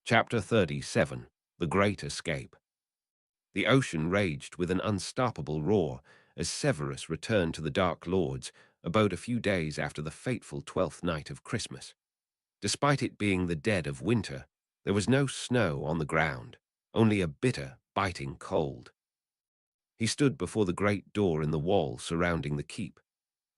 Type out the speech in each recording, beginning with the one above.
Chapter 37. The Great Escape. The ocean raged with an unstoppable roar as Severus returned to the Dark Lord's abode a few days after the fateful 12th night of Christmas. Despite it being the dead of winter, there was no snow on the ground, only a bitter, biting cold. He stood before the great door in the wall surrounding the keep.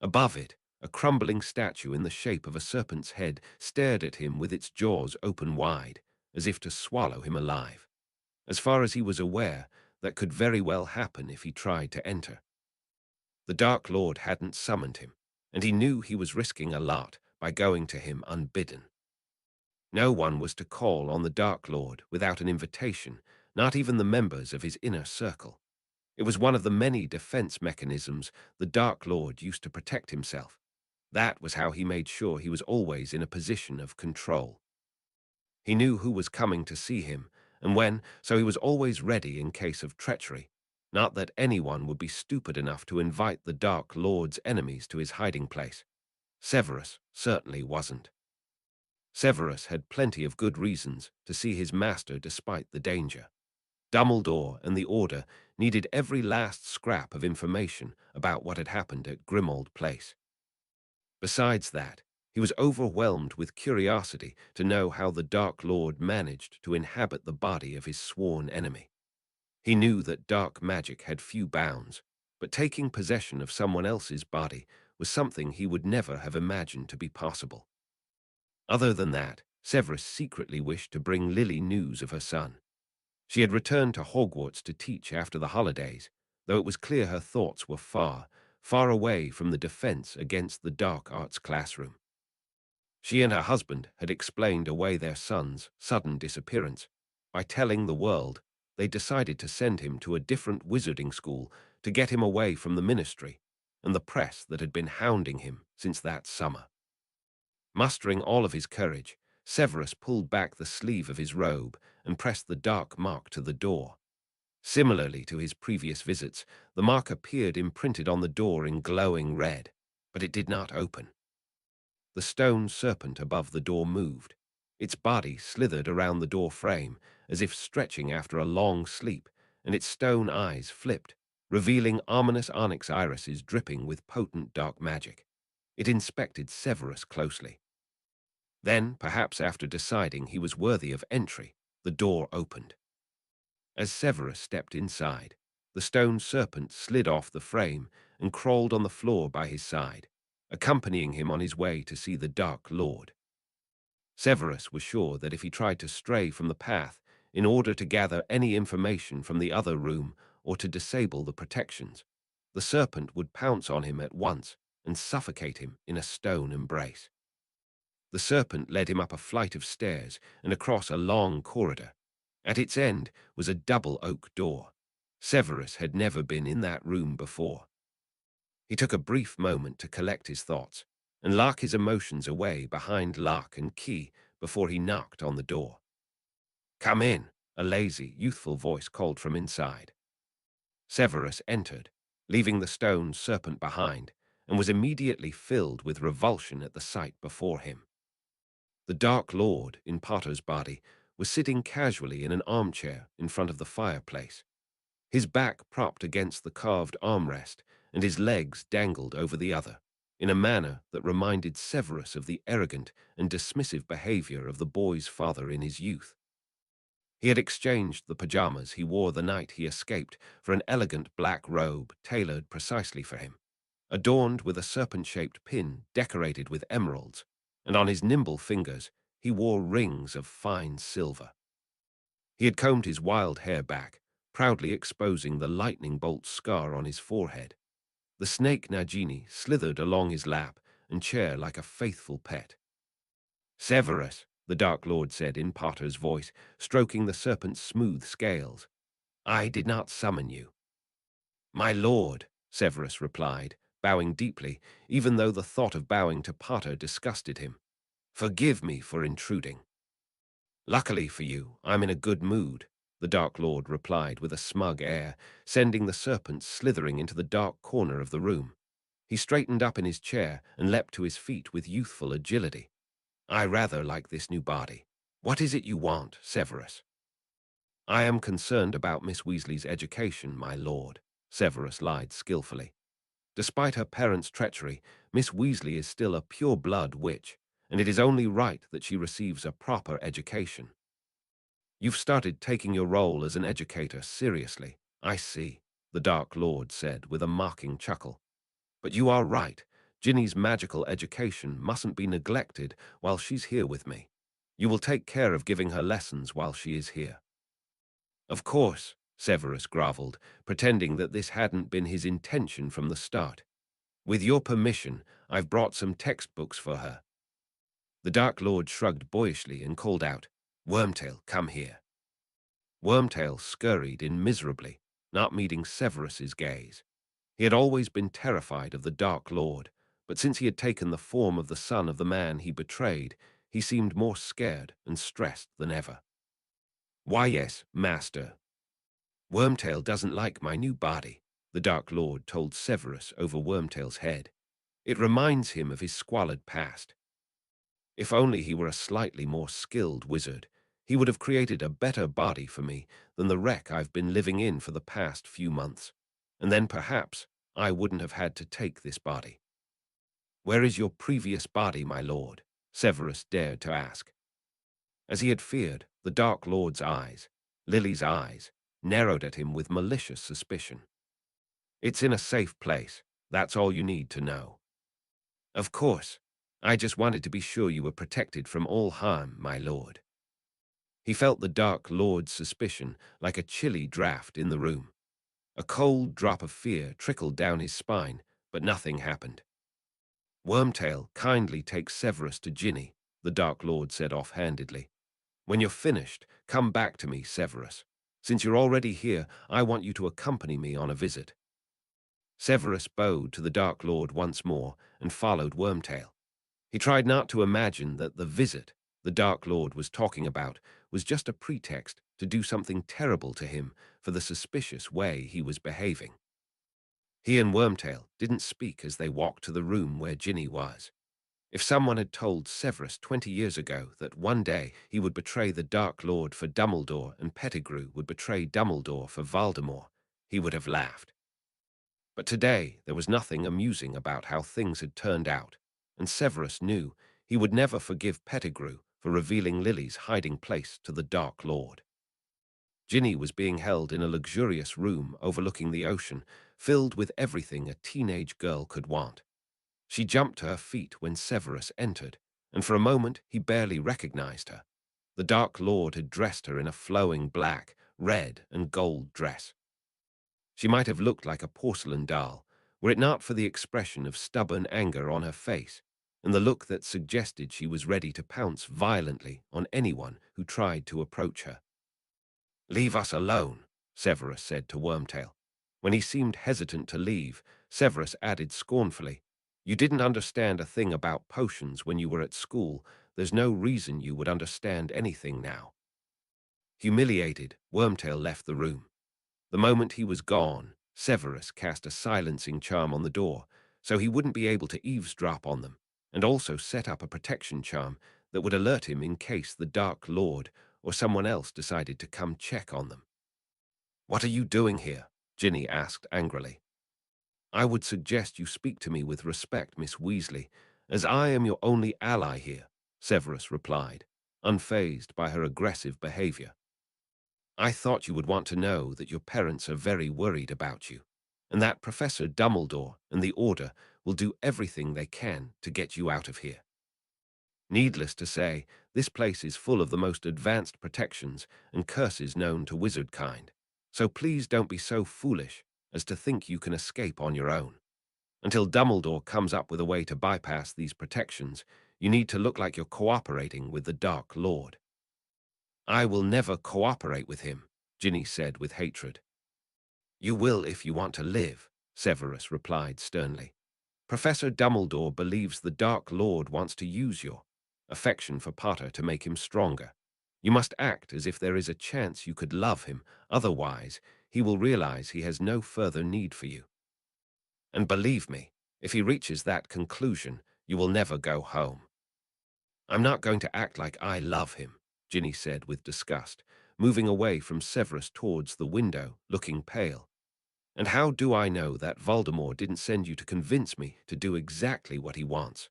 Above it, a crumbling statue in the shape of a serpent's head stared at him with its jaws open wide, as if to swallow him alive. As far as he was aware, that could very well happen if he tried to enter. The Dark Lord hadn't summoned him, and he knew he was risking a lot by going to him unbidden. No one was to call on the Dark Lord without an invitation, not even the members of his inner circle. It was one of the many defense mechanisms the Dark Lord used to protect himself. That was how he made sure he was always in a position of control. He knew who was coming to see him, and when, so he was always ready in case of treachery. Not that anyone would be stupid enough to invite the Dark Lord's enemies to his hiding place. Severus certainly wasn't. Severus had plenty of good reasons to see his master despite the danger. Dumbledore and the Order needed every last scrap of information about what had happened at Grimmauld Place. Besides that, he was overwhelmed with curiosity to know how the Dark Lord managed to inhabit the body of his sworn enemy. He knew that dark magic had few bounds, but taking possession of someone else's body was something he would never have imagined to be possible. Other than that, Severus secretly wished to bring Lily news of her son. She had returned to Hogwarts to teach after the holidays, though it was clear her thoughts were far, far away from the defense against the dark arts classroom. She and her husband had explained away their son's sudden disappearance. By telling the world, they decided to send him to a different wizarding school to get him away from the ministry and the press that had been hounding him since that summer. Mustering all of his courage, Severus pulled back the sleeve of his robe and pressed the dark mark to the door. Similarly to his previous visits, the mark appeared imprinted on the door in glowing red, but it did not open. The stone serpent above the door moved. Its body slithered around the door frame, as if stretching after a long sleep, and its stone eyes flipped, revealing ominous onyx irises dripping with potent dark magic. It inspected Severus closely. Then, perhaps after deciding he was worthy of entry, the door opened. As Severus stepped inside, the stone serpent slid off the frame and crawled on the floor by his side, accompanying him on his way to see the Dark Lord. Severus was sure that if he tried to stray from the path in order to gather any information from the other room or to disable the protections, the serpent would pounce on him at once and suffocate him in a stone embrace. The serpent led him up a flight of stairs and across a long corridor. At its end was a double oak door. Severus had never been in that room before. He took a brief moment to collect his thoughts and lock his emotions away behind lock and key before he knocked on the door. "Come in," a lazy, youthful voice called from inside. Severus entered, leaving the stone serpent behind, and was immediately filled with revulsion at the sight before him. The Dark Lord, in Potter's body, was sitting casually in an armchair in front of the fireplace. His back propped against the carved armrest, and his legs dangled over the other, in a manner that reminded Severus of the arrogant and dismissive behavior of the boy's father in his youth. He had exchanged the pajamas he wore the night he escaped for an elegant black robe tailored precisely for him, adorned with a serpent-shaped pin decorated with emeralds, and on his nimble fingers he wore rings of fine silver. He had combed his wild hair back, proudly exposing the lightning bolt scar on his forehead. The snake Nagini slithered along his lap and chair like a faithful pet. "Severus," the Dark Lord said in Potter's voice, stroking the serpent's smooth scales, "I did not summon you." "My lord," Severus replied, bowing deeply, even though the thought of bowing to Potter disgusted him. "Forgive me for intruding." "Luckily for you, I'm in a good mood," the Dark Lord replied with a smug air, sending the serpent slithering into the dark corner of the room. He straightened up in his chair and leapt to his feet with youthful agility. "I rather like this new body. What is it you want, Severus? I am concerned about Miss Weasley's education, my lord, Severus lied skillfully. Despite her parents' treachery, Miss Weasley is still a pure-blood witch, and it is only right that she receives a proper education. You've started taking your role as an educator seriously. I see, the Dark Lord said with a mocking chuckle. But you are right. Ginny's magical education mustn't be neglected while she's here with me. You will take care of giving her lessons while she is here. Of course, Severus grovelled, pretending that this hadn't been his intention from the start. With your permission, I've brought some textbooks for her. The Dark Lord shrugged boyishly and called out, Wormtail, come here. Wormtail scurried in miserably, not meeting Severus's gaze. He had always been terrified of the Dark Lord, but since he had taken the form of the son of the man he betrayed, he seemed more scared and stressed than ever. Why, yes, master. Wormtail doesn't like my new body, the Dark Lord told Severus over Wormtail's head. It reminds him of his squalid past. If only he were a slightly more skilled wizard, he would have created a better body for me than the wreck I've been living in for the past few months, and then perhaps I wouldn't have had to take this body. Where is your previous body, my lord? Severus dared to ask. As he had feared, the Dark Lord's eyes, Lily's eyes, narrowed at him with malicious suspicion. It's in a safe place. That's all you need to know. Of course. I just wanted to be sure you were protected from all harm, my lord. He felt the Dark Lord's suspicion like a chilly draught in the room. A cold drop of fear trickled down his spine, but nothing happened. Wormtail kindly takes Severus to Ginny, the Dark Lord said offhandedly. When you're finished, come back to me, Severus. Since you're already here, I want you to accompany me on a visit. Severus bowed to the Dark Lord once more and followed Wormtail. He tried not to imagine that the visit the Dark Lord was talking about was just a pretext to do something terrible to him for the suspicious way he was behaving. He and Wormtail didn't speak as they walked to the room where Ginny was. If someone had told Severus 20 years ago that one day he would betray the Dark Lord for Dumbledore and Pettigrew would betray Dumbledore for Voldemort, he would have laughed. But today there was nothing amusing about how things had turned out, and Severus knew he would never forgive Pettigrew for revealing Lily's hiding place to the Dark Lord. Ginny was being held in a luxurious room overlooking the ocean, filled with everything a teenage girl could want. She jumped to her feet when Severus entered, and for a moment he barely recognized her. The Dark Lord had dressed her in a flowing black, red, and gold dress. She might have looked like a porcelain doll, were it not for the expression of stubborn anger on her face, and the look that suggested she was ready to pounce violently on anyone who tried to approach her. Leave us alone, Severus said to Wormtail. When he seemed hesitant to leave, Severus added scornfully, You didn't understand a thing about potions when you were at school. There's no reason you would understand anything now. Humiliated, Wormtail left the room. The moment he was gone, Severus cast a silencing charm on the door, so he wouldn't be able to eavesdrop on them, and also set up a protection charm that would alert him in case the Dark Lord or someone else decided to come check on them. What are you doing here? Ginny asked angrily. I would suggest you speak to me with respect, Miss Weasley, as I am your only ally here, Severus replied, unfazed by her aggressive behavior. I thought you would want to know that your parents are very worried about you, and that Professor Dumbledore and the Order will do everything they can to get you out of here. Needless to say, this place is full of the most advanced protections and curses known to wizard kind, so please don't be so foolish as to think you can escape on your own. Until Dumbledore comes up with a way to bypass these protections, you need to look like you're cooperating with the Dark Lord. I will never cooperate with him, Ginny said with hatred. You will if you want to live, Severus replied sternly. Professor Dumbledore believes the Dark Lord wants to use your affection for Potter to make him stronger. You must act as if there is a chance you could love him, otherwise he will realize he has no further need for you. And believe me, if he reaches that conclusion, you will never go home. I'm not going to act like I love him, Ginny said with disgust, moving away from Severus towards the window, looking pale. And how do I know that Voldemort didn't send you to convince me to do exactly what he wants?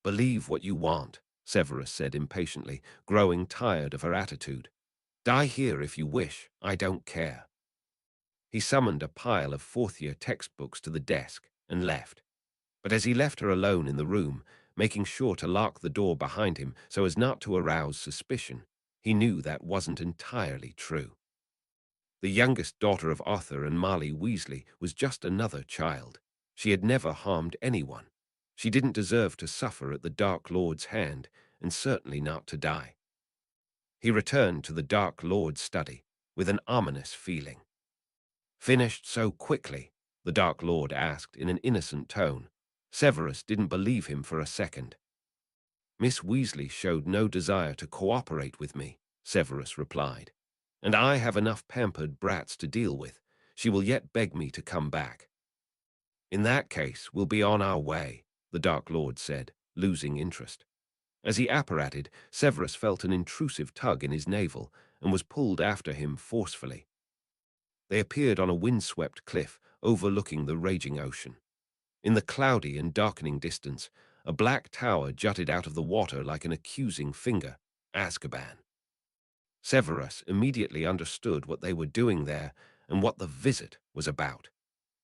Believe what you want, Severus said impatiently, growing tired of her attitude. Die here if you wish, I don't care. He summoned a pile of fourth-year textbooks to the desk and left. But as he left her alone in the room, making sure to lock the door behind him so as not to arouse suspicion, he knew that wasn't entirely true. The youngest daughter of Arthur and Marley Weasley was just another child. She had never harmed anyone. She didn't deserve to suffer at the Dark Lord's hand, and certainly not to die. He returned to the Dark Lord's study with an ominous feeling. Finished so quickly? The Dark Lord asked in an innocent tone. Severus didn't believe him for a second. Miss Weasley showed no desire to cooperate with me, Severus replied. And I have enough pampered brats to deal with. She will yet beg me to come back. In that case, we'll be on our way, the Dark Lord said, losing interest. As he apparated, Severus felt an intrusive tug in his navel and was pulled after him forcefully. They appeared on a windswept cliff overlooking the raging ocean. In the cloudy and darkening distance, a black tower jutted out of the water like an accusing finger. Azkaban. Severus immediately understood what they were doing there and what the visit was about.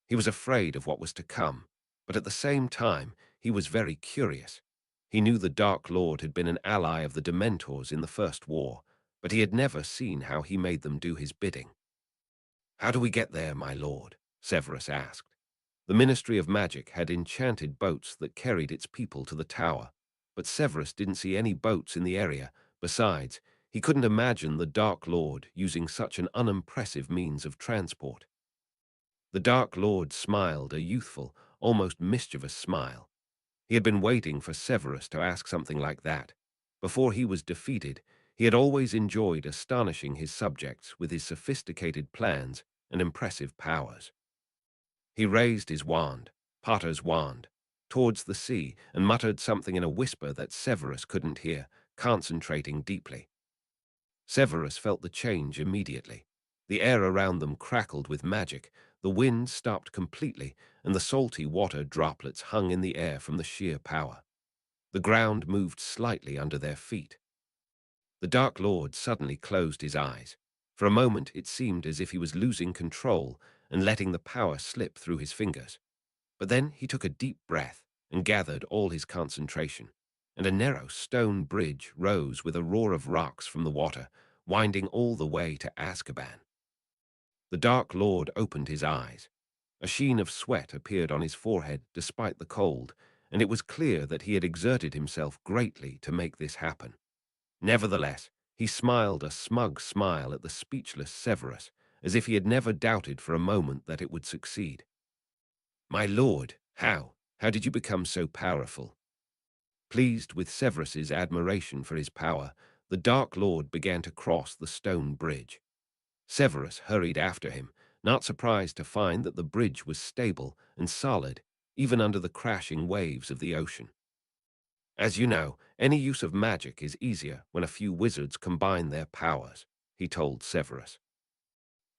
He was afraid of what was to come, but at the same time, he was very curious. He knew the Dark Lord had been an ally of the Dementors in the First War, but he had never seen how he made them do his bidding. "How do we get there, my lord?" Severus asked. The Ministry of Magic had enchanted boats that carried its people to the tower, but Severus didn't see any boats in the area. Besides, he couldn't imagine the Dark Lord using such an unimpressive means of transport. The Dark Lord smiled a youthful, almost mischievous smile. He had been waiting for Severus to ask something like that. Before he was defeated, he had always enjoyed astonishing his subjects with his sophisticated plans and impressive powers. He raised his wand, Potter's wand, towards the sea and muttered something in a whisper that Severus couldn't hear, concentrating deeply. Severus felt the change immediately. The air around them crackled with magic, the wind stopped completely, and the salty water droplets hung in the air from the sheer power. The ground moved slightly under their feet. The Dark Lord suddenly closed his eyes. For a moment it seemed as if he was losing control and letting the power slip through his fingers. But then he took a deep breath and gathered all his concentration, and a narrow stone bridge rose with a roar of rocks from the water, winding all the way to Azkaban. The Dark Lord opened his eyes. A sheen of sweat appeared on his forehead despite the cold, and it was clear that he had exerted himself greatly to make this happen. Nevertheless, he smiled a smug smile at the speechless Severus, as if he had never doubted for a moment that it would succeed. "My lord, how did you become so powerful?" Pleased with Severus's admiration for his power, the Dark Lord began to cross the stone bridge. Severus hurried after him, not surprised to find that the bridge was stable and solid, even under the crashing waves of the ocean. "As you know, any use of magic is easier when a few wizards combine their powers," he told Severus.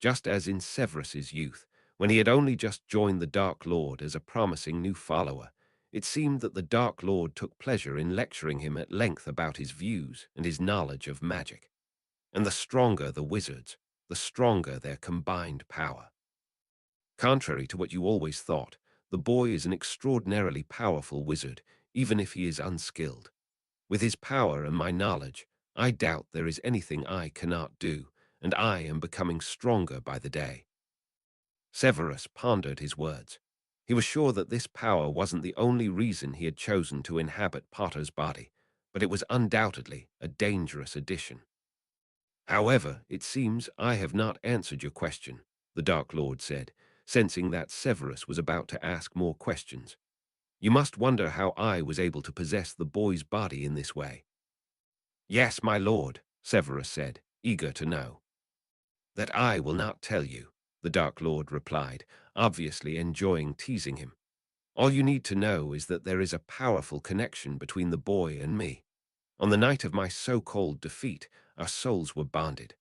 Just as in Severus's youth, when he had only just joined the Dark Lord as a promising new follower, it seemed that the Dark Lord took pleasure in lecturing him at length about his views and his knowledge of magic. And the stronger the wizards, the stronger their combined power. Contrary to what you always thought, the boy is an extraordinarily powerful wizard, even if he is unskilled. With his power and my knowledge, I doubt there is anything I cannot do, and I am becoming stronger by the day. Severus pondered his words. He was sure that this power wasn't the only reason he had chosen to inhabit Potter's body, but it was undoubtedly a dangerous addition. "However, it seems I have not answered your question," the Dark Lord said, sensing that Severus was about to ask more questions. "You must wonder how I was able to possess the boy's body in this way." "Yes, my lord," Severus said, eager to know. "That I will not tell you," the Dark Lord replied, obviously enjoying teasing him. "All you need to know is that there is a powerful connection between the boy and me. On the night of my so-called defeat, our souls were bonded.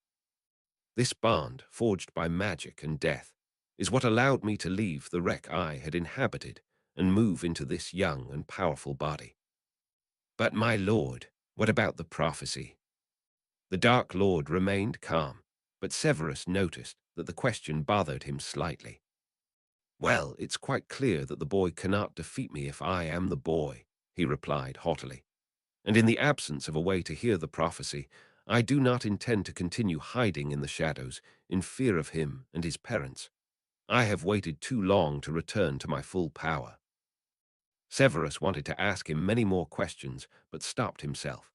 This bond, forged by magic and death, is what allowed me to leave the wreck I had inhabited and move into this young and powerful body. But my lord, what about the prophecy? The Dark Lord remained calm, but Severus noticed that the question bothered him slightly. Well, it's quite clear that the boy cannot defeat me if I am the boy, he replied haughtily. And in the absence of a way to hear the prophecy, I do not intend to continue hiding in the shadows in fear of him and his parents. I have waited too long to return to my full power. Severus wanted to ask him many more questions, but stopped himself.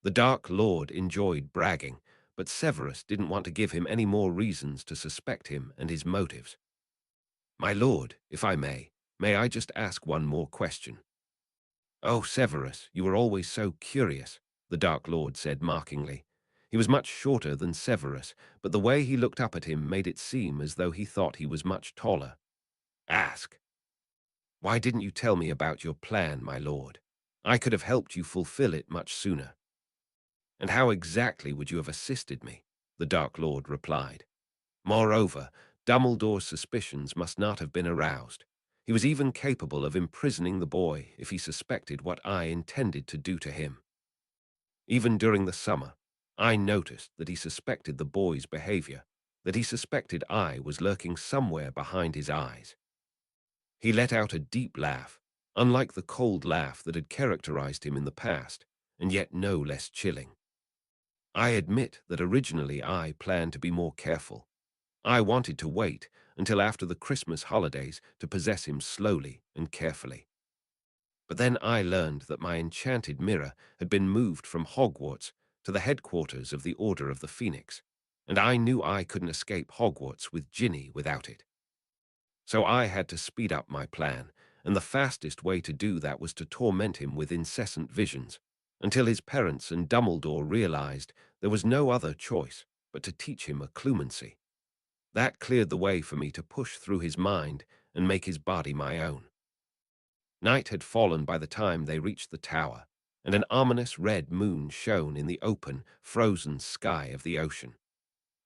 The Dark Lord enjoyed bragging, but Severus didn't want to give him any more reasons to suspect him and his motives. My lord, if I may I just ask one more question? Oh, Severus, you were always so curious, the Dark Lord said mockingly. He was much shorter than Severus, but the way he looked up at him made it seem as though he thought he was much taller. Ask. Why didn't you tell me about your plan, my lord? I could have helped you fulfill it much sooner. And how exactly would you have assisted me? The Dark Lord replied. Moreover, Dumbledore's suspicions must not have been aroused. He was even capable of imprisoning the boy if he suspected what I intended to do to him. Even during the summer, I noticed that he suspected the boy's behavior, that he suspected I was lurking somewhere behind his eyes. He let out a deep laugh, unlike the cold laugh that had characterized him in the past, and yet no less chilling. I admit that originally I planned to be more careful. I wanted to wait until after the Christmas holidays to possess him slowly and carefully. But then I learned that my enchanted mirror had been moved from Hogwarts to the headquarters of the Order of the Phoenix, and I knew I couldn't escape Hogwarts with Ginny without it. So I had to speed up my plan, and the fastest way to do that was to torment him with incessant visions, until his parents and Dumbledore realized there was no other choice but to teach him a clumency. That cleared the way for me to push through his mind and make his body my own. Night had fallen by the time they reached the tower, and an ominous red moon shone in the open, frozen sky of the ocean.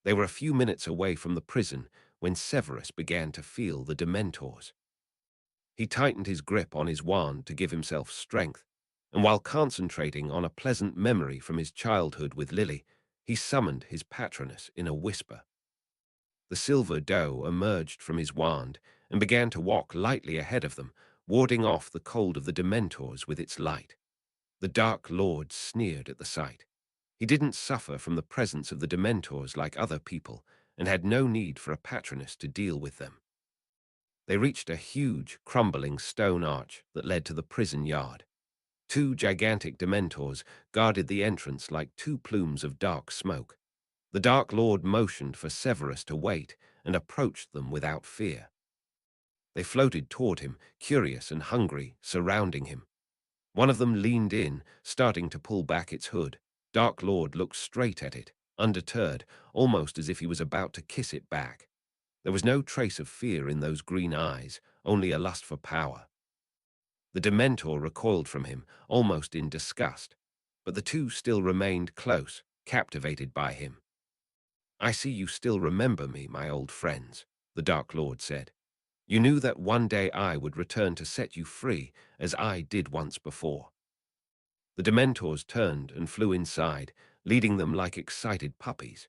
They were a few minutes away from the prison when Severus began to feel the Dementors. He tightened his grip on his wand to give himself strength, and while concentrating on a pleasant memory from his childhood with Lily, he summoned his patroness in a whisper. The silver doe emerged from his wand and began to walk lightly ahead of them, warding off the cold of the Dementors with its light. The Dark Lord sneered at the sight. He didn't suffer from the presence of the Dementors like other people, and had no need for a patroness to deal with them. They reached a huge, crumbling stone arch that led to the prison yard. Two gigantic Dementors guarded the entrance like two plumes of dark smoke. The Dark Lord motioned for Severus to wait and approached them without fear. They floated toward him, curious and hungry, surrounding him. One of them leaned in, starting to pull back its hood. Dark Lord looked straight at it, undeterred, almost as if he was about to kiss it back. There was no trace of fear in those green eyes, only a lust for power. The Dementor recoiled from him, almost in disgust, but the two still remained close, captivated by him. I see you still remember me, my old friends, the Dark Lord said. You knew that one day I would return to set you free, as I did once before. The Dementors turned and flew inside, leading them like excited puppies.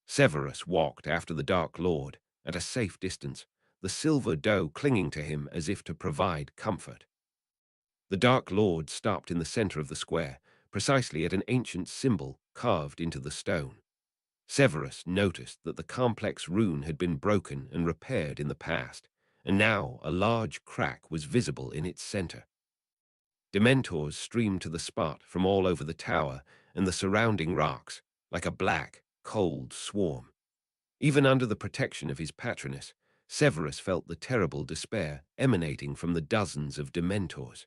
Severus walked after the Dark Lord, at a safe distance, the silver doe clinging to him as if to provide comfort. The Dark Lord stopped in the center of the square, precisely at an ancient symbol carved into the stone. Severus noticed that the complex rune had been broken and repaired in the past, and now a large crack was visible in its center. Dementors streamed to the spot from all over the tower and the surrounding rocks, like a black, cold swarm. Even under the protection of his patroness, Severus felt the terrible despair emanating from the dozens of Dementors.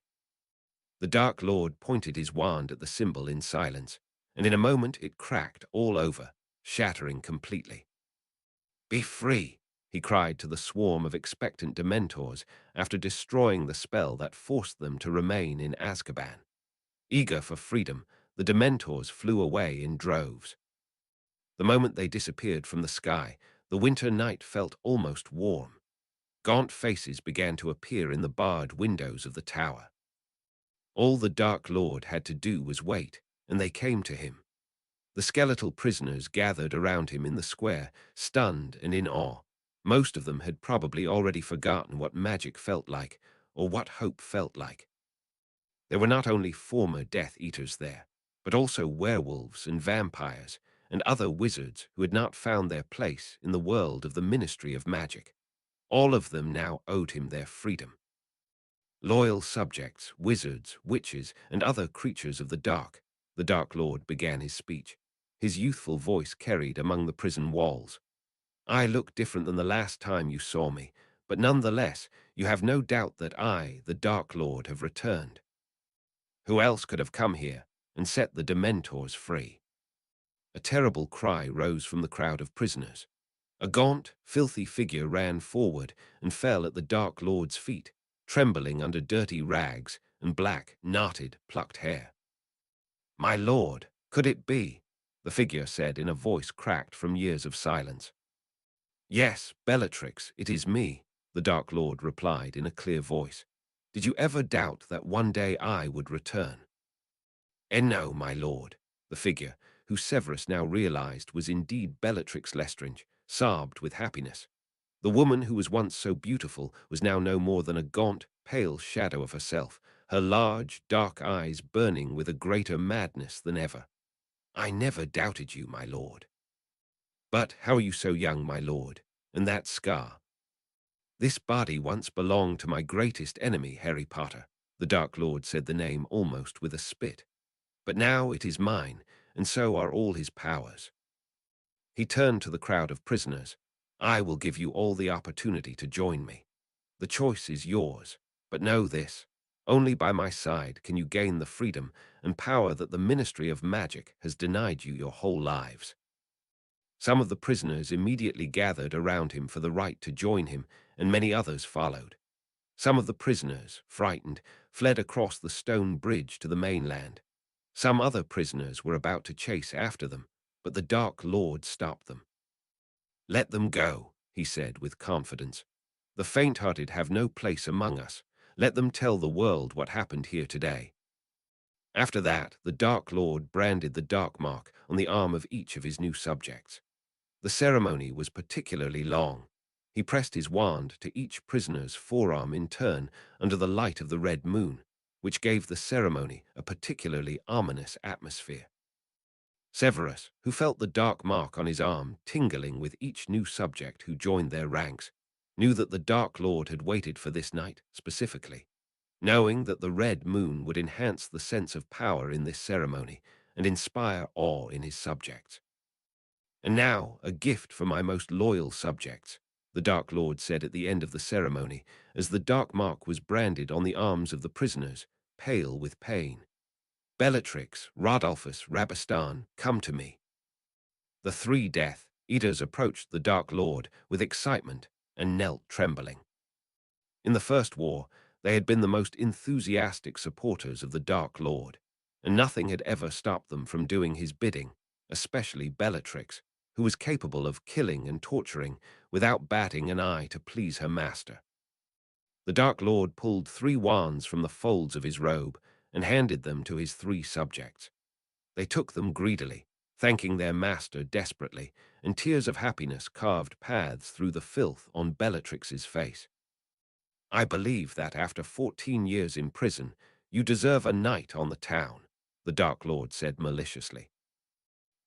The Dark Lord pointed his wand at the symbol in silence, and in a moment it cracked all over, shattering completely. "Be free!" he cried to the swarm of expectant Dementors after destroying the spell that forced them to remain in Azkaban. Eager for freedom, the Dementors flew away in droves. The moment they disappeared from the sky, the winter night felt almost warm. Gaunt faces began to appear in the barred windows of the tower. All the Dark Lord had to do was wait, and they came to him. The skeletal prisoners gathered around him in the square, stunned and in awe. Most of them had probably already forgotten what magic felt like, or what hope felt like. There were not only former Death Eaters there, but also werewolves and vampires, and other wizards who had not found their place in the world of the Ministry of Magic. All of them now owed him their freedom. Loyal subjects, wizards, witches, and other creatures of the Dark Lord began his speech, his youthful voice carried among the prison walls. I look different than the last time you saw me, but nonetheless, you have no doubt that I, the Dark Lord, have returned. Who else could have come here and set the Dementors free? A terrible cry rose from the crowd of prisoners. A gaunt, filthy figure ran forward and fell at the Dark Lord's feet, trembling under dirty rags and black, knotted, plucked hair. My lord, could it be? The figure said in a voice cracked from years of silence. Yes, Bellatrix, it is me, the Dark Lord replied in a clear voice. Did you ever doubt that one day I would return? No, my lord, the figure, who Severus now realized was indeed Bellatrix Lestrange, sobbed with happiness. The woman who was once so beautiful was now no more than a gaunt, pale shadow of herself, her large, dark eyes burning with a greater madness than ever. I never doubted you, my lord. But how are you so young, my lord? And that scar? This body once belonged to my greatest enemy, Harry Potter. The Dark Lord said the name almost with a spit. But now it is mine, and so are all his powers. He turned to the crowd of prisoners. I will give you all the opportunity to join me. The choice is yours, but know this. Only by my side can you gain the freedom and power that the Ministry of Magic has denied you your whole lives. Some of the prisoners immediately gathered around him for the right to join him, and many others followed. Some of the prisoners, frightened, fled across the stone bridge to the mainland. Some other prisoners were about to chase after them, but the Dark Lord stopped them. Let them go, he said with confidence. The faint-hearted have no place among us. Let them tell the world what happened here today. After that, the Dark Lord branded the dark mark on the arm of each of his new subjects. The ceremony was particularly long. He pressed his wand to each prisoner's forearm in turn under the light of the red moon, which gave the ceremony a particularly ominous atmosphere. Severus, who felt the dark mark on his arm tingling with each new subject who joined their ranks, knew that the Dark Lord had waited for this night specifically, knowing that the red moon would enhance the sense of power in this ceremony and inspire awe in his subjects. And now, a gift for my most loyal subjects, the Dark Lord said at the end of the ceremony, as the dark mark was branded on the arms of the prisoners, pale with pain. Bellatrix, Rodolphus, Rabastan, come to me. The three Death Eaters approached the Dark Lord with excitement and knelt trembling. In the First War, they had been the most enthusiastic supporters of the Dark Lord, and nothing had ever stopped them from doing his bidding, especially Bellatrix, who was capable of killing and torturing without batting an eye to please her master. The Dark Lord pulled 3 wands from the folds of his robe and handed them to his 3 subjects. They took them greedily, thanking their master desperately, and tears of happiness carved paths through the filth on Bellatrix's face. I believe that after 14 years in prison, you deserve a night on the town, the Dark Lord said maliciously.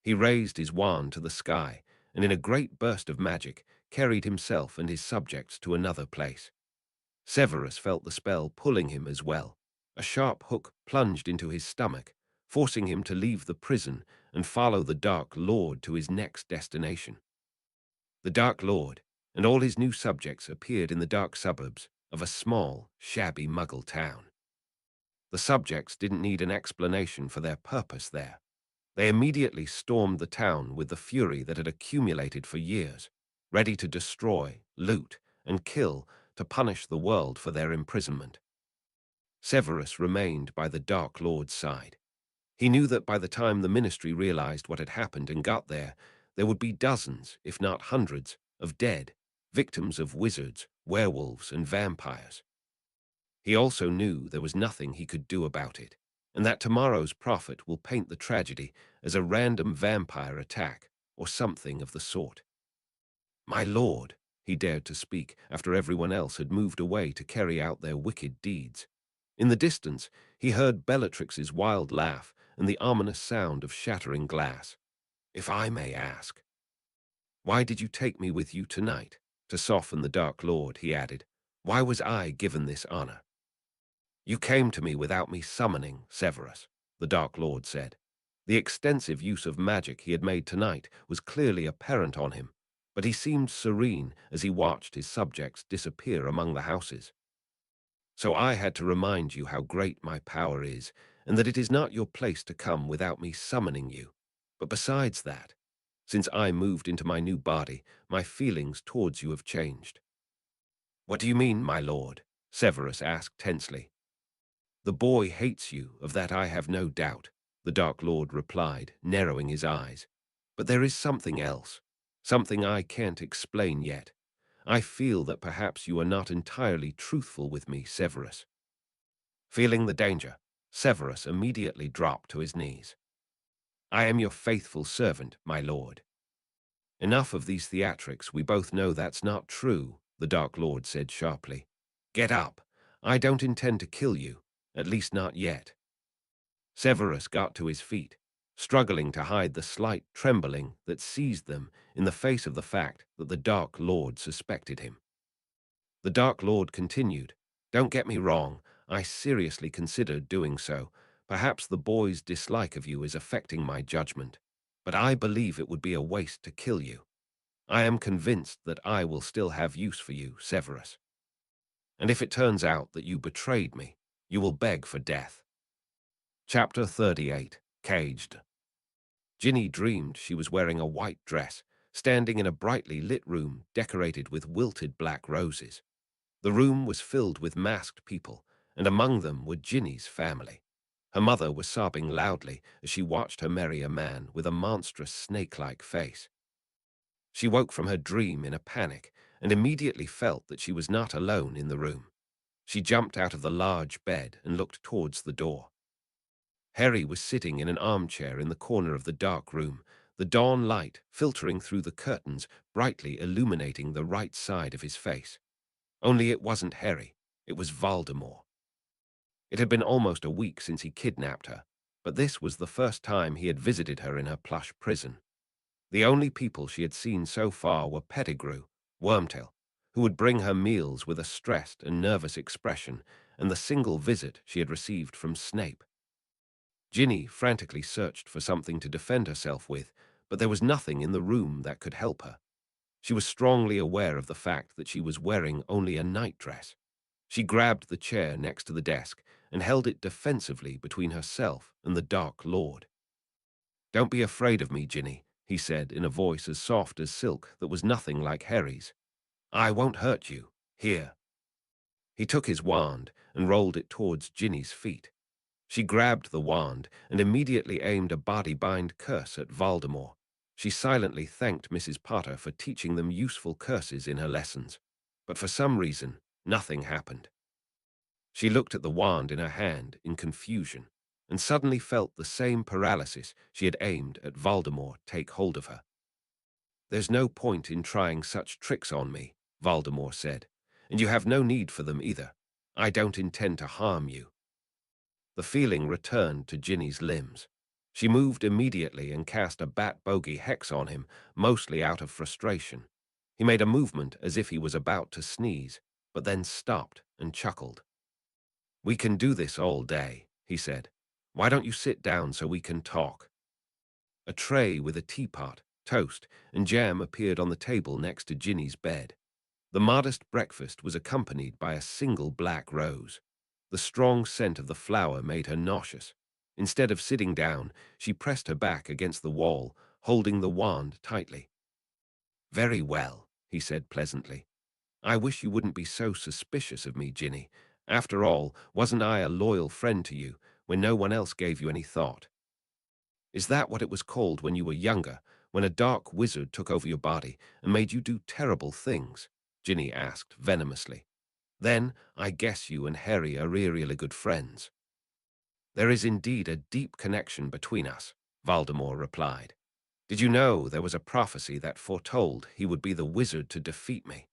He raised his wand to the sky, and in a great burst of magic, carried himself and his subjects to another place. Severus felt the spell pulling him as well. A sharp hook plunged into his stomach, forcing him to leave the prison and follow the Dark Lord to his next destination. The Dark Lord and all his new subjects appeared in the dark suburbs of a small, shabby Muggle town. The subjects didn't need an explanation for their purpose there. They immediately stormed the town with the fury that had accumulated for years, ready to destroy, loot, and kill to punish the world for their imprisonment. Severus remained by the Dark Lord's side. He knew that by the time the ministry realized what had happened and got there, there would be dozens, if not hundreds, of dead, victims of wizards, werewolves, and vampires. He also knew there was nothing he could do about it, and that tomorrow's prophet will paint the tragedy as a random vampire attack or something of the sort. "My lord," he dared to speak after everyone else had moved away to carry out their wicked deeds. In the distance, he heard Bellatrix's wild laugh and the ominous sound of shattering glass. "If I may ask, why did you take me with you tonight?" To soften the Dark Lord, he added, "Why was I given this honor?" "You came to me without me summoning, Severus," the Dark Lord said. The extensive use of magic he had made tonight was clearly apparent on him, but he seemed serene as he watched his subjects disappear among the houses. "So I had to remind you how great my power is, and that it is not your place to come without me summoning you. But besides that, since I moved into my new body, my feelings towards you have changed." "What do you mean, my lord?" Severus asked tensely. "The boy hates you, of that I have no doubt," the Dark Lord replied, narrowing his eyes. "But there is something else, something I can't explain yet. I feel that perhaps you are not entirely truthful with me, Severus." Feeling the danger, Severus immediately dropped to his knees. "I am your faithful servant, my lord." "Enough of these theatrics, we both know that's not true," the Dark Lord said sharply. "Get up. I don't intend to kill you, at least not yet." Severus got to his feet, struggling to hide the slight trembling that seized them in the face of the fact that the Dark Lord suspected him. The Dark Lord continued, "Don't get me wrong, I seriously considered doing so. Perhaps the boy's dislike of you is affecting my judgment, but I believe it would be a waste to kill you. I am convinced that I will still have use for you, Severus. And if it turns out that you betrayed me, you will beg for death." Chapter 38. Caged. Ginny dreamed she was wearing a white dress, standing in a brightly lit room decorated with wilted black roses. The room was filled with masked people, and among them were Ginny's family. Her mother was sobbing loudly as she watched her marry a man with a monstrous snake-like face. She woke from her dream in a panic and immediately felt that she was not alone in the room. She jumped out of the large bed and looked towards the door. Harry was sitting in an armchair in the corner of the dark room, the dawn light filtering through the curtains, brightly illuminating the right side of his face. Only it wasn't Harry, it was Voldemort. It had been almost a week since he kidnapped her, but this was the first time he had visited her in her plush prison. The only people she had seen so far were Pettigrew, Wormtail, who would bring her meals with a stressed and nervous expression, and the single visit she had received from Snape. Ginny frantically searched for something to defend herself with, but there was nothing in the room that could help her. She was strongly aware of the fact that she was wearing only a nightdress. She grabbed the chair next to the desk and held it defensively between herself and the Dark Lord. "Don't be afraid of me, Ginny," he said in a voice as soft as silk that was nothing like Harry's. "I won't hurt you. Here." He took his wand and rolled it towards Ginny's feet. She grabbed the wand and immediately aimed a body-bind curse at Voldemort. She silently thanked Mrs. Potter for teaching them useful curses in her lessons, but for some reason, nothing happened. She looked at the wand in her hand in confusion, and suddenly felt the same paralysis she had aimed at Voldemort take hold of her. "There's no point in trying such tricks on me," Voldemort said, "and you have no need for them either. I don't intend to harm you." The feeling returned to Ginny's limbs. She moved immediately and cast a bat bogey hex on him, mostly out of frustration. He made a movement as if he was about to sneeze, but then stopped and chuckled. "We can do this all day," he said. "Why don't you sit down so we can talk?" A tray with a teapot, toast, and jam appeared on the table next to Ginny's bed. The modest breakfast was accompanied by a single black rose. The strong scent of the flower made her nauseous. Instead of sitting down, she pressed her back against the wall, holding the wand tightly. "Very well," he said pleasantly. "I wish you wouldn't be so suspicious of me, Ginny. After all, wasn't I a loyal friend to you when no one else gave you any thought? Is that what it was called when you were younger, when a dark wizard took over your body and made you do terrible things? Ginny asked venomously. Then I guess you and Harry are really good friends. There is indeed a deep connection between us, Voldemort replied. Did you know there was a prophecy that foretold he would be the wizard to defeat me?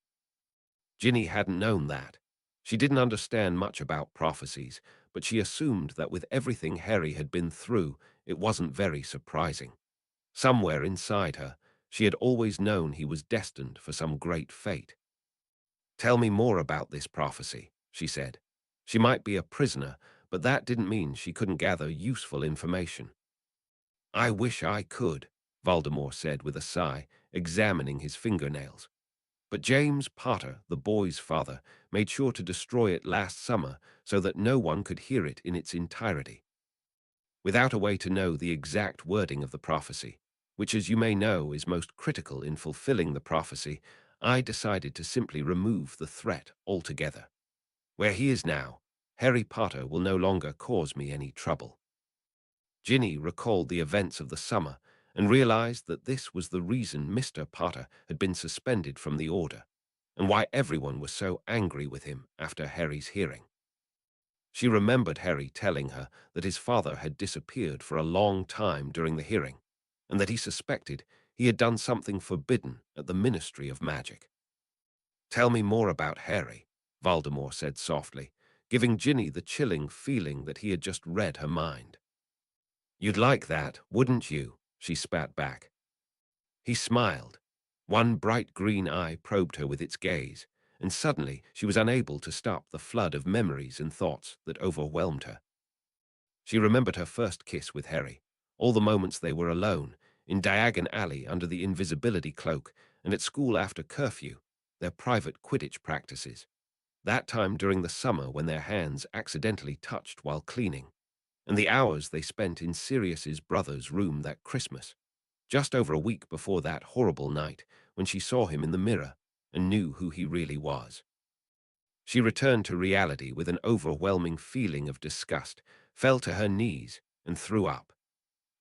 Ginny hadn't known that. She didn't understand much about prophecies, but she assumed that with everything Harry had been through, it wasn't very surprising. Somewhere inside her, she had always known he was destined for some great fate. Tell me more about this prophecy, she said. She might be a prisoner, but that didn't mean she couldn't gather useful information. I wish I could, Voldemort said with a sigh, examining his fingernails. But James Potter, the boy's father, made sure to destroy it last summer so that no one could hear it in its entirety. Without a way to know the exact wording of the prophecy, which as you may know is most critical in fulfilling the prophecy, I decided to simply remove the threat altogether. Where he is now, Harry Potter will no longer cause me any trouble. Ginny recalled the events of the summer and realized that this was the reason Mr. Potter had been suspended from the Order, and why everyone was so angry with him after Harry's hearing. She remembered Harry telling her that his father had disappeared for a long time during the hearing, and that he suspected he had done something forbidden at the Ministry of Magic. Tell me more about Harry, Voldemort said softly, giving Ginny the chilling feeling that he had just read her mind. You'd like that, wouldn't you? She spat back. He smiled. One bright green eye probed her with its gaze, and suddenly she was unable to stop the flood of memories and thoughts that overwhelmed her. She remembered her first kiss with Harry, all the moments they were alone, in Diagon Alley under the invisibility cloak, and at school after curfew, their private Quidditch practices. That time during the summer when their hands accidentally touched while cleaning, and the hours they spent in Sirius's brother's room that Christmas, just over a week before that horrible night when she saw him in the mirror and knew who he really was. She returned to reality with an overwhelming feeling of disgust, fell to her knees, and threw up.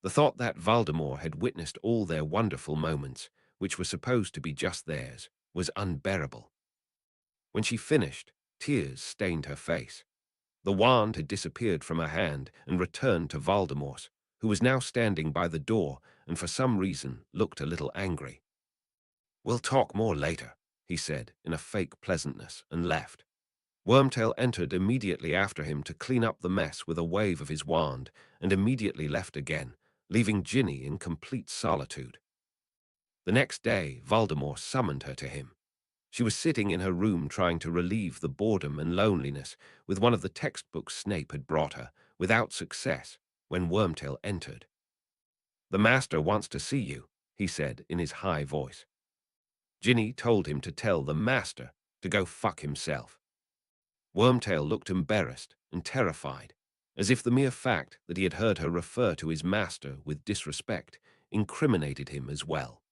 The thought that Voldemort had witnessed all their wonderful moments, which were supposed to be just theirs, was unbearable. When she finished, tears stained her face. The wand had disappeared from her hand and returned to Voldemort, who was now standing by the door and for some reason looked a little angry. We'll talk more later, he said in a fake pleasantness and left. Wormtail entered immediately after him to clean up the mess with a wave of his wand and immediately left again, leaving Ginny in complete solitude. The next day, Voldemort summoned her to him. She was sitting in her room trying to relieve the boredom and loneliness with one of the textbooks Snape had brought her, without success, when Wormtail entered. The master wants to see you, he said in his high voice. Ginny told him to tell the master to go fuck himself. Wormtail looked embarrassed and terrified, as if the mere fact that he had heard her refer to his master with disrespect incriminated him as well.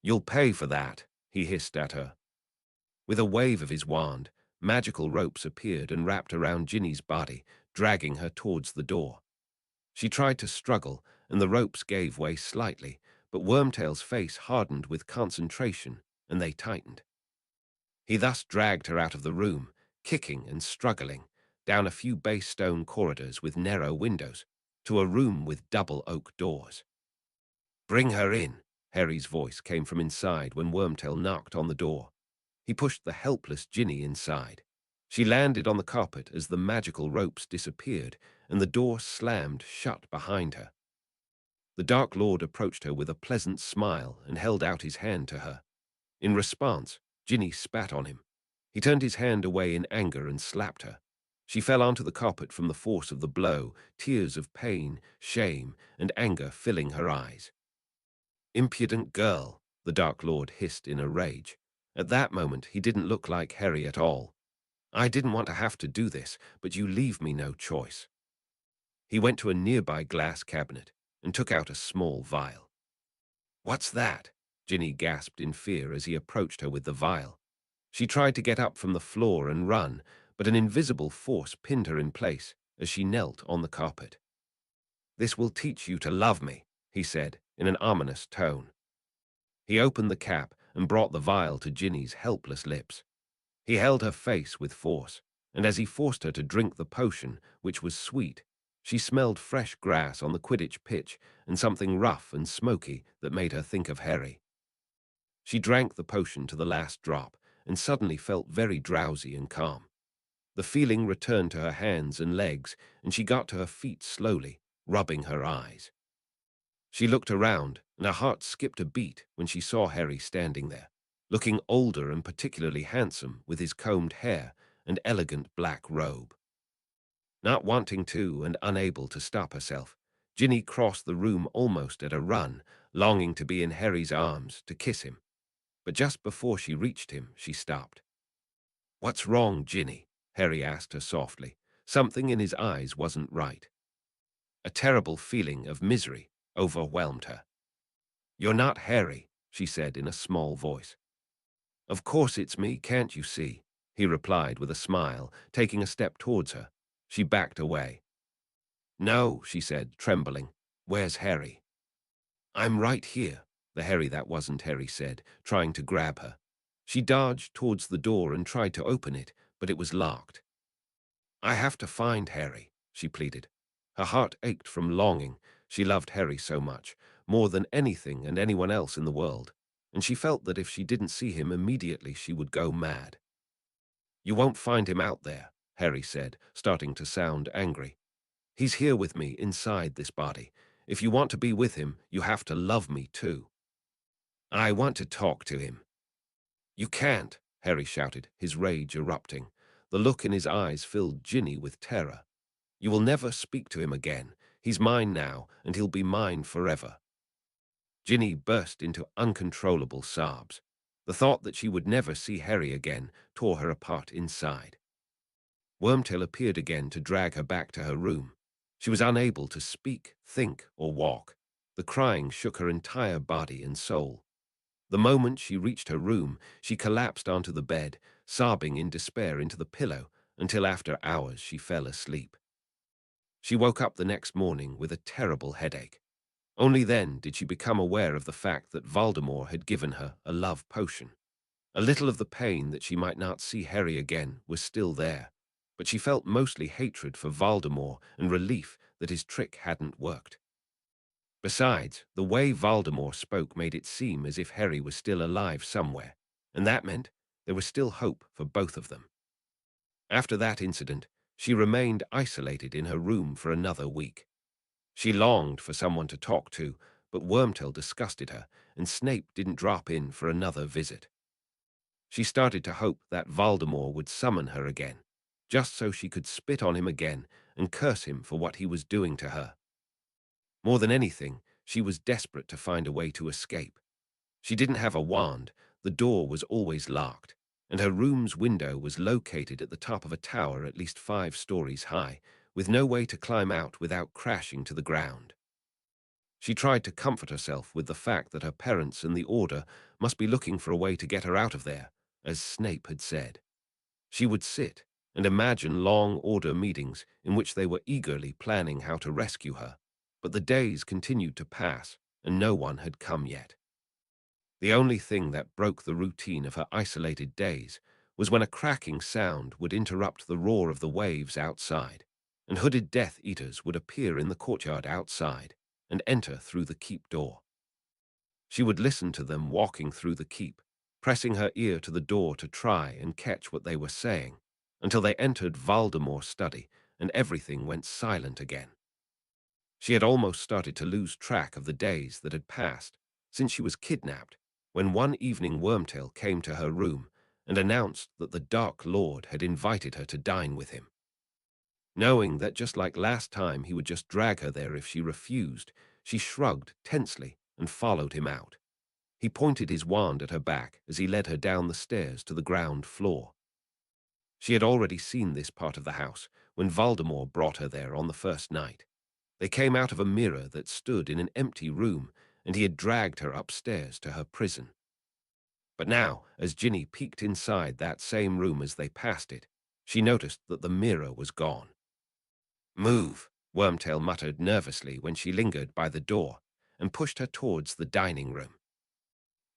You'll pay for that, he hissed at her. With a wave of his wand, magical ropes appeared and wrapped around Ginny's body, dragging her towards the door. She tried to struggle, and the ropes gave way slightly, but Wormtail's face hardened with concentration, and they tightened. He thus dragged her out of the room, kicking and struggling, down a few base stone corridors with narrow windows, to a room with double oak doors. Bring her in, Harry's voice came from inside when Wormtail knocked on the door. He pushed the helpless Ginny inside. She landed on the carpet as the magical ropes disappeared, and the door slammed shut behind her. The Dark Lord approached her with a pleasant smile and held out his hand to her. In response, Ginny spat on him. He turned his hand away in anger and slapped her. She fell onto the carpet from the force of the blow, tears of pain, shame, and anger filling her eyes. Impudent girl, the Dark Lord hissed in a rage. At that moment, he didn't look like Harry at all. I didn't want to have to do this, but you leave me no choice. He went to a nearby glass cabinet and took out a small vial. What's that? Ginny gasped in fear as he approached her with the vial. She tried to get up from the floor and run, but an invisible force pinned her in place as she knelt on the carpet. This will teach you to love me, he said in an ominous tone. He opened the cap and brought the vial to Ginny's helpless lips. He held her face with force, and as he forced her to drink the potion, which was sweet, she smelled fresh grass on the Quidditch pitch and something rough and smoky that made her think of Harry. She drank the potion to the last drop and suddenly felt very drowsy and calm. The feeling returned to her hands and legs, and she got to her feet slowly, rubbing her eyes. She looked around, and her heart skipped a beat when she saw Harry standing there, looking older and particularly handsome with his combed hair and elegant black robe. Not wanting to and unable to stop herself, Ginny crossed the room almost at a run, longing to be in Harry's arms to kiss him. But just before she reached him, she stopped. "What's wrong, Ginny?" Harry asked her softly. Something in his eyes wasn't right. A terrible feeling of misery overwhelmed her. "You're not Harry," she said in a small voice. "Of course it's me, can't you see?" he replied with a smile, taking a step towards her. She backed away. "No," she said, trembling. "Where's Harry?" "I'm right here," the Harry that wasn't Harry said, trying to grab her. She dodged towards the door and tried to open it, but it was locked. "I have to find Harry," she pleaded. Her heart ached from longing. She loved Harry so much, more than anything and anyone else in the world, and she felt that if she didn't see him immediately she would go mad. "You won't find him out there," Harry said, starting to sound angry. "He's here with me inside this body. If you want to be with him, you have to love me too." "I want to talk to him." "You can't," Harry shouted, his rage erupting. The look in his eyes filled Ginny with terror. "You will never speak to him again. He's mine now, and he'll be mine forever." Ginny burst into uncontrollable sobs. The thought that she would never see Harry again tore her apart inside. Wormtail appeared again to drag her back to her room. She was unable to speak, think, or walk. The crying shook her entire body and soul. The moment she reached her room, she collapsed onto the bed, sobbing in despair into the pillow, until after hours she fell asleep. She woke up the next morning with a terrible headache. Only then did she become aware of the fact that Voldemort had given her a love potion. A little of the pain that she might not see Harry again was still there, but she felt mostly hatred for Voldemort and relief that his trick hadn't worked. Besides, the way Voldemort spoke made it seem as if Harry was still alive somewhere, and that meant there was still hope for both of them. After that incident, she remained isolated in her room for another week. She longed for someone to talk to, but Wormtail disgusted her, and Snape didn't drop in for another visit. She started to hope that Voldemort would summon her again, just so she could spit on him again and curse him for what he was doing to her. More than anything, she was desperate to find a way to escape. She didn't have a wand, the door was always locked, and her room's window was located at the top of a tower at least 5 stories high, with no way to climb out without crashing to the ground. She tried to comfort herself with the fact that her parents and the Order must be looking for a way to get her out of there, as Snape had said. She would sit and imagine long Order meetings in which they were eagerly planning how to rescue her, but the days continued to pass and no one had come yet. The only thing that broke the routine of her isolated days was when a cracking sound would interrupt the roar of the waves outside, and hooded Death Eaters would appear in the courtyard outside and enter through the keep door. She would listen to them walking through the keep, pressing her ear to the door to try and catch what they were saying, until they entered Voldemort's study and everything went silent again. She had almost started to lose track of the days that had passed since she was kidnapped, when one evening Wormtail came to her room and announced that the Dark Lord had invited her to dine with him. Knowing that just like last time he would just drag her there if she refused, she shrugged tensely and followed him out. He pointed his wand at her back as he led her down the stairs to the ground floor. She had already seen this part of the house when Voldemort brought her there on the first night. They came out of a mirror that stood in an empty room, and he had dragged her upstairs to her prison. But now, as Ginny peeked inside that same room as they passed it, she noticed that the mirror was gone. "Move," Wormtail muttered nervously when she lingered by the door and pushed her towards the dining room.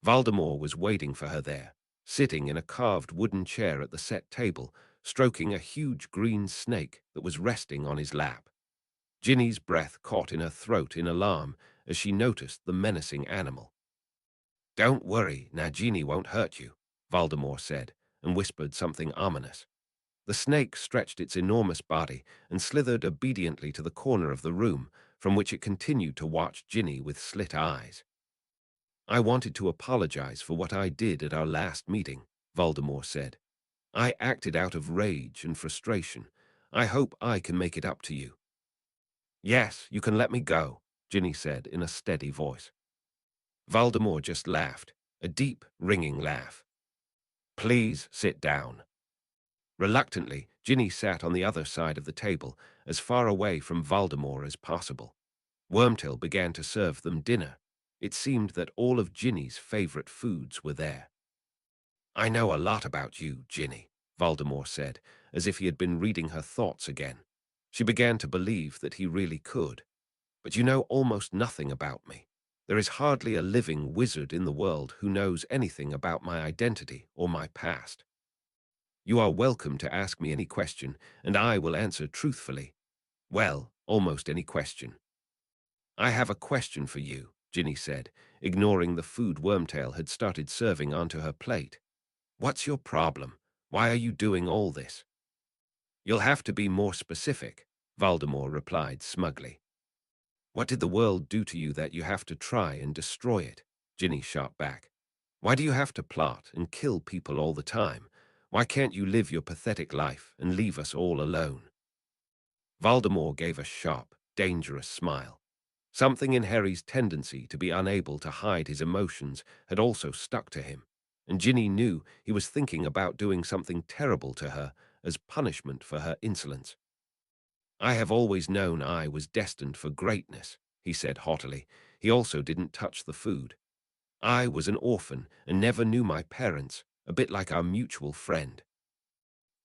Voldemort was waiting for her there, sitting in a carved wooden chair at the set table, stroking a huge green snake that was resting on his lap. Ginny's breath caught in her throat in alarm as she noticed the menacing animal. "Don't worry, Nagini won't hurt you," Voldemort said, and whispered something ominous. The snake stretched its enormous body and slithered obediently to the corner of the room, from which it continued to watch Ginny with slit eyes. "I wanted to apologize for what I did at our last meeting," Voldemort said. "I acted out of rage and frustration. I hope I can make it up to you." "Yes, you can let me go," Ginny said in a steady voice. Voldemort just laughed, a deep, ringing laugh. "Please sit down." Reluctantly, Ginny sat on the other side of the table, as far away from Voldemort as possible. Wormtail began to serve them dinner. It seemed that all of Ginny's favorite foods were there. "I know a lot about you, Ginny," Voldemort said, as if he had been reading her thoughts again. She began to believe that he really could. "But you know almost nothing about me. There is hardly a living wizard in the world who knows anything about my identity or my past. You are welcome to ask me any question, and I will answer truthfully. Well, almost any question." "I have a question for you," Ginny said, ignoring the food Wormtail had started serving onto her plate. "What's your problem? Why are you doing all this?" "You'll have to be more specific," Voldemort replied smugly. "What did the world do to you that you have to try and destroy it?" Ginny shot back. "Why do you have to plot and kill people all the time? Why can't you live your pathetic life and leave us all alone?" Voldemort gave a sharp, dangerous smile. Something in Harry's tendency to be unable to hide his emotions had also stuck to him, and Ginny knew he was thinking about doing something terrible to her as punishment for her insolence. "I have always known I was destined for greatness," he said haughtily. He also didn't touch the food. "I was an orphan and never knew my parents, a bit like our mutual friend.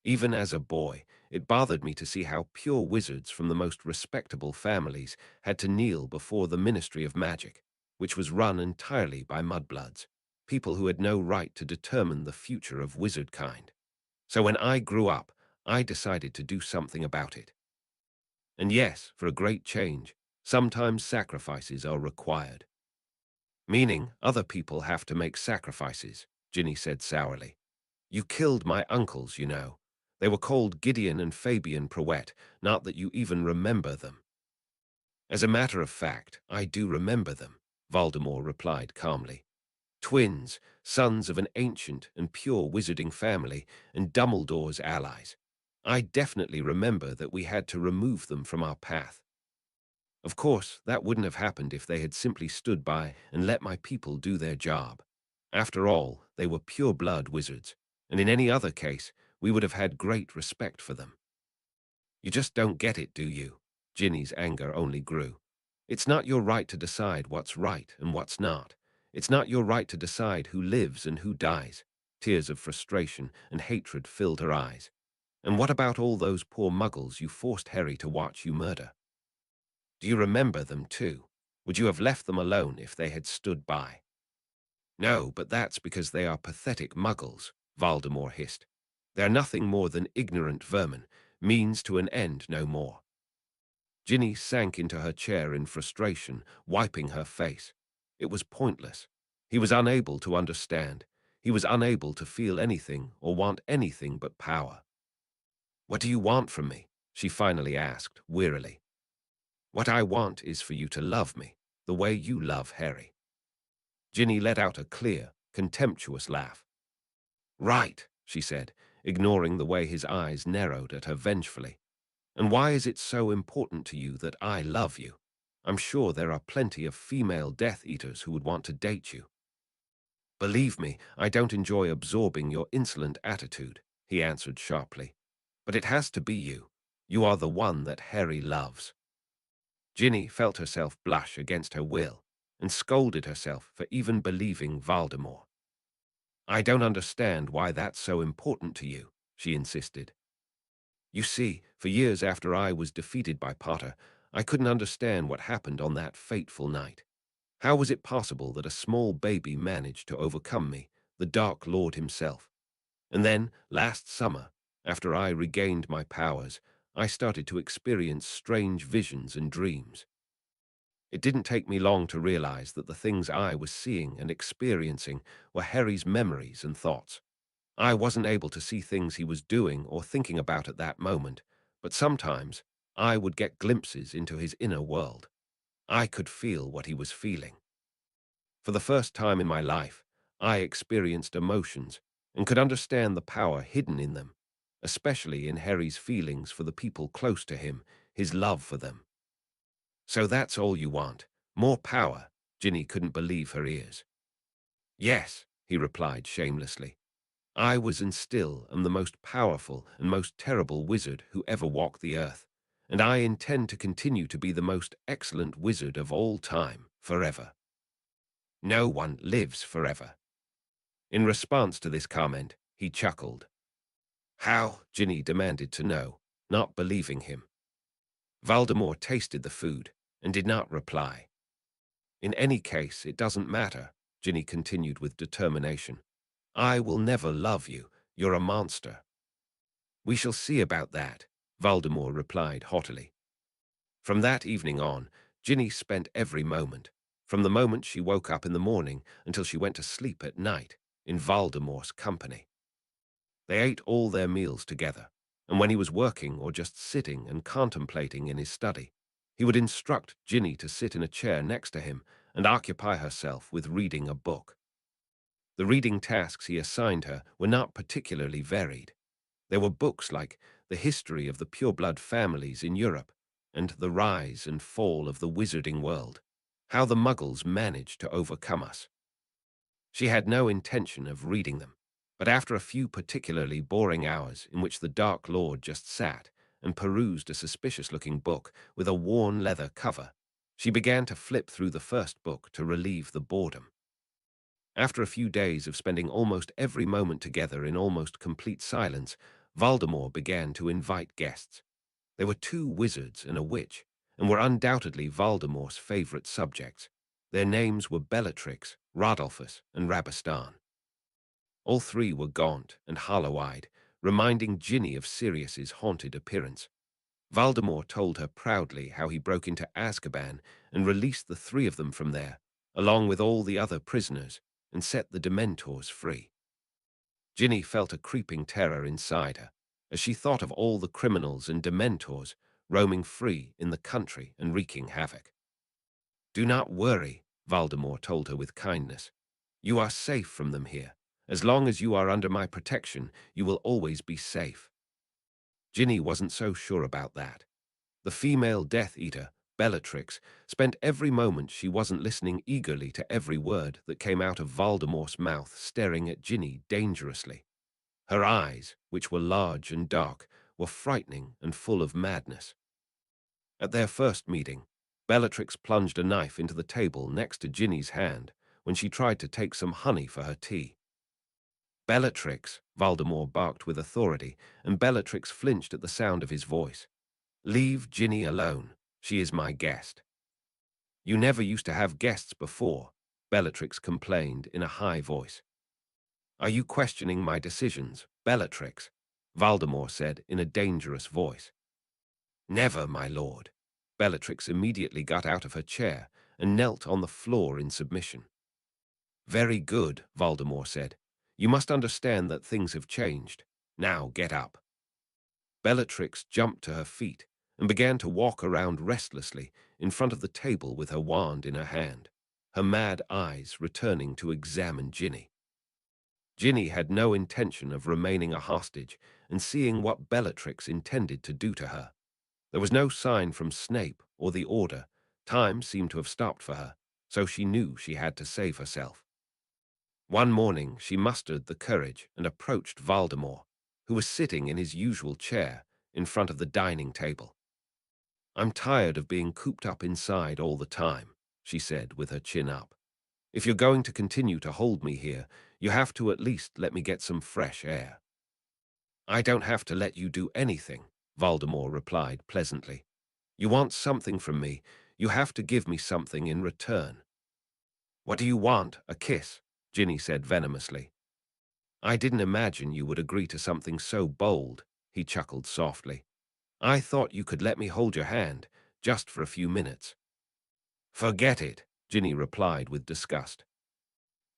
Even as a boy, it bothered me to see how pure wizards from the most respectable families had to kneel before the Ministry of Magic, which was run entirely by mudbloods, people who had no right to determine the future of wizardkind. So when I grew up, I decided to do something about it. And yes, for a great change, sometimes sacrifices are required." "Meaning other people have to make sacrifices," Ginny said sourly. "You killed my uncles, you know. They were called Gideon and Fabian Prowett, not that you even remember them." "As a matter of fact, I do remember them," Voldemort replied calmly. "Twins, sons of an ancient and pure wizarding family, and Dumbledore's allies. I definitely remember that we had to remove them from our path. Of course, that wouldn't have happened if they had simply stood by and let my people do their job. After all, they were pure-blood wizards, and in any other case, we would have had great respect for them." "You just don't get it, do you?" Ginny's anger only grew. "It's not your right to decide what's right and what's not. It's not your right to decide who lives and who dies." Tears of frustration and hatred filled her eyes. "And what about all those poor muggles you forced Harry to watch you murder? Do you remember them too? Would you have left them alone if they had stood by?" "No, but that's because they are pathetic muggles," Voldemort hissed. "They're nothing more than ignorant vermin, means to an end no more." Ginny sank into her chair in frustration, wiping her face. It was pointless. He was unable to understand. He was unable to feel anything or want anything but power. "What do you want from me?" she finally asked, wearily. "What I want is for you to love me, the way you love Harry." Ginny let out a clear, contemptuous laugh. "Right," she said, ignoring the way his eyes narrowed at her vengefully. "And why is it so important to you that I love you? I'm sure there are plenty of female Death Eaters who would want to date you." "Believe me, I don't enjoy absorbing your insolent attitude," he answered sharply. "But it has to be you. You are the one that Harry loves." Ginny felt herself blush against her will and scolded herself for even believing Voldemort. "I don't understand why that's so important to you," she insisted. "You see, for years after I was defeated by Potter, I couldn't understand what happened on that fateful night. How was it possible that a small baby managed to overcome me, the Dark Lord himself? And then, last summer, after I regained my powers, I started to experience strange visions and dreams. It didn't take me long to realize that the things I was seeing and experiencing were Harry's memories and thoughts. I wasn't able to see things he was doing or thinking about at that moment, but sometimes I would get glimpses into his inner world. I could feel what he was feeling. For the first time in my life, I experienced emotions and could understand the power hidden in them, especially in Harry's feelings for the people close to him, his love for them. So that's all you want? More power? Ginny couldn't believe her ears. Yes, he replied shamelessly. I was and still am the most powerful and most terrible wizard who ever walked the earth, and I intend to continue to be the most excellent wizard of all time, forever. No one lives forever. In response to this comment, he chuckled. How? Ginny demanded to know, not believing him. Voldemort tasted the food and did not reply. In any case, it doesn't matter, Ginny continued with determination. I will never love you. You're a monster. We shall see about that, Voldemort replied haughtily. From that evening on, Ginny spent every moment, from the moment she woke up in the morning until she went to sleep at night, in Voldemort's company. They ate all their meals together, and when he was working or just sitting and contemplating in his study, he would instruct Ginny to sit in a chair next to him and occupy herself with reading a book. The reading tasks he assigned her were not particularly varied. There were books like The History of the Pureblood Families in Europe and The Rise and Fall of the Wizarding World, How the Muggles Managed to Overcome Us. She had no intention of reading them, but after a few particularly boring hours in which the Dark Lord just sat and perused a suspicious-looking book with a worn leather cover, she began to flip through the first book to relieve the boredom. After a few days of spending almost every moment together in almost complete silence, Voldemort began to invite guests. There were 2 wizards and a witch, and were undoubtedly Voldemort's favorite subjects. Their names were Bellatrix, Rodolphus, and Rabastan. All 3 were gaunt and hollow-eyed, reminding Ginny of Sirius's haunted appearance. Voldemort told her proudly how he broke into Azkaban and released the 3 of them from there, along with all the other prisoners, and set the Dementors free. Ginny felt a creeping terror inside her, as she thought of all the criminals and Dementors roaming free in the country and wreaking havoc. Do not worry, Voldemort told her with kindness. You are safe from them here. As long as you are under my protection, you will always be safe. Ginny wasn't so sure about that. The female Death Eater, Bellatrix, spent every moment she wasn't listening eagerly to every word that came out of Voldemort's mouth, staring at Ginny dangerously. Her eyes, which were large and dark, were frightening and full of madness. At their first meeting, Bellatrix plunged a knife into the table next to Ginny's hand when she tried to take some honey for her tea. Bellatrix, Voldemort barked with authority, and Bellatrix flinched at the sound of his voice. Leave Ginny alone. She is my guest. You never used to have guests before, Bellatrix complained in a high voice. Are you questioning my decisions, Bellatrix? Voldemort said in a dangerous voice. Never, my lord. Bellatrix immediately got out of her chair and knelt on the floor in submission. Very good, Voldemort said. You must understand that things have changed. Now get up. Bellatrix jumped to her feet and began to walk around restlessly in front of the table with her wand in her hand, her mad eyes returning to examine Ginny. Ginny had no intention of remaining a hostage and seeing what Bellatrix intended to do to her. There was no sign from Snape or the Order. Time seemed to have stopped for her, so she knew she had to save herself. One morning she mustered the courage and approached Voldemort, who was sitting in his usual chair in front of the dining table. I'm tired of being cooped up inside all the time, she said with her chin up. If you're going to continue to hold me here, you have to at least let me get some fresh air. I don't have to let you do anything, Voldemort replied pleasantly. You want something from me. You have to give me something in return. What do you want? A kiss? Ginny said venomously. I didn't imagine you would agree to something so bold, he chuckled softly. I thought you could let me hold your hand, just for a few minutes. Forget it, Ginny replied with disgust.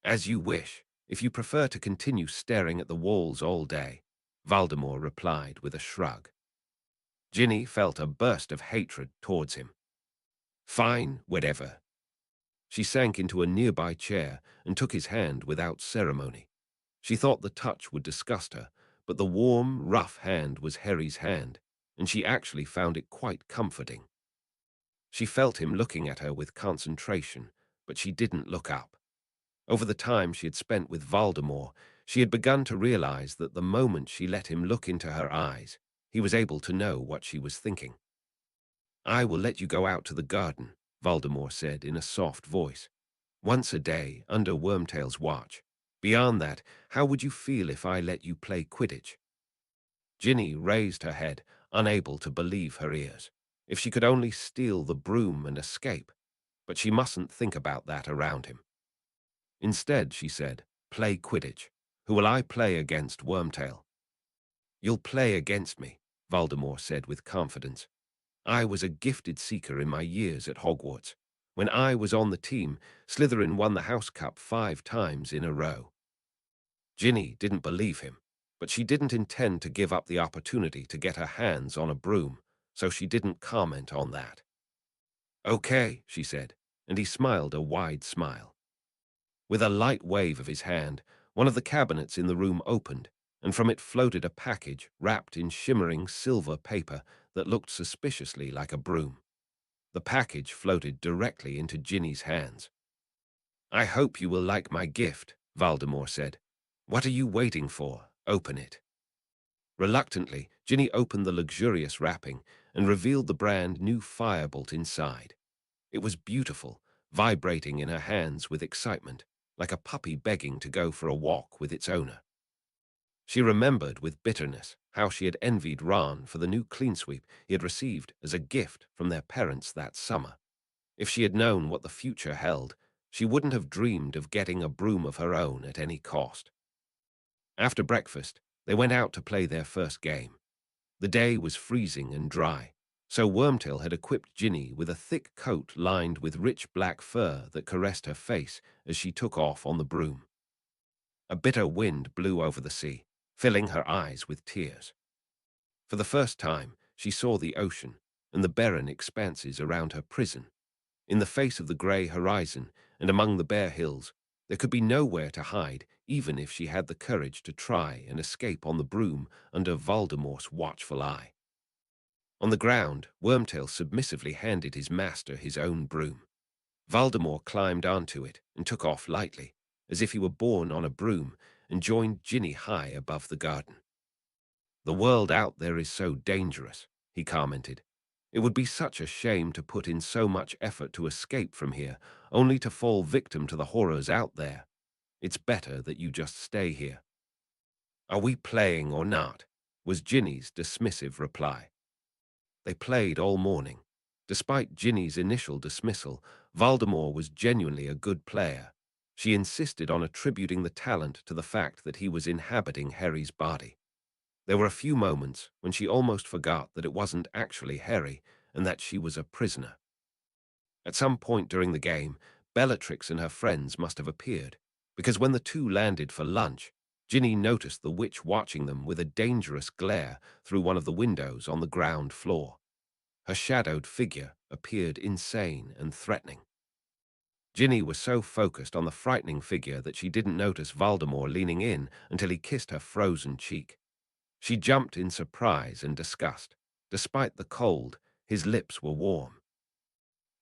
As you wish, if you prefer to continue staring at the walls all day, Voldemort replied with a shrug. Ginny felt a burst of hatred towards him. Fine, whatever. She sank into a nearby chair and took his hand without ceremony. She thought the touch would disgust her, but the warm, rough hand was Harry's hand, and she actually found it quite comforting. She felt him looking at her with concentration, but she didn't look up. Over the time she had spent with Voldemort, she had begun to realize that the moment she let him look into her eyes, he was able to know what she was thinking. I will let you go out to the garden, Voldemort said in a soft voice. Once a day, under Wormtail's watch. Beyond that, how would you feel if I let you play Quidditch? Ginny raised her head, unable to believe her ears. If she could only steal the broom and escape. But she mustn't think about that around him. Instead, she said, play Quidditch. Who will I play against, Wormtail? You'll play against me, Voldemort said with confidence. I was a gifted seeker in my years at Hogwarts. When I was on the team, Slytherin won the House Cup 5 times in a row. Ginny didn't believe him, but she didn't intend to give up the opportunity to get her hands on a broom, so she didn't comment on that. Okay, she said, and he smiled a wide smile. With a light wave of his hand, one of the cabinets in the room opened, and from it floated a package wrapped in shimmering silver paper that looked suspiciously like a broom. The package floated directly into Ginny's hands. I hope you will like my gift, Voldemort said. What are you waiting for? Open it. Reluctantly, Ginny opened the luxurious wrapping and revealed the brand new firebolt inside. It was beautiful, vibrating in her hands with excitement, like a puppy begging to go for a walk with its owner. She remembered with bitterness how she had envied Ron for the new clean sweep he had received as a gift from their parents that summer. If she had known what the future held, she wouldn't have dreamed of getting a broom of her own at any cost. After breakfast, they went out to play their first game. The day was freezing and dry, so Wormtail had equipped Ginny with a thick coat lined with rich black fur that caressed her face as she took off on the broom. A bitter wind blew over the sea, filling her eyes with tears. For the first time, she saw the ocean and the barren expanses around her prison. In the face of the grey horizon and among the bare hills, there could be nowhere to hide, even if she had the courage to try and escape on the broom under Voldemort's watchful eye. On the ground, Wormtail submissively handed his master his own broom. Voldemort climbed onto it and took off lightly, as if he were borne on a broom, and joined Ginny high above the garden. The world out there is so dangerous, he commented. It would be such a shame to put in so much effort to escape from here, only to fall victim to the horrors out there. It's better that you just stay here. Are we playing or not? Was Ginny's dismissive reply. They played all morning. Despite Ginny's initial dismissal, Voldemort was genuinely a good player. She insisted on attributing the talent to the fact that he was inhabiting Harry's body. There were a few moments when she almost forgot that it wasn't actually Harry and that she was a prisoner. At some point during the game, Bellatrix and her friends must have appeared, because when the two landed for lunch, Ginny noticed the witch watching them with a dangerous glare through one of the windows on the ground floor. Her shadowed figure appeared insane and threatening. Ginny was so focused on the frightening figure that she didn't notice Voldemort leaning in until he kissed her frozen cheek. She jumped in surprise and disgust. Despite the cold, his lips were warm.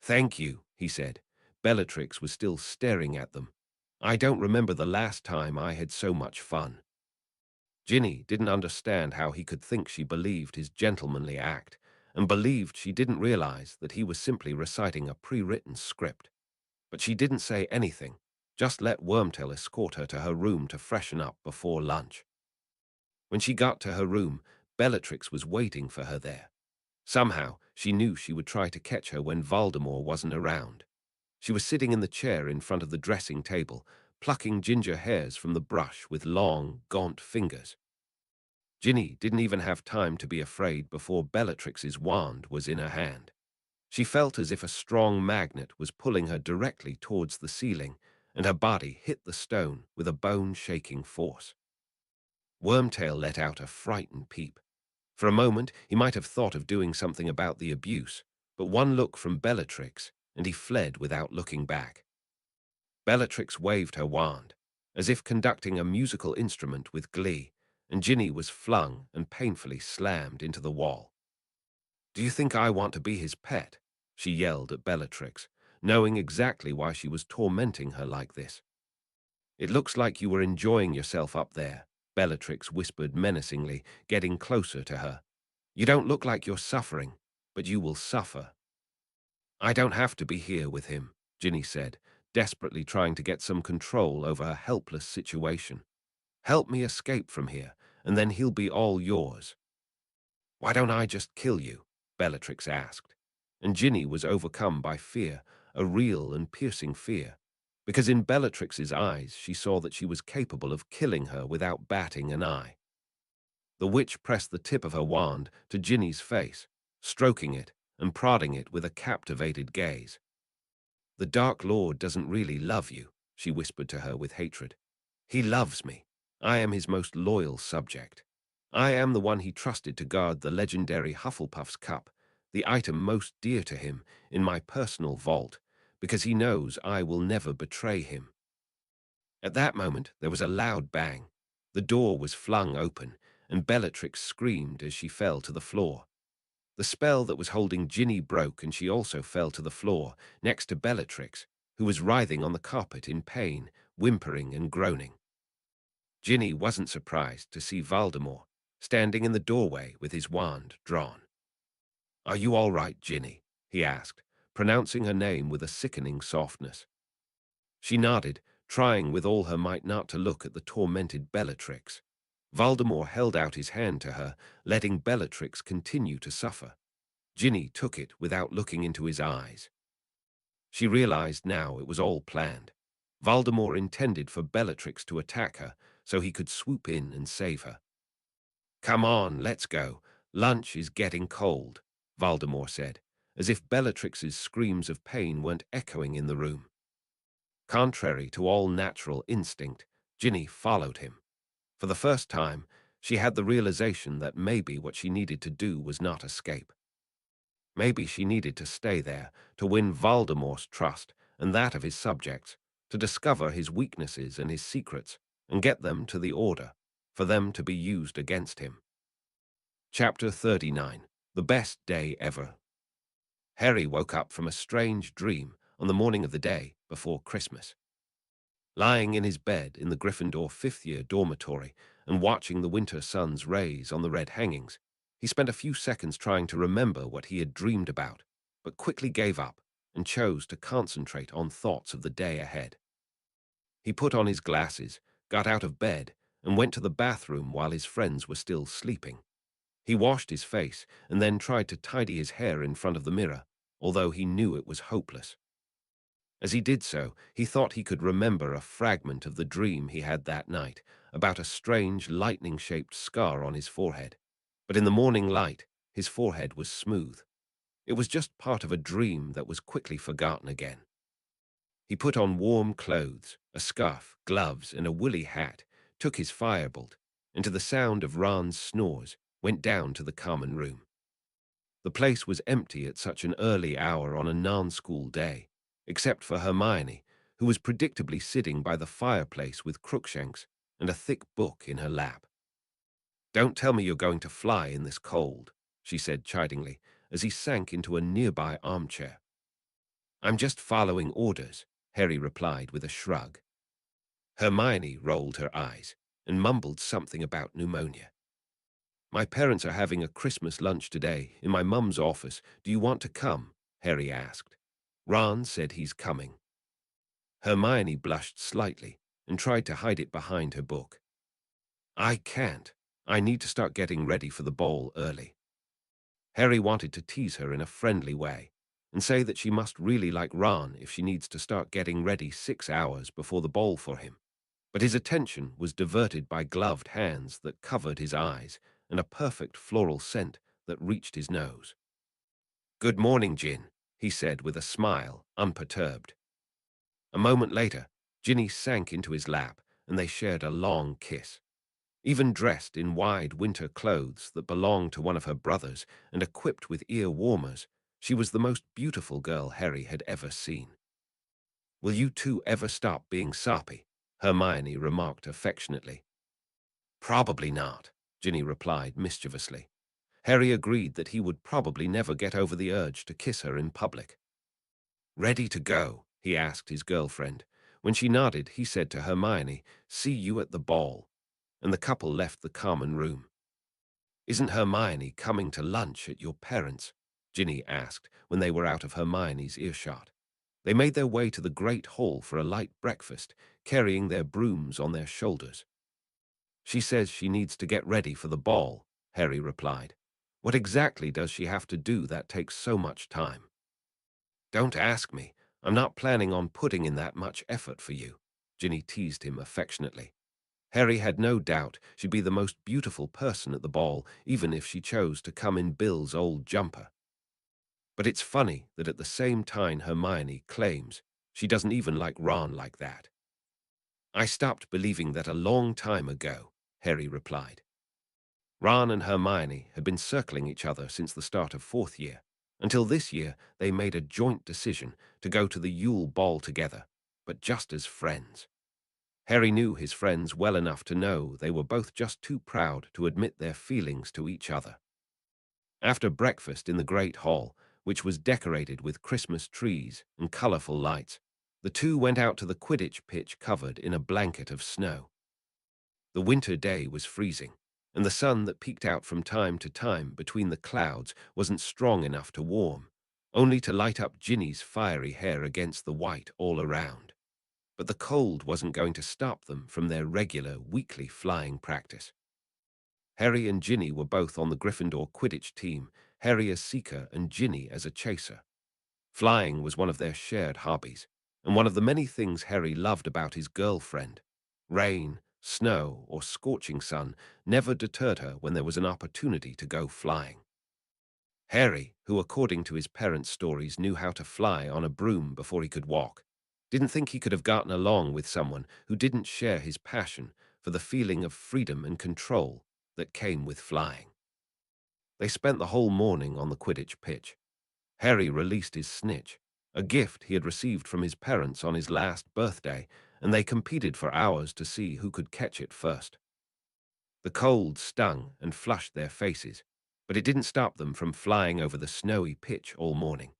Thank you, he said. Bellatrix was still staring at them. I don't remember the last time I had so much fun. Ginny didn't understand how he could think she believed his gentlemanly act, and believed she didn't realize that he was simply reciting a pre-written script. But she didn't say anything, just let Wormtail escort her to her room to freshen up before lunch. When she got to her room, Bellatrix was waiting for her there. Somehow, she knew she would try to catch her when Voldemort wasn't around. She was sitting in the chair in front of the dressing table, plucking ginger hairs from the brush with long, gaunt fingers. Ginny didn't even have time to be afraid before Bellatrix's wand was in her hand. She felt as if a strong magnet was pulling her directly towards the ceiling, and her body hit the stone with a bone-shaking force. Wormtail let out a frightened peep. For a moment, he might have thought of doing something about the abuse, but one look from Bellatrix, and he fled without looking back. Bellatrix waved her wand, as if conducting a musical instrument with glee, and Ginny was flung and painfully slammed into the wall. "Do you think I want to be his pet?" she yelled at Bellatrix, knowing exactly why she was tormenting her like this. "It looks like you were enjoying yourself up there," Bellatrix whispered menacingly, getting closer to her. "You don't look like you're suffering, but you will suffer." "I don't have to be here with him," Ginny said, desperately trying to get some control over her helpless situation. "Help me escape from here, and then he'll be all yours." "Why don't I just kill you?" Bellatrix asked. And Ginny was overcome by fear, a real and piercing fear, because in Bellatrix's eyes she saw that she was capable of killing her without batting an eye. The witch pressed the tip of her wand to Ginny's face, stroking it and prodding it with a captivated gaze. "The Dark Lord doesn't really love you," she whispered to her with hatred. "He loves me. I am his most loyal subject. I am the one he trusted to guard the legendary Hufflepuff's cup, the item most dear to him, in my personal vault, because he knows I will never betray him." At that moment, there was a loud bang. The door was flung open, and Bellatrix screamed as she fell to the floor. The spell that was holding Ginny broke, and she also fell to the floor, next to Bellatrix, who was writhing on the carpet in pain, whimpering and groaning. Ginny wasn't surprised to see Voldemort standing in the doorway with his wand drawn. "Are you all right, Ginny?" he asked, pronouncing her name with a sickening softness. She nodded, trying with all her might not to look at the tormented Bellatrix. Voldemort held out his hand to her, letting Bellatrix continue to suffer. Ginny took it without looking into his eyes. She realized now it was all planned. Voldemort intended for Bellatrix to attack her so he could swoop in and save her. "Come on, let's go. Lunch is getting cold," Voldemort said, as if Bellatrix's screams of pain weren't echoing in the room. Contrary to all natural instinct, Ginny followed him. For the first time, she had the realization that maybe what she needed to do was not escape. Maybe she needed to stay there, to win Voldemort's trust and that of his subjects, to discover his weaknesses and his secrets, and get them to the Order, for them to be used against him. Chapter 39. The Best Day Ever. Harry woke up from a strange dream on the morning of the day before Christmas. Lying in his bed in the Gryffindor fifth-year dormitory and watching the winter sun's rays on the red hangings, he spent a few seconds trying to remember what he had dreamed about, but quickly gave up and chose to concentrate on thoughts of the day ahead. He put on his glasses, got out of bed, and went to the bathroom while his friends were still sleeping. He washed his face and then tried to tidy his hair in front of the mirror, although he knew it was hopeless. As he did so, he thought he could remember a fragment of the dream he had that night about a strange lightning-shaped scar on his forehead. But in the morning light, his forehead was smooth. It was just part of a dream that was quickly forgotten again. He put on warm clothes, a scarf, gloves, and a woolly hat, took his firebolt, and to the sound of Ron's snores, went down to the common room. The place was empty at such an early hour on a non-school day, except for Hermione, who was predictably sitting by the fireplace with Crookshanks and a thick book in her lap. "Don't tell me you're going to fly in this cold," she said chidingly, as he sank into a nearby armchair. "I'm just following orders," Harry replied with a shrug. Hermione rolled her eyes and mumbled something about pneumonia. "My parents are having a Christmas lunch today in my mum's office. Do you want to come?" Harry asked. "Ron said he's coming." Hermione blushed slightly and tried to hide it behind her book. "I can't. I need to start getting ready for the ball early." Harry wanted to tease her in a friendly way and say that she must really like Ron if she needs to start getting ready 6 hours before the ball for him. But his attention was diverted by gloved hands that covered his eyes and a perfect floral scent that reached his nose. "Good morning, Gin," he said with a smile, unperturbed. A moment later, Ginny sank into his lap and they shared a long kiss. Even dressed in wide winter clothes that belonged to one of her brothers and equipped with ear warmers, she was the most beautiful girl Harry had ever seen. "Will you two ever stop being soppy?" Hermione remarked affectionately. "Probably not," Ginny replied mischievously. Harry agreed that he would probably never get over the urge to kiss her in public. "Ready to go?" he asked his girlfriend. When she nodded, he said to Hermione, "See you at the ball," and the couple left the common room. "Isn't Hermione coming to lunch at your parents'?" Ginny asked when they were out of Hermione's earshot. They made their way to the great hall for a light breakfast, carrying their brooms on their shoulders. "She says she needs to get ready for the ball," Harry replied. "What exactly does she have to do that takes so much time?" "Don't ask me. I'm not planning on putting in that much effort for you," Ginny teased him affectionately. Harry had no doubt she'd be the most beautiful person at the ball, even if she chose to come in Bill's old jumper. But it's funny that at the same time Hermione claims she doesn't even like Ron like that. "I stopped believing that a long time ago," Harry replied. Ron and Hermione had been circling each other since the start of fourth year. Until this year, they made a joint decision to go to the Yule Ball together, but just as friends. Harry knew his friends well enough to know they were both just too proud to admit their feelings to each other. After breakfast in the great hall, which was decorated with Christmas trees and colorful lights, the two went out to the Quidditch pitch covered in a blanket of snow. The winter day was freezing, and the sun that peeked out from time to time between the clouds wasn't strong enough to warm, only to light up Ginny's fiery hair against the white all around. But the cold wasn't going to stop them from their regular weekly flying practice. Harry and Ginny were both on the Gryffindor Quidditch team, Harry as seeker and Ginny as a chaser. Flying was one of their shared hobbies, and one of the many things Harry loved about his girlfriend. Rain, snow, or scorching sun never deterred her when there was an opportunity to go flying. Harry, who according to his parents' stories knew how to fly on a broom before he could walk, didn't think he could have gotten along with someone who didn't share his passion for the feeling of freedom and control that came with flying. They spent the whole morning on the Quidditch pitch. Harry released his snitch, a gift he had received from his parents on his last birthday, and they competed for hours to see who could catch it first. The cold stung and flushed their faces, but it didn't stop them from flying over the snowy pitch all morning.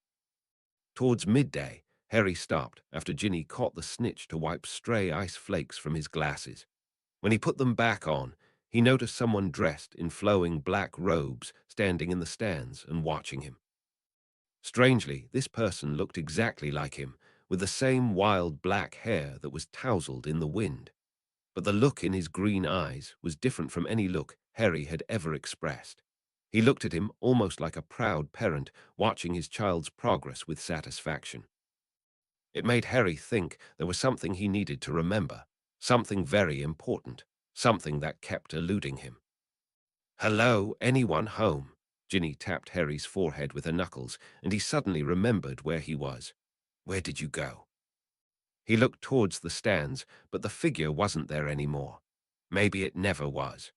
Towards midday, Harry stopped after Ginny caught the snitch to wipe stray ice flakes from his glasses. When he put them back on, he noticed someone dressed in flowing black robes standing in the stands and watching him. Strangely, this person looked exactly like him, with the same wild black hair that was tousled in the wind. But the look in his green eyes was different from any look Harry had ever expressed. He looked at him almost like a proud parent watching his child's progress with satisfaction. It made Harry think there was something he needed to remember, something very important, something that kept eluding him. "Hello, anyone home?" Ginny tapped Harry's forehead with her knuckles, and he suddenly remembered where he was. "Where did you go?" He looked towards the stands, but the figure wasn't there anymore. Maybe it never was.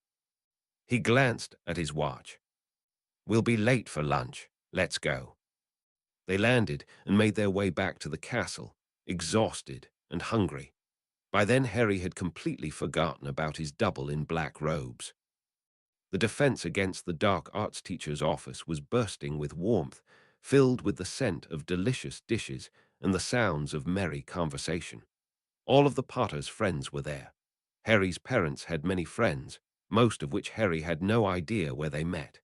He glanced at his watch. "We'll be late for lunch. Let's go." They landed and made their way back to the castle, exhausted and hungry. By then Harry had completely forgotten about his double in black robes. The defense against the dark arts teacher's office was bursting with warmth, filled with the scent of delicious dishes and the sounds of merry conversation. All of the Potter's friends were there. Harry's parents had many friends, most of which Harry had no idea where they met.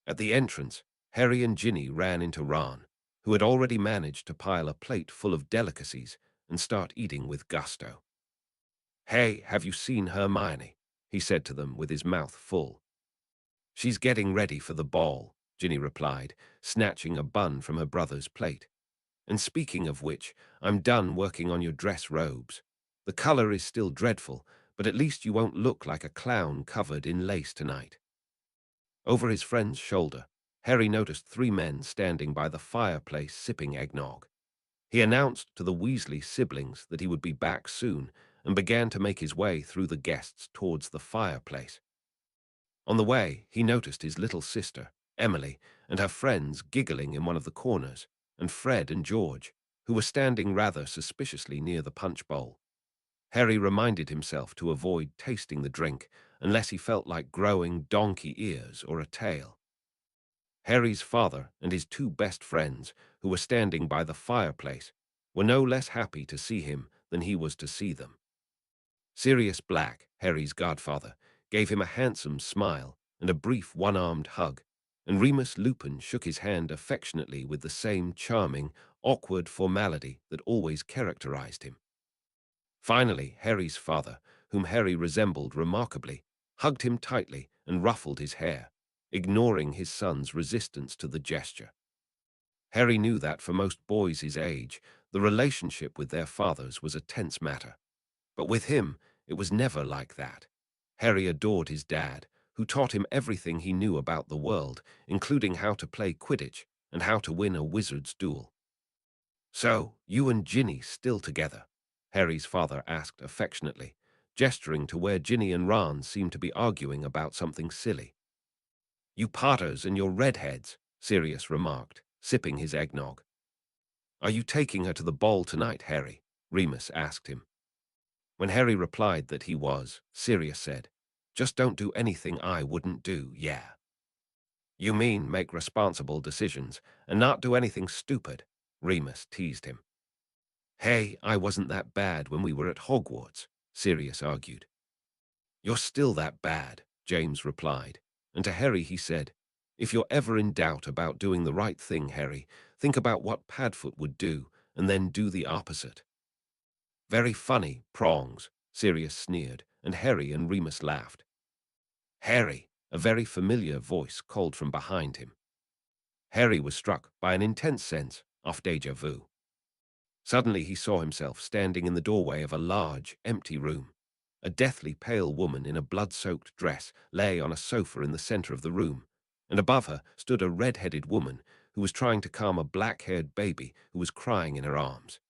At the entrance, Harry and Ginny ran into Ron, who had already managed to pile a plate full of delicacies and start eating with gusto. "Hey, have you seen Hermione?" he said to them with his mouth full. "She's getting ready for the ball," Ginny replied, snatching a bun from her brother's plate. And speaking of which, I'm done working on your dress robes. The color is still dreadful, but at least you won't look like a clown covered in lace tonight. Over his friend's shoulder, Harry noticed 3 men standing by the fireplace sipping eggnog. He announced to the Weasley siblings that he would be back soon and began to make his way through the guests towards the fireplace. On the way, he noticed his little sister, Emily, and her friends giggling in one of the corners, and Fred and George, who were standing rather suspiciously near the punch bowl. Harry reminded himself to avoid tasting the drink unless he felt like growing donkey ears or a tail. Harry's father and his 2 best friends, who were standing by the fireplace, were no less happy to see him than he was to see them. Sirius Black, Harry's godfather, gave him a handsome smile and a brief one-armed hug, and Remus Lupin shook his hand affectionately with the same charming, awkward formality that always characterized him. Finally, Harry's father, whom Harry resembled remarkably, hugged him tightly and ruffled his hair, ignoring his son's resistance to the gesture. Harry knew that for most boys his age, the relationship with their fathers was a tense matter. But with him, it was never like that. Harry adored his dad, who taught him everything he knew about the world, including how to play Quidditch and how to win a wizard's duel. "So, you and Ginny still together?" Harry's father asked affectionately, gesturing to where Ginny and Ron seemed to be arguing about something silly. "You Potters and your redheads," Sirius remarked, sipping his eggnog. "Are you taking her to the ball tonight, Harry?" Remus asked him. When Harry replied that he was, Sirius said, "Just don't do anything I wouldn't do, yeah." "You mean make responsible decisions and not do anything stupid," Remus teased him. "Hey, I wasn't that bad when we were at Hogwarts," Sirius argued. "You're still that bad," James replied, and to Harry he said, "If you're ever in doubt about doing the right thing, Harry, think about what Padfoot would do and then do the opposite." "Very funny, Prongs," Sirius sneered, and Harry and Remus laughed. "Harry," a very familiar voice called from behind him. Harry was struck by an intense sense of déjà vu. Suddenly he saw himself standing in the doorway of a large, empty room. A deathly pale woman in a blood-soaked dress lay on a sofa in the center of the room, and above her stood a red-headed woman who was trying to calm a black-haired baby who was crying in her arms.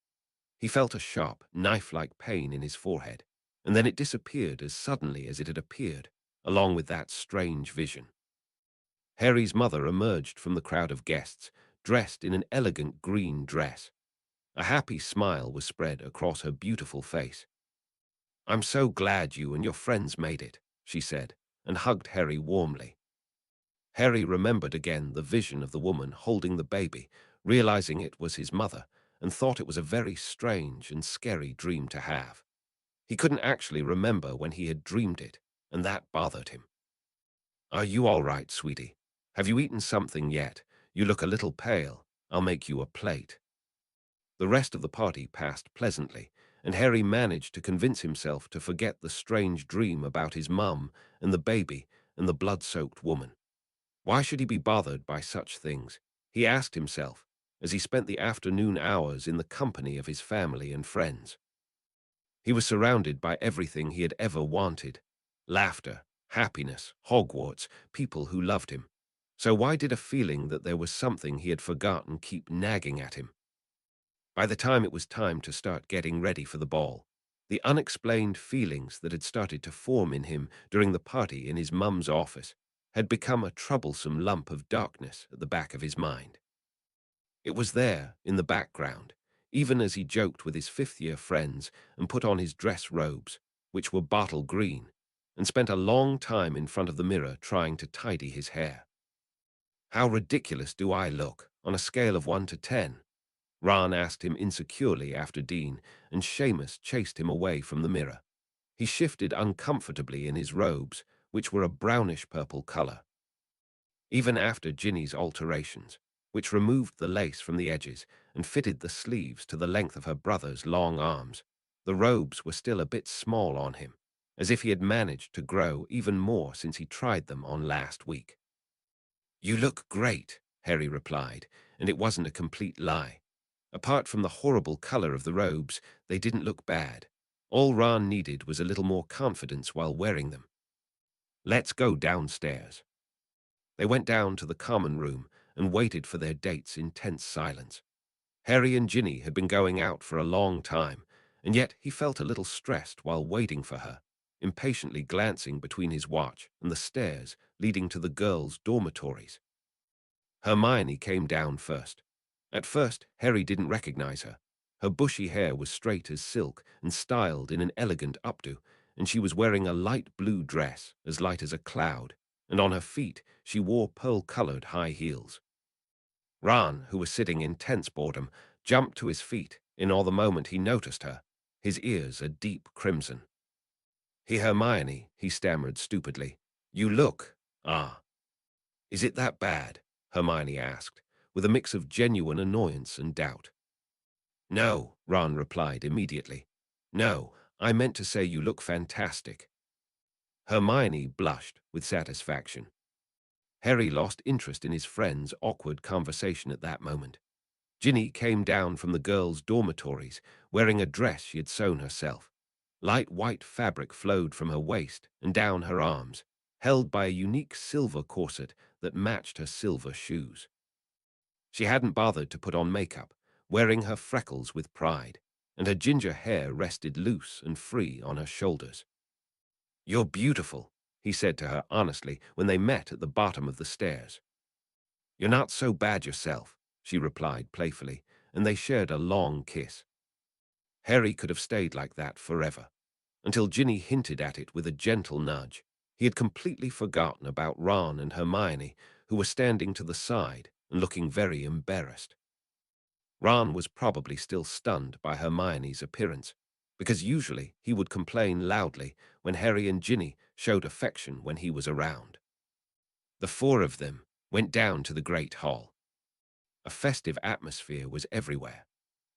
He felt a sharp, knife-like pain in his forehead, and then it disappeared as suddenly as it had appeared, along with that strange vision. Harry's mother emerged from the crowd of guests, dressed in an elegant green dress. A happy smile was spread across her beautiful face. "I'm so glad you and your friends made it," she said, and hugged Harry warmly. Harry remembered again the vision of the woman holding the baby, realizing it was his mother, and thought it was a very strange and scary dream to have. He couldn't actually remember when he had dreamed it, and that bothered him. "Are you all right, sweetie? Have you eaten something yet? You look a little pale. I'll make you a plate." The rest of the party passed pleasantly, and Harry managed to convince himself to forget the strange dream about his mum and the baby and the blood-soaked woman. Why should he be bothered by such things? He asked himself, as he spent the afternoon hours in the company of his family and friends. He was surrounded by everything he had ever wanted: laughter, happiness, Hogwarts, people who loved him. So why did a feeling that there was something he had forgotten keep nagging at him? By the time it was time to start getting ready for the ball, the unexplained feelings that had started to form in him during the party in his mum's office had become a troublesome lump of darkness at the back of his mind. It was there, in the background, even as he joked with his fifth-year friends and put on his dress robes, which were bottle green, and spent a long time in front of the mirror trying to tidy his hair. "How ridiculous do I look, on a scale of 1 to 10? Ron asked him insecurely after Dean, and Seamus chased him away from the mirror. He shifted uncomfortably in his robes, which were a brownish-purple color. Even after Ginny's alterations, which removed the lace from the edges and fitted the sleeves to the length of her brother's long arms, the robes were still a bit small on him, as if he had managed to grow even more since he tried them on last week. You look great, Harry replied, and it wasn't a complete lie. Apart from the horrible color of the robes, they didn't look bad. All Ron needed was a little more confidence while wearing them. Let's go downstairs. They went down to the common room and waited for their dates in tense silence. Harry and Ginny had been going out for a long time, and yet he felt a little stressed while waiting for her, impatiently glancing between his watch and the stairs leading to the girls' dormitories. Hermione came down first. At first, Harry didn't recognize her. Her bushy hair was straight as silk and styled in an elegant updo, and she was wearing a light blue dress, as light as a cloud, and on her feet she wore pearl-colored high heels. Ron, who was sitting in tense boredom, jumped to his feet in all the moment he noticed her, his ears a deep crimson. Hermione, he stammered stupidly. You look, Is it that bad? Hermione asked, with a mix of genuine annoyance and doubt. No, Ron replied immediately. No, I meant to say you look fantastic. Hermione blushed with satisfaction. Harry lost interest in his friend's awkward conversation at that moment. Ginny came down from the girls' dormitories, wearing a dress she had sewn herself. Light white fabric flowed from her waist and down her arms, held by a unique silver corset that matched her silver shoes. She hadn't bothered to put on makeup, wearing her freckles with pride, and her ginger hair rested loose and free on her shoulders. You're beautiful, he said to her honestly when they met at the bottom of the stairs. You're not so bad yourself, she replied playfully, and they shared a long kiss. Harry could have stayed like that forever, until Ginny hinted at it with a gentle nudge. He had completely forgotten about Ron and Hermione, who were standing to the side and looking very embarrassed. Ron was probably still stunned by Hermione's appearance, because usually he would complain loudly when Harry and Ginny showed affection when he was around. The four of them went down to the Great Hall. A festive atmosphere was everywhere.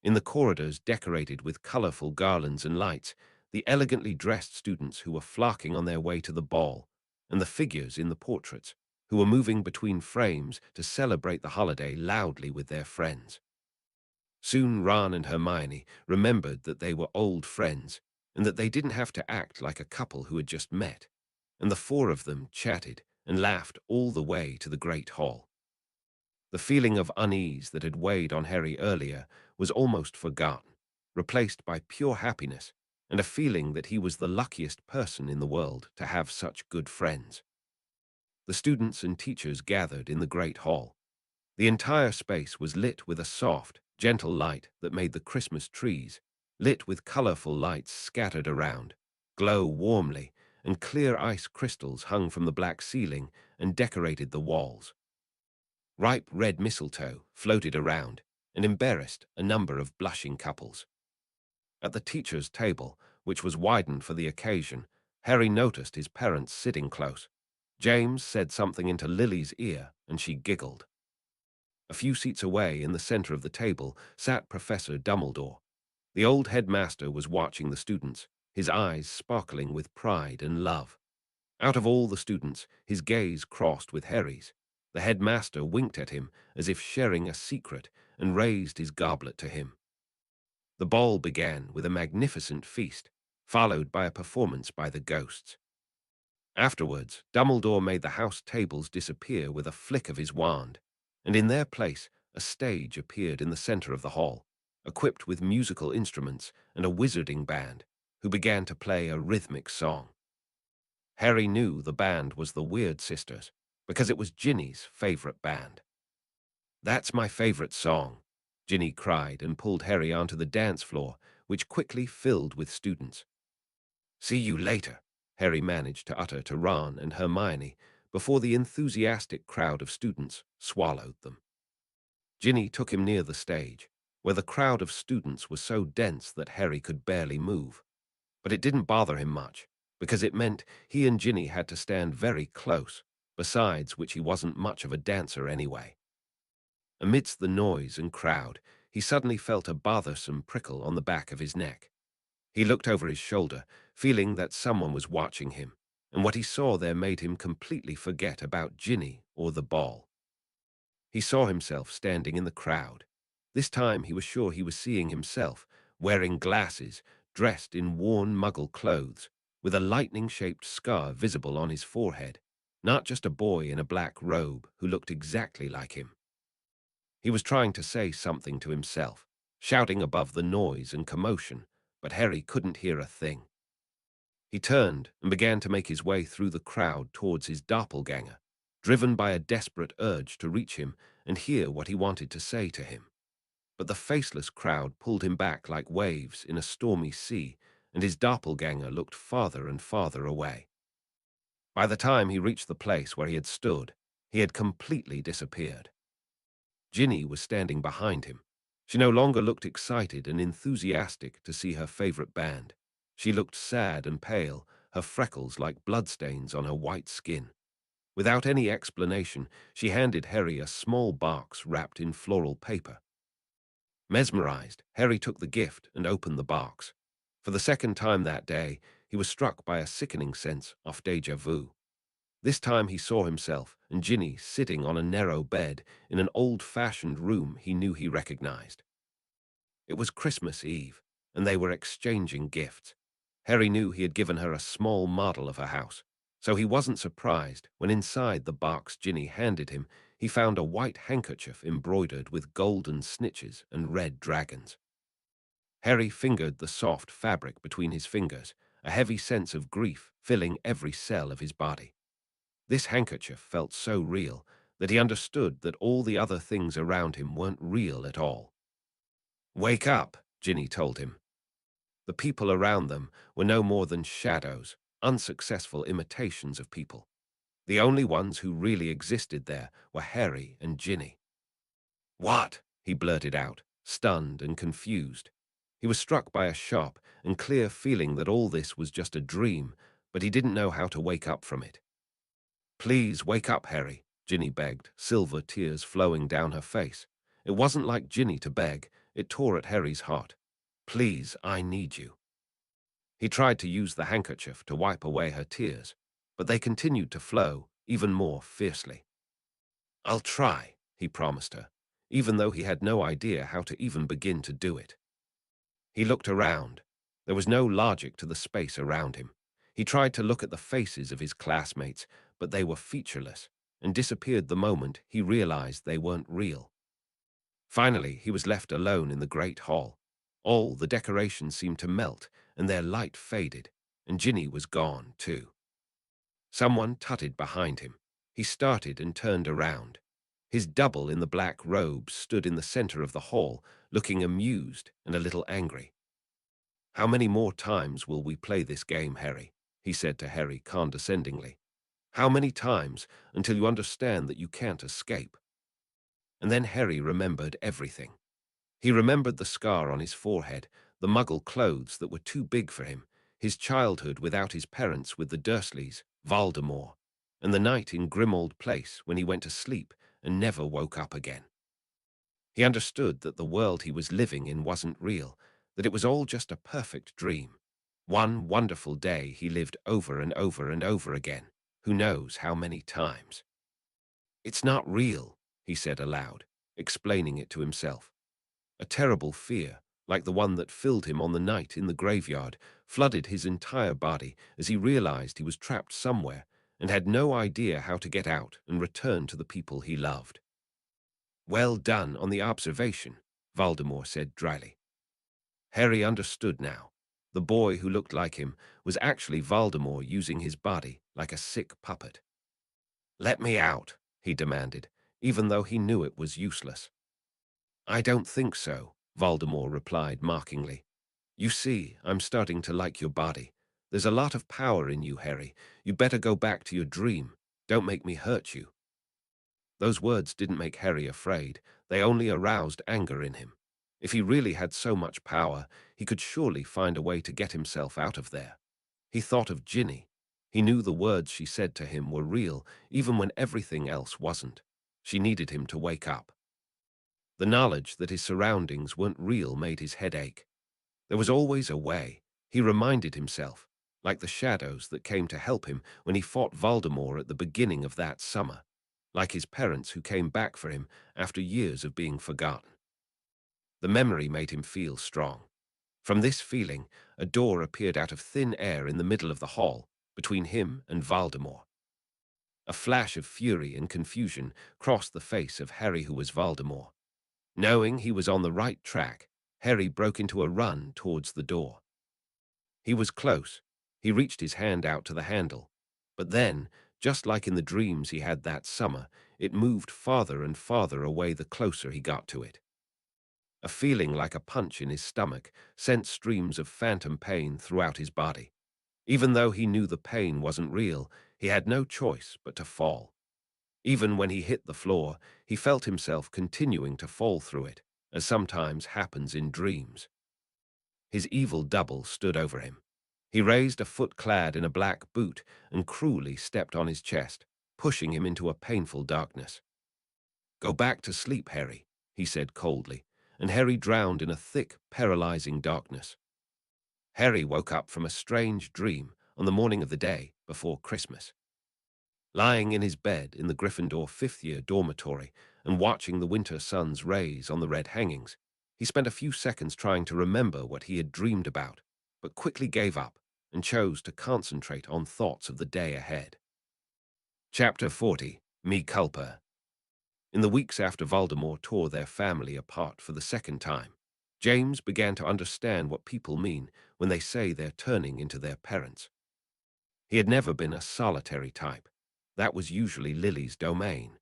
In the corridors decorated with colorful garlands and lights, the elegantly dressed students who were flocking on their way to the ball, and the figures in the portraits who were moving between frames to celebrate the holiday loudly with their friends. Soon Ron and Hermione remembered that they were old friends and that they didn't have to act like a couple who had just met, and the four of them chatted and laughed all the way to the Great Hall. The feeling of unease that had weighed on Harry earlier was almost forgotten, replaced by pure happiness and a feeling that he was the luckiest person in the world to have such good friends. The students and teachers gathered in the Great Hall. The entire space was lit with a soft, gentle light that made the Christmas trees, lit with colorful lights scattered around, glow warmly, and clear ice crystals hung from the black ceiling and decorated the walls. Ripe red mistletoe floated around and embarrassed a number of blushing couples. At the teacher's table, which was widened for the occasion, Harry noticed his parents sitting close. James said something into Lily's ear, and she giggled. A few seats away in the center of the table sat Professor Dumbledore. The old headmaster was watching the students, his eyes sparkling with pride and love. Out of all the students, his gaze crossed with Harry's. The headmaster winked at him as if sharing a secret and raised his goblet to him. The ball began with a magnificent feast, followed by a performance by the ghosts. Afterwards, Dumbledore made the house tables disappear with a flick of his wand, and in their place a stage appeared in the center of the hall, equipped with musical instruments and a wizarding band, who began to play a rhythmic song. Harry knew the band was the Weird Sisters, because it was Ginny's favorite band. That's my favorite song, Ginny cried and pulled Harry onto the dance floor, which quickly filled with students. See you later, Harry managed to utter to Ron and Hermione before the enthusiastic crowd of students swallowed them. Ginny took him near the stage, where the crowd of students was so dense that Harry could barely move. But it didn't bother him much, because it meant he and Ginny had to stand very close, besides which he wasn't much of a dancer anyway. Amidst the noise and crowd, he suddenly felt a bothersome prickle on the back of his neck. He looked over his shoulder, feeling that someone was watching him, and what he saw there made him completely forget about Ginny or the ball. He saw himself standing in the crowd. This time he was sure he was seeing himself, wearing glasses, dressed in worn Muggle clothes, with a lightning-shaped scar visible on his forehead, not just a boy in a black robe who looked exactly like him. He was trying to say something to himself, shouting above the noise and commotion, but Harry couldn't hear a thing. He turned and began to make his way through the crowd towards his doppelganger, driven by a desperate urge to reach him and hear what he wanted to say to him. But the faceless crowd pulled him back like waves in a stormy sea, and his doppelganger looked farther and farther away. By the time he reached the place where he had stood, he had completely disappeared. Ginny was standing behind him. She no longer looked excited and enthusiastic to see her favorite band. She looked sad and pale, her freckles like bloodstains on her white skin. Without any explanation, she handed Harry a small box wrapped in floral paper. Mesmerized, Harry took the gift and opened the box. For the second time that day, he was struck by a sickening sense of déjà vu. This time he saw himself and Ginny sitting on a narrow bed in an old-fashioned room he knew he recognized. It was Christmas Eve, and they were exchanging gifts. Harry knew he had given her a small model of her house, so he wasn't surprised when inside the box Ginny handed him, he found a white handkerchief embroidered with golden snitches and red dragons. Harry fingered the soft fabric between his fingers, a heavy sense of grief filling every cell of his body. This handkerchief felt so real that he understood that all the other things around him weren't real at all. "Wake up," Ginny told him. The people around them were no more than shadows, unsuccessful imitations of people. The only ones who really existed there were Harry and Ginny. "What?" he blurted out, stunned and confused. He was struck by a sharp and clear feeling that all this was just a dream, but he didn't know how to wake up from it. "Please wake up, Harry," Ginny begged, silver tears flowing down her face. It wasn't like Ginny to beg, it tore at Harry's heart. "Please, I need you." He tried to use the handkerchief to wipe away her tears, but they continued to flow even more fiercely. "I'll try," he promised her, even though he had no idea how to even begin to do it. He looked around. There was no logic to the space around him. He tried to look at the faces of his classmates, but they were featureless, and disappeared the moment he realized they weren't real. Finally, he was left alone in the great hall. All the decorations seemed to melt, and their light faded, and Ginny was gone, too. Someone tutted behind him. He started and turned around. His double in the black robe stood in the center of the hall, looking amused and a little angry. "How many more times will we play this game, Harry?" he said to Harry condescendingly. "How many times until you understand that you can't escape?" And then Harry remembered everything. He remembered the scar on his forehead, the Muggle clothes that were too big for him, his childhood without his parents with the Dursleys, Voldemort, and the night in Grimmauld Place when he went to sleep and never woke up again. He understood that the world he was living in wasn't real, that it was all just a perfect dream. One wonderful day he lived over and over and over again, who knows how many times. "It's not real," he said aloud, explaining it to himself. A terrible fear, like the one that filled him on the night in the graveyard, flooded his entire body as he realized he was trapped somewhere and had no idea how to get out and return to the people he loved. "Well done on the observation," Voldemort said dryly. Harry understood now. The boy who looked like him was actually Voldemort using his body like a sick puppet. "Let me out," he demanded, even though he knew it was useless. "I don't think so," Voldemort replied mockingly. "You see, I'm starting to like your body. There's a lot of power in you, Harry. You better go back to your dream. Don't make me hurt you." Those words didn't make Harry afraid. They only aroused anger in him. If he really had so much power, he could surely find a way to get himself out of there. He thought of Ginny. He knew the words she said to him were real, even when everything else wasn't. She needed him to wake up. The knowledge that his surroundings weren't real made his head ache. There was always a way, he reminded himself, like the shadows that came to help him when he fought Voldemort at the beginning of that summer. like his parents who came back for him after years of being forgotten. The memory made him feel strong. From this feeling, a door appeared out of thin air in the middle of the hall, between him and Voldemort. A flash of fury and confusion crossed the face of Harry, who was Voldemort. Knowing he was on the right track, Harry broke into a run towards the door. He was close. He reached his hand out to the handle. But then, just like in the dreams he had that summer, it moved farther and farther away the closer he got to it. A feeling like a punch in his stomach sent streams of phantom pain throughout his body. Even though he knew the pain wasn't real, he had no choice but to fall. Even when he hit the floor, he felt himself continuing to fall through it, as sometimes happens in dreams. His evil double stood over him. He raised a foot clad in a black boot and cruelly stepped on his chest, pushing him into a painful darkness. "Go back to sleep, Harry," he said coldly, and Harry drowned in a thick, paralyzing darkness. Harry woke up from a strange dream on the morning of the day before Christmas. Lying in his bed in the Gryffindor fifth-year dormitory and watching the winter sun's rays on the red hangings, he spent a few seconds trying to remember what he had dreamed about, but quickly gave up and chose to concentrate on thoughts of the day ahead. Chapter 40. Me Culpa. In the weeks after Voldemort tore their family apart for the second time, James began to understand what people mean when they say they're turning into their parents. He had never been a solitary type. That was usually Lily's domain.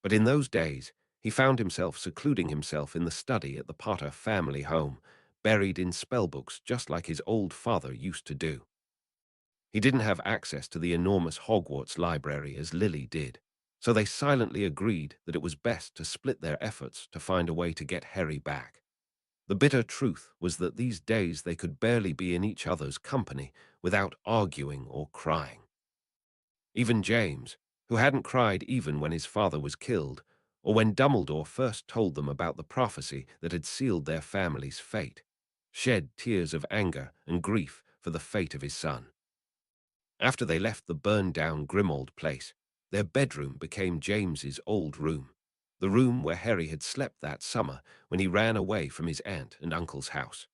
But in those days, he found himself secluding himself in the study at the Potter family home, buried in spellbooks just like his old father used to do. He didn't have access to the enormous Hogwarts library as Lily did, so they silently agreed that it was best to split their efforts to find a way to get Harry back. The bitter truth was that these days they could barely be in each other's company without arguing or crying. Even James, who hadn't cried even when his father was killed, or when Dumbledore first told them about the prophecy that had sealed their family's fate, shed tears of anger and grief for the fate of his son. After they left the burned-down Grimmauld place, their bedroom became James's old room, the room where Harry had slept that summer when he ran away from his aunt and uncle's house.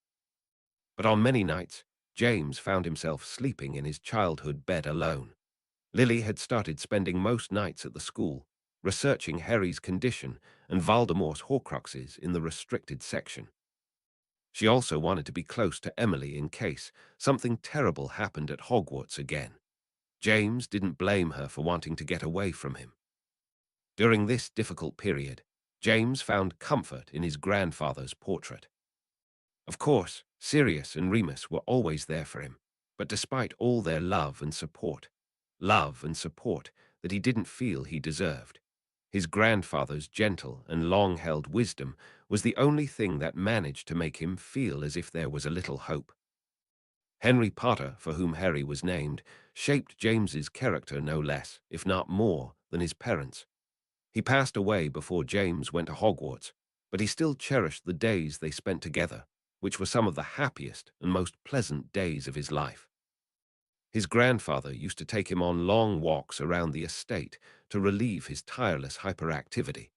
But on many nights, James found himself sleeping in his childhood bed alone. Lily had started spending most nights at the school, researching Harry's condition and Voldemort's Horcruxes in the restricted section. She also wanted to be close to Emily in case something terrible happened at Hogwarts again. James didn't blame her for wanting to get away from him. During this difficult period, James found comfort in his grandfather's portrait. Of course, Sirius and Remus were always there for him, but despite all their love and support that he didn't feel he deserved, his grandfather's gentle and long-held wisdom was the only thing that managed to make him feel as if there was a little hope. Henry Potter, for whom Harry was named, shaped James's character no less, if not more, than his parents. He passed away before James went to Hogwarts, but he still cherished the days they spent together, which were some of the happiest and most pleasant days of his life. His grandfather used to take him on long walks around the estate to relieve his tireless hyperactivity,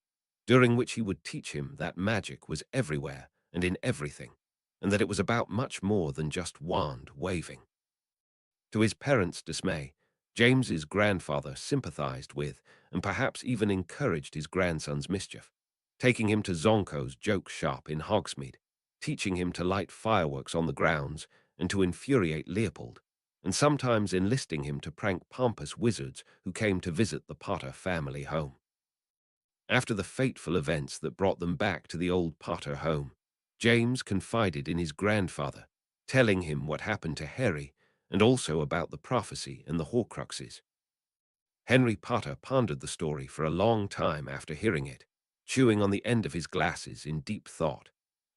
during which he would teach him that magic was everywhere and in everything, and that it was about much more than just wand waving. To his parents' dismay, James's grandfather sympathized with and perhaps even encouraged his grandson's mischief, taking him to Zonko's joke shop in Hogsmeade, teaching him to light fireworks on the grounds and to infuriate Leopold, and sometimes enlisting him to prank pompous wizards who came to visit the Potter family home. After the fateful events that brought them back to the old Potter home, James confided in his grandfather, telling him what happened to Harry and also about the prophecy and the Horcruxes. Henry Potter pondered the story for a long time after hearing it, chewing on the end of his glasses in deep thought,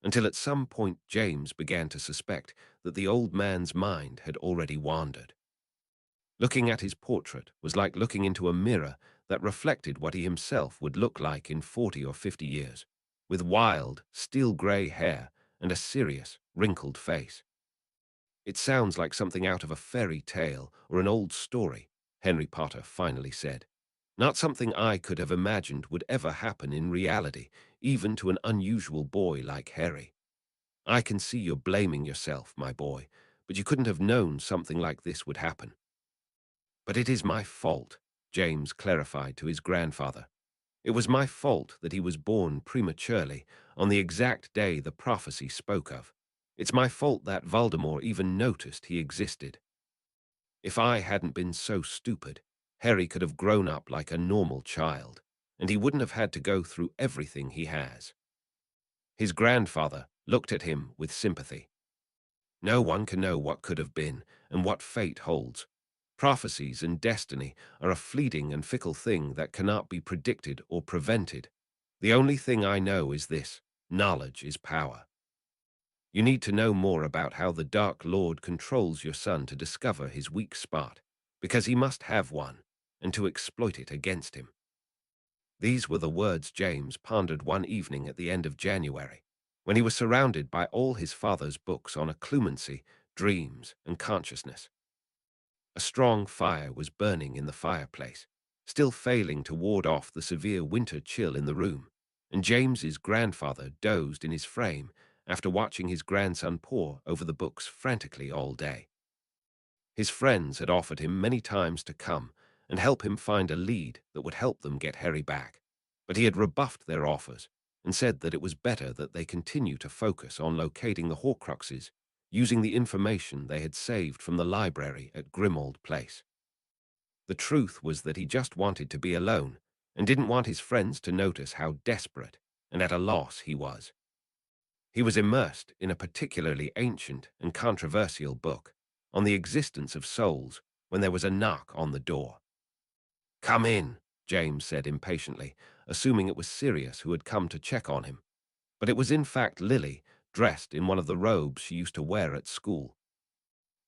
until at some point James began to suspect that the old man's mind had already wandered. Looking at his portrait was like looking into a mirror that reflected what he himself would look like in 40 or 50 years, with wild, steel-gray hair and a serious, wrinkled face. "It sounds like something out of a fairy tale or an old story," Henry Potter finally said. Not something I could have imagined would ever happen in reality, even to an unusual boy like Harry. I can see you're blaming yourself, my boy, but you couldn't have known something like this would happen. But it is my fault, James clarified to his grandfather. It was my fault that he was born prematurely, on the exact day the prophecy spoke of. It's my fault that Voldemort even noticed he existed. If I hadn't been so stupid, Harry could have grown up like a normal child, and he wouldn't have had to go through everything he has. His grandfather looked at him with sympathy. No one can know what could have been and what fate holds. Prophecies and destiny are a fleeting and fickle thing that cannot be predicted or prevented. The only thing I know is this: knowledge is power. You need to know more about how the Dark Lord controls your son to discover his weak spot, because he must have one, and to exploit it against him. These were the words James pondered one evening at the end of January, when he was surrounded by all his father's books on occlumency, dreams, and consciousness. A strong fire was burning in the fireplace, still failing to ward off the severe winter chill in the room, and James's grandfather dozed in his frame after watching his grandson pore over the books frantically all day. His friends had offered him many times to come and help him find a lead that would help them get Harry back, but he had rebuffed their offers and said that it was better that they continue to focus on locating the Horcruxes using the information they had saved from the library at Grimmauld Place. The truth was that he just wanted to be alone and didn't want his friends to notice how desperate and at a loss he was. He was immersed in a particularly ancient and controversial book on the existence of souls when there was a knock on the door. "Come in," James said impatiently, assuming it was Sirius who had come to check on him. But it was in fact Lily, dressed in one of the robes she used to wear at school.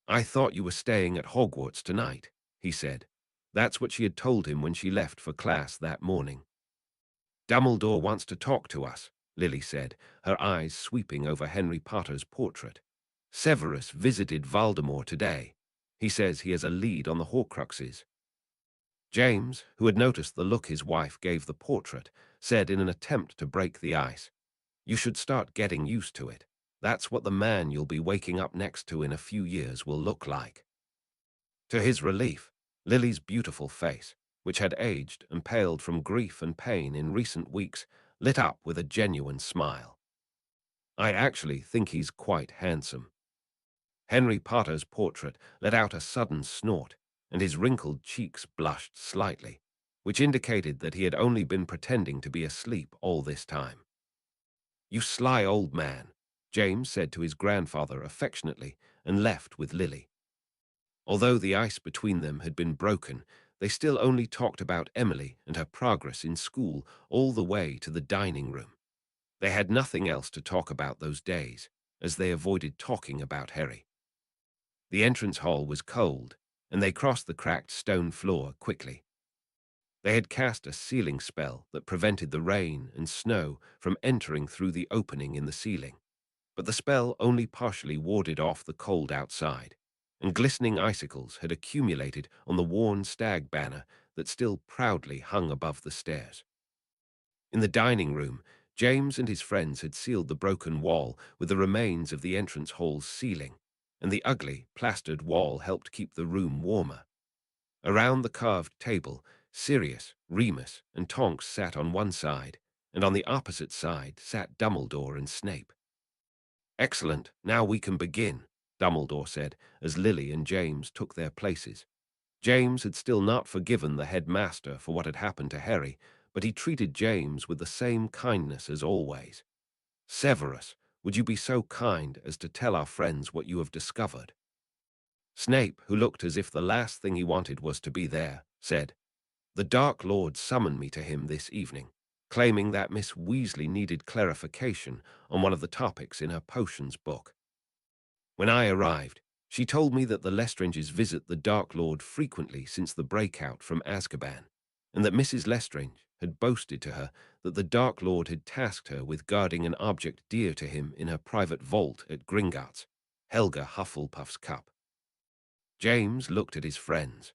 "I thought you were staying at Hogwarts tonight," he said. That's what she had told him when she left for class that morning. "Dumbledore wants to talk to us," Lily said, her eyes sweeping over Henry Potter's portrait. "Severus visited Voldemort today. He says he has a lead on the Horcruxes." James, who had noticed the look his wife gave the portrait, said in an attempt to break the ice, "You should start getting used to it. That's what the man you'll be waking up next to in a few years will look like." To his relief, Lily's beautiful face, which had aged and paled from grief and pain in recent weeks, lit up with a genuine smile. "I actually think he's quite handsome." Henry Potter's portrait let out a sudden snort, and his wrinkled cheeks blushed slightly, which indicated that he had only been pretending to be asleep all this time. "You sly old man," James said to his grandfather affectionately, and left with Lily. Although the ice between them had been broken, they still only talked about Emily and her progress in school all the way to the dining room. They had nothing else to talk about those days, as they avoided talking about Harry. The entrance hall was cold, and they crossed the cracked stone floor quickly. They had cast a sealing spell that prevented the rain and snow from entering through the opening in the ceiling, but the spell only partially warded off the cold outside, and glistening icicles had accumulated on the worn stag banner that still proudly hung above the stairs. In the dining room, James and his friends had sealed the broken wall with the remains of the entrance hall's ceiling, and the ugly, plastered wall helped keep the room warmer. Around the carved table, Sirius, Remus, and Tonks sat on one side, and on the opposite side sat Dumbledore and Snape. "Excellent, now we can begin," Dumbledore said, as Lily and James took their places. James had still not forgiven the headmaster for what had happened to Harry, but he treated James with the same kindness as always. "Severus, would you be so kind as to tell our friends what you have discovered?" Snape, who looked as if the last thing he wanted was to be there, said, "The Dark Lord summoned me to him this evening, claiming that Miss Weasley needed clarification on one of the topics in her potions book. When I arrived, she told me that the Lestranges visit the Dark Lord frequently since the breakout from Azkaban, and that Mrs. Lestrange had boasted to her that the Dark Lord had tasked her with guarding an object dear to him in her private vault at Gringotts, Helga Hufflepuff's cup." James looked at his friends.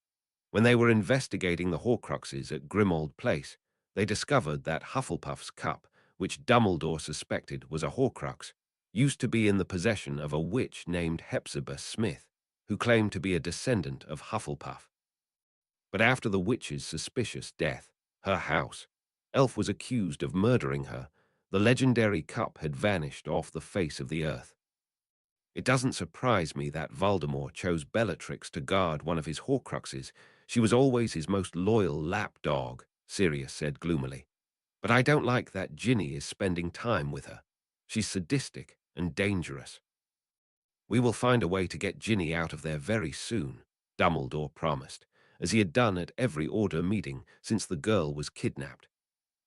When they were investigating the Horcruxes at Grimmauld Place, they discovered that Hufflepuff's cup, which Dumbledore suspected was a Horcrux, used to be in the possession of a witch named Hepzibah Smith, who claimed to be a descendant of Hufflepuff. But after the witch's suspicious death, her house, Elf was accused of murdering her. The legendary cup had vanished off the face of the earth. It doesn't surprise me that Voldemort chose Bellatrix to guard one of his Horcruxes. She was always his most loyal lapdog, Sirius said gloomily. But I don't like that Ginny is spending time with her. She's sadistic and dangerous. We will find a way to get Ginny out of there very soon, Dumbledore promised, as he had done at every Order meeting since the girl was kidnapped.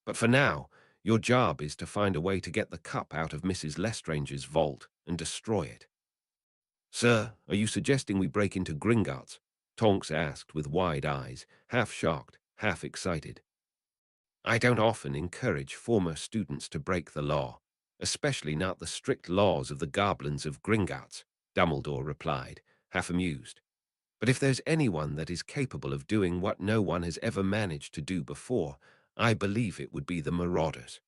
But for now, your job is to find a way to get the cup out of Mrs. Lestrange's vault and destroy it. Sir, are you suggesting we break into Gringotts? Tonks asked with wide eyes, half shocked, half excited. I don't often encourage former students to break the law, especially not the strict laws of the goblins of Gringotts, Dumbledore replied, half amused. But if there's anyone that is capable of doing what no one has ever managed to do before, I believe it would be the Marauders.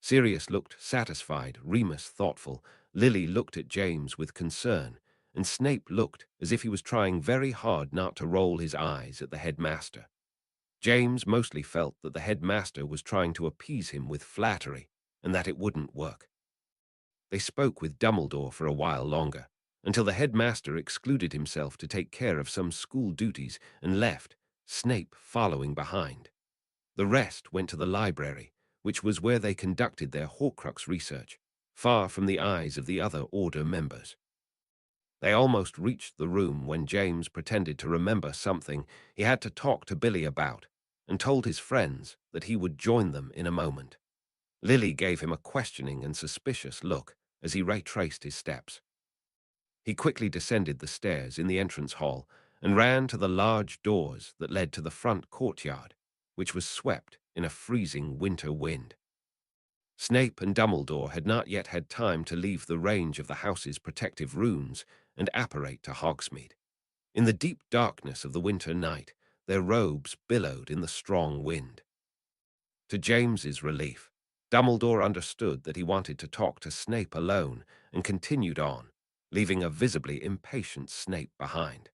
Sirius looked satisfied, Remus thoughtful, Lily looked at James with concern, and Snape looked as if he was trying very hard not to roll his eyes at the headmaster. James mostly felt that the headmaster was trying to appease him with flattery, and that it wouldn't work. They spoke with Dumbledore for a while longer, until the headmaster excluded himself to take care of some school duties and left, Snape following behind. The rest went to the library, which was where they conducted their Horcrux research, far from the eyes of the other Order members. They almost reached the room when James pretended to remember something he had to talk to Billy about, and told his friends that he would join them in a moment. Lily gave him a questioning and suspicious look as he retraced his steps. He quickly descended the stairs in the entrance hall and ran to the large doors that led to the front courtyard, which was swept in a freezing winter wind. Snape and Dumbledore had not yet had time to leave the range of the house's protective runes and apparate to Hogsmeade. In the deep darkness of the winter night, their robes billowed in the strong wind. To James's relief, Dumbledore understood that he wanted to talk to Snape alone and continued on, leaving a visibly impatient Snape behind.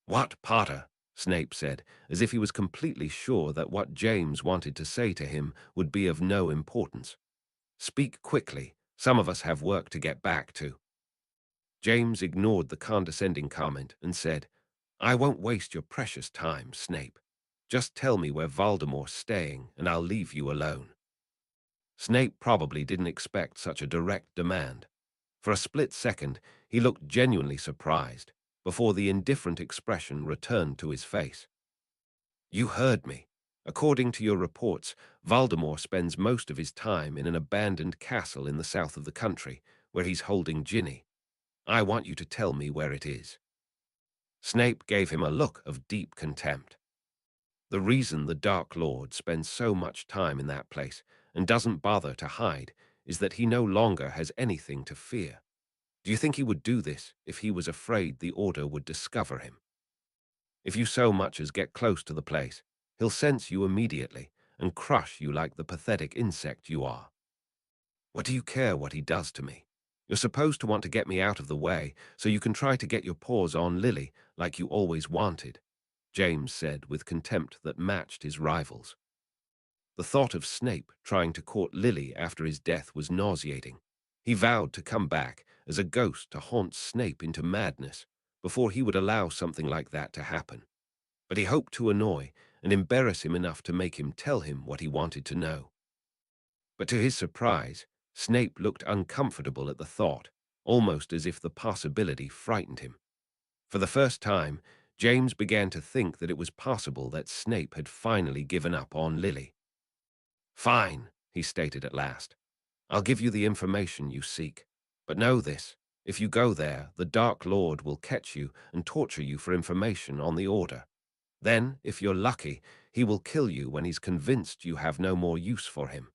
"What, Potter?" Snape said, as if he was completely sure that what James wanted to say to him would be of no importance. "Speak quickly. Some of us have work to get back to." James ignored the condescending comment and said, "I won't waste your precious time, Snape. Just tell me where Voldemort's staying, and I'll leave you alone." Snape probably didn't expect such a direct demand. For a split second, he looked genuinely surprised, before the indifferent expression returned to his face. "You heard me. According to your reports, Voldemort spends most of his time in an abandoned castle in the south of the country, where he's holding Ginny. I want you to tell me where it is." Snape gave him a look of deep contempt. The reason the Dark Lord spends so much time in that place and doesn't bother to hide is that he no longer has anything to fear. Do you think he would do this if he was afraid the Order would discover him? If you so much as get close to the place, he'll sense you immediately and crush you like the pathetic insect you are. What do you care what he does to me? You're supposed to want to get me out of the way so you can try to get your paws on Lily like you always wanted, James said with contempt that matched his rival's. The thought of Snape trying to court Lily after his death was nauseating. He vowed to come back as a ghost to haunt Snape into madness before he would allow something like that to happen. But he hoped to annoy and embarrass him enough to make him tell him what he wanted to know. But to his surprise, Snape looked uncomfortable at the thought, almost as if the possibility frightened him. For the first time, James began to think that it was possible that Snape had finally given up on Lily. "Fine," he stated at last. "I'll give you the information you seek. But know this, if you go there, the Dark Lord will catch you and torture you for information on the Order. Then, if you're lucky, he will kill you when he's convinced you have no more use for him.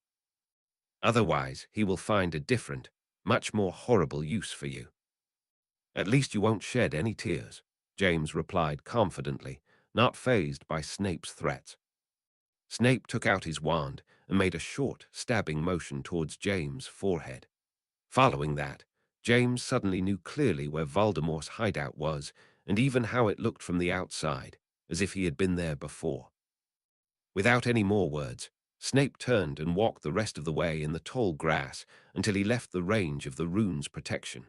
Otherwise, he will find a different, much more horrible use for you." "At least you won't shed any tears," James replied confidently, not fazed by Snape's threats. Snape took out his wand and made a short, stabbing motion towards James' forehead. Following that, James suddenly knew clearly where Voldemort's hideout was and even how it looked from the outside, as if he had been there before. Without any more words, Snape turned and walked the rest of the way in the tall grass until he left the range of the rune's protection.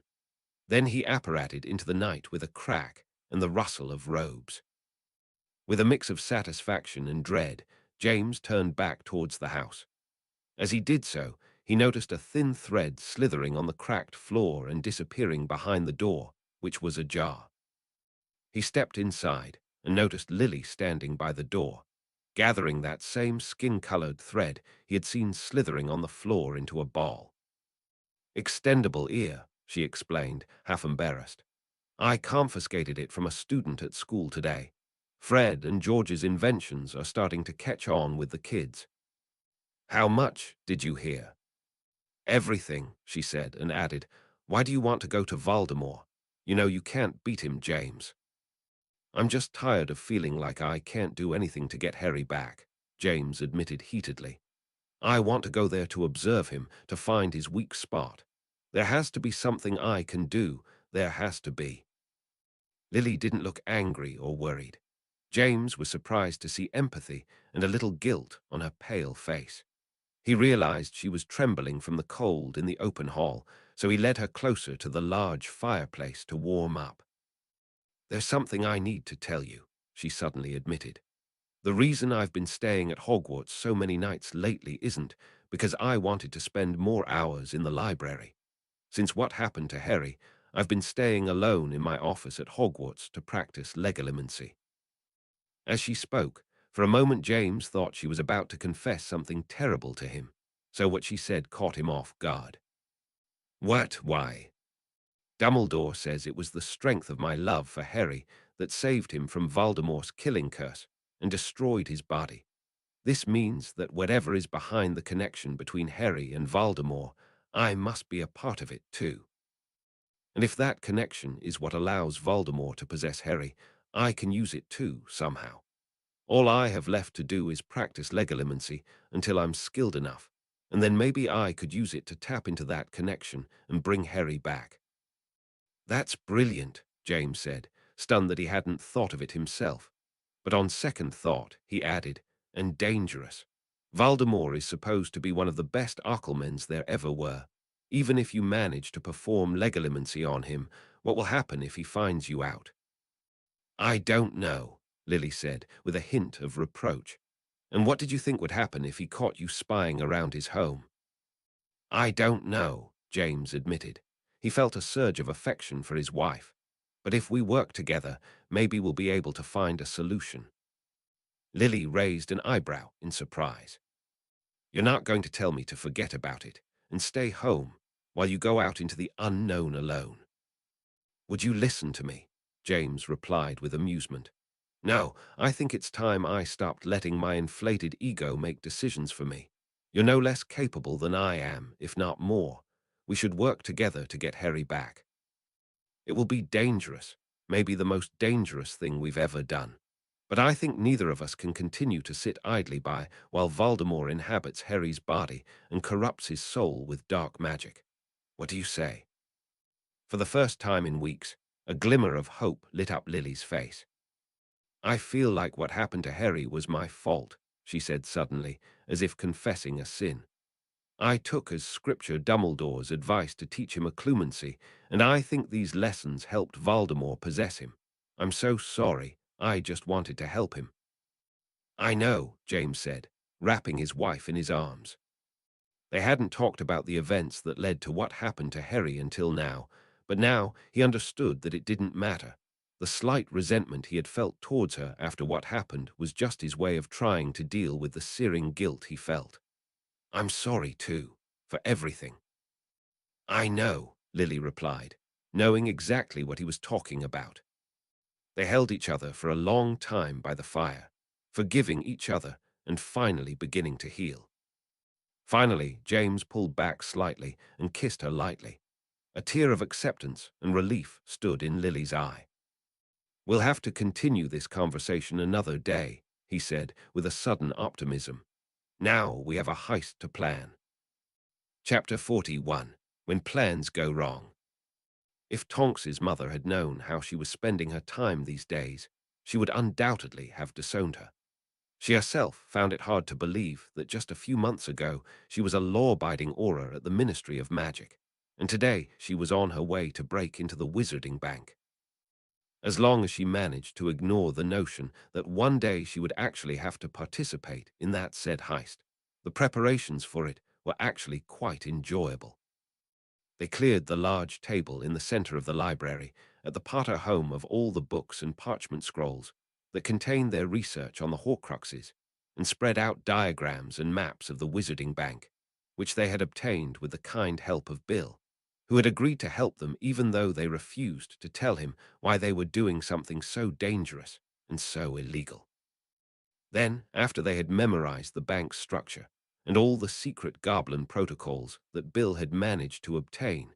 Then he apparated into the night with a crack and the rustle of robes. With a mix of satisfaction and dread, James turned back towards the house. As he did so, he noticed a thin thread slithering on the cracked floor and disappearing behind the door, which was ajar. He stepped inside and noticed Lily standing by the door, gathering that same skin-colored thread he had seen slithering on the floor into a ball. "Extendable ear," she explained, half embarrassed. "I confiscated it from a student at school today. Fred and George's inventions are starting to catch on with the kids." "How much did you hear?" "Everything," she said, and added, "Why do you want to go to Voldemort? You know you can't beat him, James." "I'm just tired of feeling like I can't do anything to get Harry back," James admitted heatedly. "I want to go there to observe him, to find his weak spot. There has to be something I can do. There has to be." Lily didn't look angry or worried. James was surprised to see empathy and a little guilt on her pale face. He realized she was trembling from the cold in the open hall, so he led her closer to the large fireplace to warm up. "There's something I need to tell you," she suddenly admitted. "The reason I've been staying at Hogwarts so many nights lately isn't because I wanted to spend more hours in the library. Since what happened to Harry, I've been staying alone in my office at Hogwarts to practice legilimency." As she spoke, for a moment James thought she was about to confess something terrible to him, so what she said caught him off guard. "What? Why?" "Dumbledore says it was the strength of my love for Harry that saved him from Voldemort's killing curse and destroyed his body. This means that whatever is behind the connection between Harry and Voldemort, I must be a part of it too. And if that connection is what allows Voldemort to possess Harry, I can use it too, somehow. All I have left to do is practice legilimency until I'm skilled enough, and then maybe I could use it to tap into that connection and bring Harry back." "That's brilliant," James said, stunned that he hadn't thought of it himself. But on second thought, he added, "and dangerous. Voldemort is supposed to be one of the best Occlumens there ever were. Even if you manage to perform legilimency on him, what will happen if he finds you out?" "I don't know," Lily said, with a hint of reproach. "And what did you think would happen if he caught you spying around his home?" "I don't know," James admitted. He felt a surge of affection for his wife. "But if we work together, maybe we'll be able to find a solution." Lily raised an eyebrow in surprise. "You're not going to tell me to forget about it and stay home while you go out into the unknown alone?" "Would you listen to me?" James replied with amusement. "No, I think it's time I stopped letting my inflated ego make decisions for me. You're no less capable than I am, if not more. We should work together to get Harry back. It will be dangerous, maybe the most dangerous thing we've ever done. But I think neither of us can continue to sit idly by while Voldemort inhabits Harry's body and corrupts his soul with dark magic. What do you say?" For the first time in weeks, a glimmer of hope lit up Lily's face. "I feel like what happened to Harry was my fault," she said suddenly, as if confessing a sin. "I took as scripture Dumbledore's advice to teach him occlumency, and I think these lessons helped Voldemort possess him. I'm so sorry. I just wanted to help him." "I know," James said, wrapping his wife in his arms. They hadn't talked about the events that led to what happened to Harry until now, but now he understood that it didn't matter. The slight resentment he had felt towards her after what happened was just his way of trying to deal with the searing guilt he felt. "I'm sorry, too, for everything." "I know," Lily replied, knowing exactly what he was talking about. They held each other for a long time by the fire, forgiving each other and finally beginning to heal. Finally, James pulled back slightly and kissed her lightly. A tear of acceptance and relief stood in Lily's eye. We'll have to continue this conversation another day, he said with a sudden optimism. Now we have a heist to plan. Chapter 41. When Plans Go Wrong. If Tonks's mother had known how she was spending her time these days, she would undoubtedly have disowned her. She herself found it hard to believe that just a few months ago she was a law-abiding Auror at the Ministry of Magic, and today she was on her way to break into the Wizarding Bank. As long as she managed to ignore the notion that one day she would actually have to participate in that said heist, the preparations for it were actually quite enjoyable. They cleared the large table in the center of the library, at the Potter home of all the books and parchment scrolls that contained their research on the Horcruxes, and spread out diagrams and maps of the Wizarding Bank, which they had obtained with the kind help of Bill, who had agreed to help them even though they refused to tell him why they were doing something so dangerous and so illegal. Then, after they had memorized the bank's structure and all the secret goblin protocols that Bill had managed to obtain,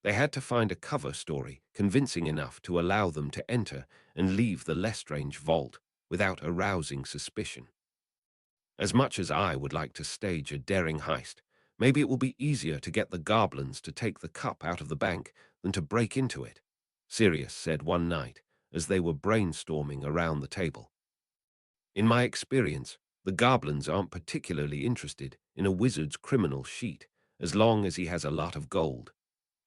they had to find a cover story convincing enough to allow them to enter and leave the Lestrange vault without arousing suspicion. As much as I would like to stage a daring heist, maybe it will be easier to get the goblins to take the cup out of the bank than to break into it, Sirius said one night as they were brainstorming around the table. In my experience, the goblins aren't particularly interested in a wizard's criminal sheet as long as he has a lot of gold.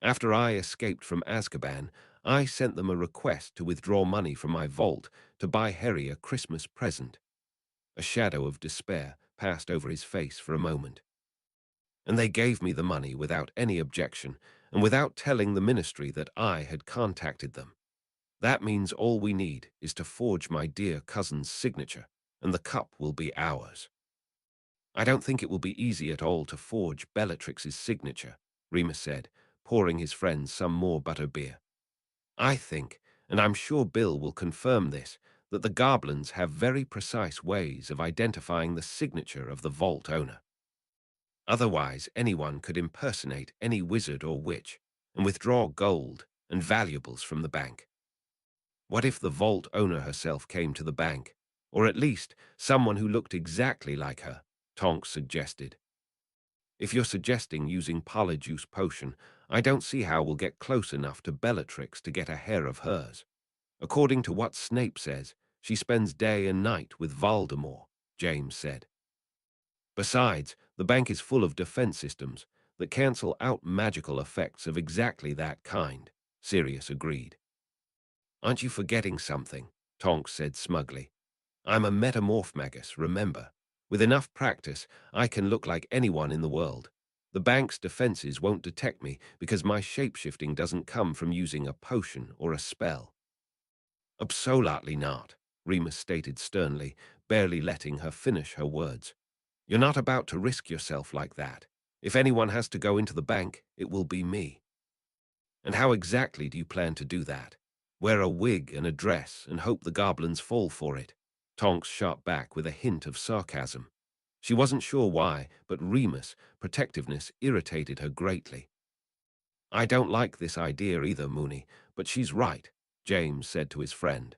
After I escaped from Azkaban, I sent them a request to withdraw money from my vault to buy Harry a Christmas present. A shadow of despair passed over his face for a moment. And they gave me the money without any objection and without telling the ministry that I had contacted them. That means all we need is to forge my dear cousin's signature, and the cup will be ours. I don't think it will be easy at all to forge Bellatrix's signature, Remus said, pouring his friend some more butterbeer. I think, and I'm sure Bill will confirm this, that the goblins have very precise ways of identifying the signature of the vault owner. Otherwise, anyone could impersonate any wizard or witch and withdraw gold and valuables from the bank. What if the vault owner herself came to the bank, or at least someone who looked exactly like her, Tonks suggested. If you're suggesting using Polyjuice Potion, I don't see how we'll get close enough to Bellatrix to get a hair of hers. According to what Snape says, she spends day and night with Voldemort, James said. Besides, the bank is full of defense systems that cancel out magical effects of exactly that kind, Sirius agreed. Aren't you forgetting something? Tonks said smugly. I'm a metamorph magus, remember. With enough practice, I can look like anyone in the world. The bank's defenses won't detect me because my shapeshifting doesn't come from using a potion or a spell. Absolutely not, Remus stated sternly, barely letting her finish her words. You're not about to risk yourself like that. If anyone has to go into the bank, it will be me. And how exactly do you plan to do that? Wear a wig and a dress and hope the goblins fall for it? Tonks shot back with a hint of sarcasm. She wasn't sure why, but Remus' protectiveness irritated her greatly. I don't like this idea either, Moony, but she's right, James said to his friend.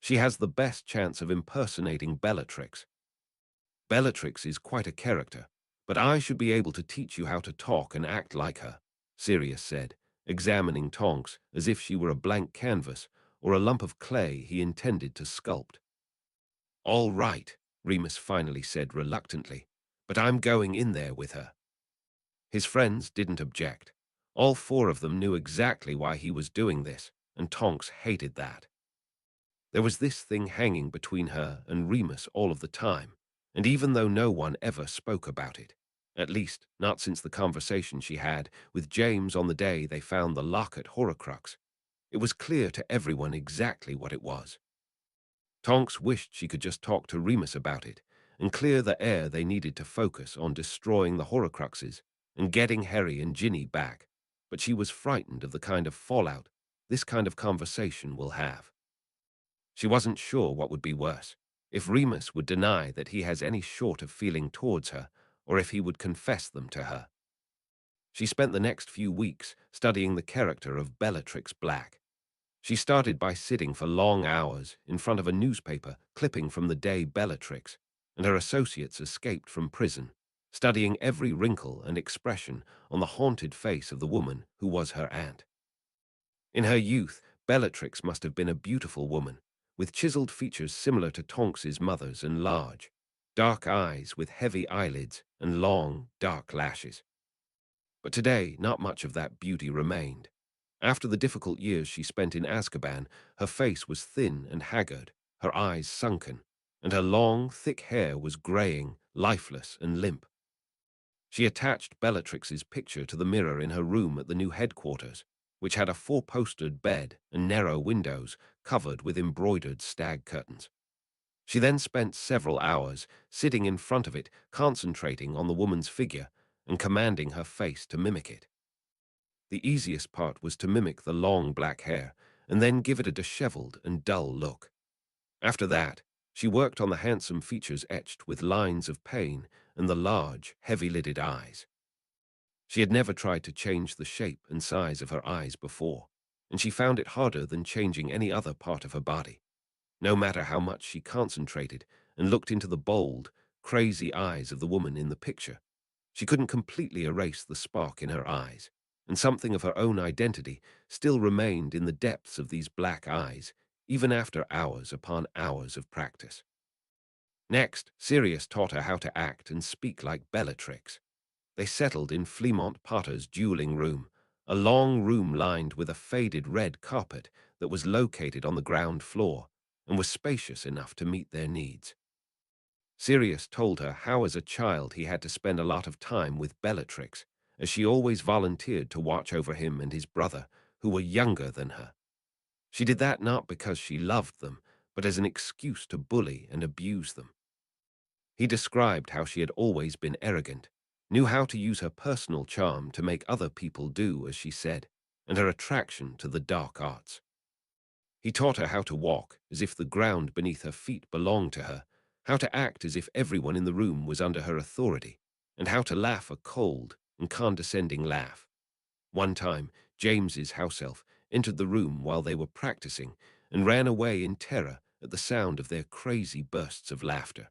She has the best chance of impersonating Bellatrix. Bellatrix is quite a character, but I should be able to teach you how to talk and act like her, Sirius said, examining Tonks as if she were a blank canvas or a lump of clay he intended to sculpt. All right, Remus finally said reluctantly, but I'm going in there with her. His friends didn't object. All four of them knew exactly why he was doing this, and Tonks hated that. There was this thing hanging between her and Remus all of the time, and even though no one ever spoke about it, at least not since the conversation she had with James on the day they found the locket Horcrux, it was clear to everyone exactly what it was. Tonks wished she could just talk to Remus about it and clear the air they needed to focus on destroying the Horcruxes and getting Harry and Ginny back, but she was frightened of the kind of fallout this kind of conversation will have. She wasn't sure what would be worse, if Remus would deny that he has any sort of feeling towards her, or if he would confess them to her. She spent the next few weeks studying the character of Bellatrix Black. She started by sitting for long hours in front of a newspaper clipping from the day Bellatrix and her associates escaped from prison, studying every wrinkle and expression on the haunted face of the woman who was her aunt. In her youth, Bellatrix must have been a beautiful woman, with chiseled features similar to Tonks's mother's and large, dark eyes with heavy eyelids and long, dark lashes. But today, not much of that beauty remained. After the difficult years she spent in Azkaban, her face was thin and haggard, her eyes sunken, and her long, thick hair was graying, lifeless and limp. She attached Bellatrix's picture to the mirror in her room at the new headquarters, which had a four-postered bed and narrow windows covered with embroidered stag curtains. She then spent several hours sitting in front of it, concentrating on the woman's figure and commanding her face to mimic it. The easiest part was to mimic the long black hair and then give it a disheveled and dull look. After that, she worked on the handsome features etched with lines of pain and the large, heavy-lidded eyes. She had never tried to change the shape and size of her eyes before, and she found it harder than changing any other part of her body. No matter how much she concentrated and looked into the bold, crazy eyes of the woman in the picture, she couldn't completely erase the spark in her eyes, and something of her own identity still remained in the depths of these black eyes, even after hours upon hours of practice. Next, Sirius taught her how to act and speak like Bellatrix. They settled in Fleamont Potter's dueling room, a long room lined with a faded red carpet that was located on the ground floor and was spacious enough to meet their needs. Sirius told her how as a child he had to spend a lot of time with Bellatrix, as she always volunteered to watch over him and his brother, who were younger than her. She did that not because she loved them, but as an excuse to bully and abuse them. He described how she had always been arrogant, knew how to use her personal charm to make other people do as she said, and her attraction to the dark arts. He taught her how to walk as if the ground beneath her feet belonged to her, how to act as if everyone in the room was under her authority, and how to laugh a cold and condescending laugh. One time, James's house elf entered the room while they were practicing and ran away in terror at the sound of their crazy bursts of laughter.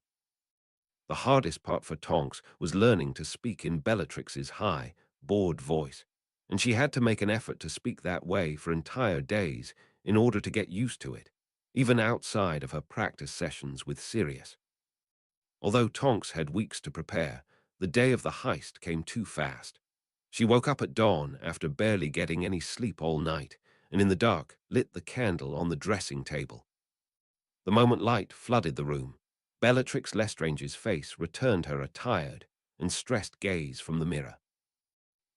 The hardest part for Tonks was learning to speak in Bellatrix's high, bored voice, and she had to make an effort to speak that way for entire days in order to get used to it, even outside of her practice sessions with Sirius. Although Tonks had weeks to prepare, the day of the heist came too fast. She woke up at dawn after barely getting any sleep all night, and in the dark lit the candle on the dressing table. The moment light flooded the room, Bellatrix Lestrange's face returned her a tired and stressed gaze from the mirror.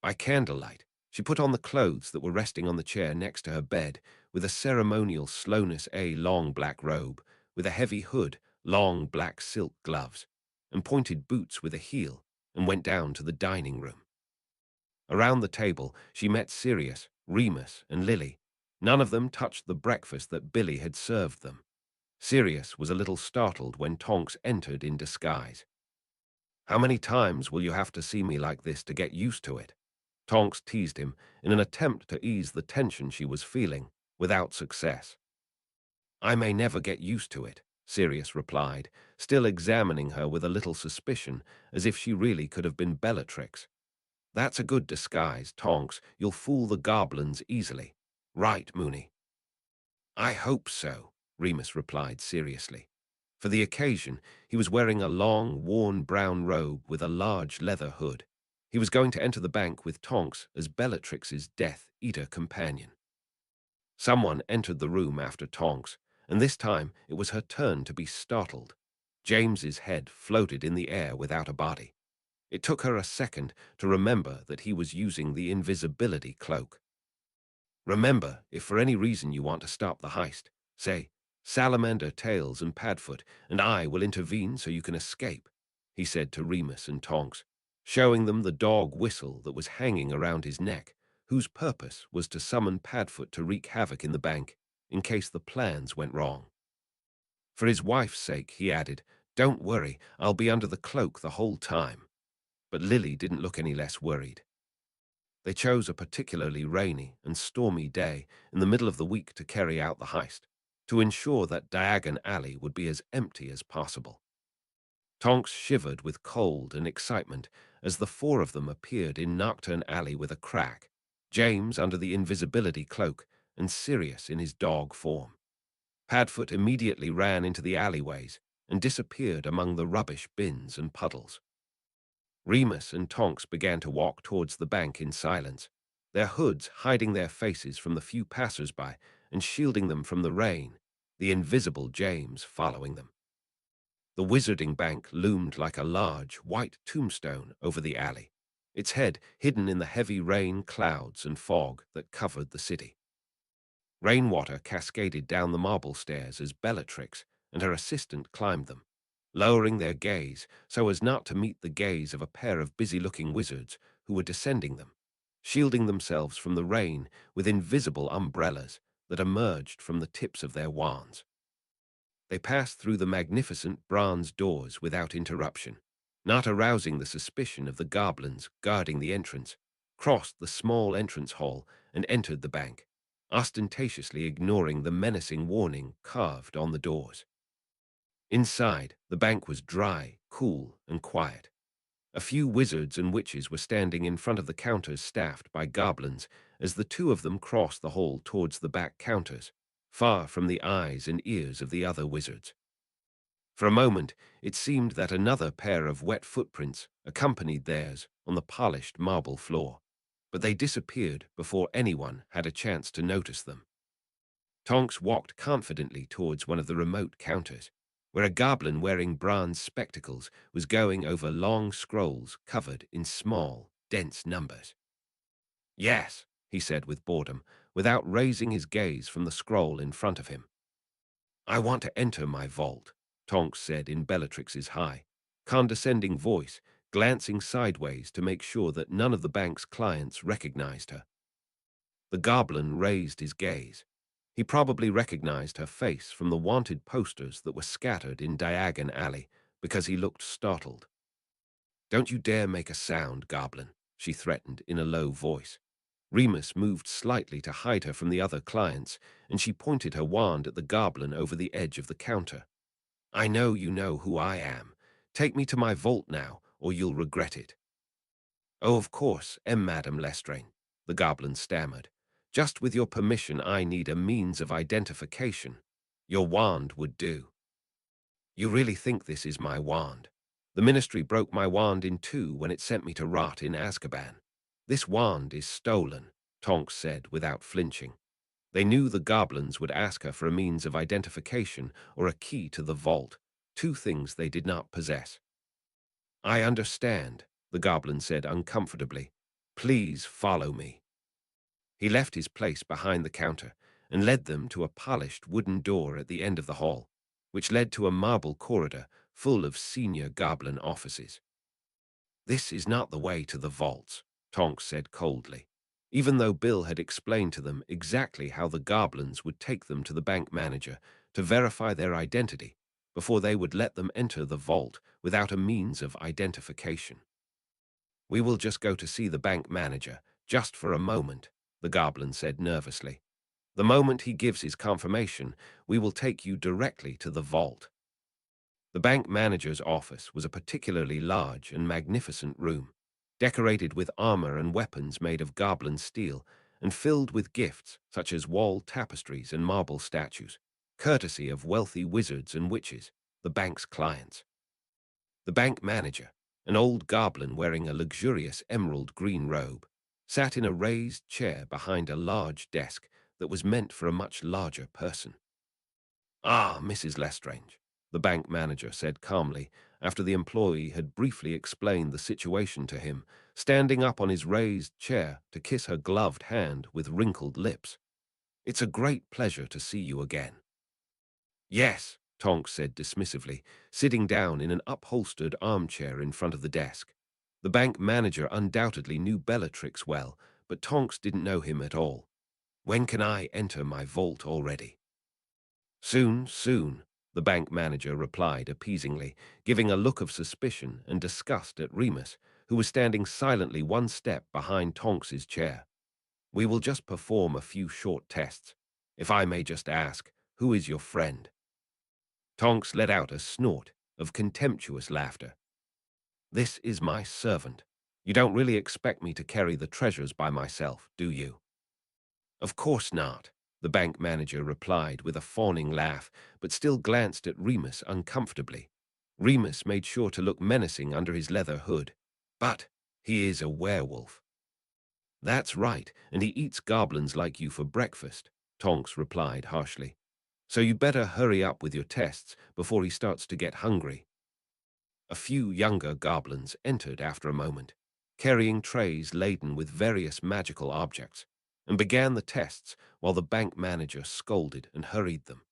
By candlelight, she put on the clothes that were resting on the chair next to her bed with a ceremonial slowness a long black robe, with a heavy hood, long black silk gloves, and pointed boots with a heel, and went down to the dining room. Around the table, she met Sirius, Remus, and Lily. None of them touched the breakfast that Billy had served them. Sirius was a little startled when Tonks entered in disguise. "How many times will you have to see me like this to get used to it?" Tonks teased him in an attempt to ease the tension she was feeling, without success. "I may never get used to it," Sirius replied, still examining her with a little suspicion, as if she really could have been Bellatrix. "That's a good disguise, Tonks. You'll fool the goblins easily. Right, Moony?" "I hope so," Remus replied seriously. For the occasion, he was wearing a long, worn brown robe with a large leather hood. He was going to enter the bank with Tonks as Bellatrix's Death Eater companion. Someone entered the room after Tonks, and this time it was her turn to be startled. James's head floated in the air without a body. It took her a second to remember that he was using the invisibility cloak. "Remember, if for any reason you want to stop the heist, say, Salamander, Tails, and Padfoot, and I will intervene so you can escape," he said to Remus and Tonks, showing them the dog whistle that was hanging around his neck, whose purpose was to summon Padfoot to wreak havoc in the bank in case the plans went wrong. For his wife's sake, he added, "Don't worry, I'll be under the cloak the whole time." But Lily didn't look any less worried. They chose a particularly rainy and stormy day in the middle of the week to carry out the heist, to ensure that Diagon Alley would be as empty as possible. Tonks shivered with cold and excitement as the four of them appeared in Nocturne Alley with a crack, James under the invisibility cloak and Sirius in his dog form. Padfoot immediately ran into the alleyways and disappeared among the rubbish bins and puddles. Remus and Tonks began to walk towards the bank in silence, their hoods hiding their faces from the few passers-by and shielding them from the rain, the invisible James following them. The Wizarding Bank loomed like a large, white tombstone over the alley, its head hidden in the heavy rain clouds and fog that covered the city. Rainwater cascaded down the marble stairs as Bellatrix and her assistant climbed them, lowering their gaze so as not to meet the gaze of a pair of busy-looking wizards who were descending them, shielding themselves from the rain with invisible umbrellas that emerged from the tips of their wands. They passed through the magnificent bronze doors without interruption, not arousing the suspicion of the goblins guarding the entrance, crossed the small entrance hall and entered the bank, ostentatiously ignoring the menacing warning carved on the doors. Inside, the bank was dry, cool, and quiet. A few wizards and witches were standing in front of the counters staffed by goblins as the two of them crossed the hall towards the back counters, far from the eyes and ears of the other wizards. For a moment, it seemed that another pair of wet footprints accompanied theirs on the polished marble floor, but they disappeared before anyone had a chance to notice them. Tonks walked confidently towards one of the remote counters, where a goblin wearing bronze spectacles was going over long scrolls covered in small, dense numbers. "Yes," he said with boredom, without raising his gaze from the scroll in front of him. "I want to enter my vault," Tonks said in Bellatrix's high, condescending voice, glancing sideways to make sure that none of the bank's clients recognized her. The goblin raised his gaze. He probably recognized her face from the wanted posters that were scattered in Diagon Alley because he looked startled. "Don't you dare make a sound, goblin," she threatened in a low voice. Remus moved slightly to hide her from the other clients, and she pointed her wand at the goblin over the edge of the counter. "I know you know who I am. Take me to my vault now, or you'll regret it." "Oh, of course, Madame Lestrange," the goblin stammered. "Just with your permission, I need a means of identification. Your wand would do." "You really think this is my wand? The Ministry broke my wand in two when it sent me to rot in Azkaban. This wand is stolen," Tonks said without flinching. They knew the goblins would ask her for a means of identification or a key to the vault, two things they did not possess. "I understand," the goblin said uncomfortably. "Please follow me." He left his place behind the counter and led them to a polished wooden door at the end of the hall, which led to a marble corridor full of senior goblin offices. "This is not the way to the vaults," Tonks said coldly, even though Bill had explained to them exactly how the goblins would take them to the bank manager to verify their identity before they would let them enter the vault without a means of identification. "We will just go to see the bank manager, just for a moment," the goblin said nervously. "The moment he gives his confirmation, we will take you directly to the vault." The bank manager's office was a particularly large and magnificent room, decorated with armor and weapons made of goblin steel and filled with gifts such as wall tapestries and marble statues, courtesy of wealthy wizards and witches, the bank's clients. The bank manager, an old goblin wearing a luxurious emerald green robe, sat in a raised chair behind a large desk that was meant for a much larger person. "Ah, Mrs. Lestrange," the bank manager said calmly after the employee had briefly explained the situation to him, standing up on his raised chair to kiss her gloved hand with wrinkled lips. "It's a great pleasure to see you again." "Yes," Tonks said dismissively, sitting down in an upholstered armchair in front of the desk. The bank manager undoubtedly knew Bellatrix well, but Tonks didn't know him at all. "When can I enter my vault already?" "Soon, soon," the bank manager replied appeasingly, giving a look of suspicion and disgust at Remus, who was standing silently one step behind Tonks's chair. "We will just perform a few short tests. If I may just ask, who is your friend?" Tonks let out a snort of contemptuous laughter. "This is my servant. You don't really expect me to carry the treasures by myself, do you?" "Of course not," the bank manager replied with a fawning laugh, but still glanced at Remus uncomfortably. Remus made sure to look menacing under his leather hood. "But he is a werewolf." "That's right, and he eats goblins like you for breakfast," Tonks replied harshly. "So you better hurry up with your tests before he starts to get hungry." A few younger goblins entered after a moment, carrying trays laden with various magical objects, and began the tests while the bank manager scolded and hurried them.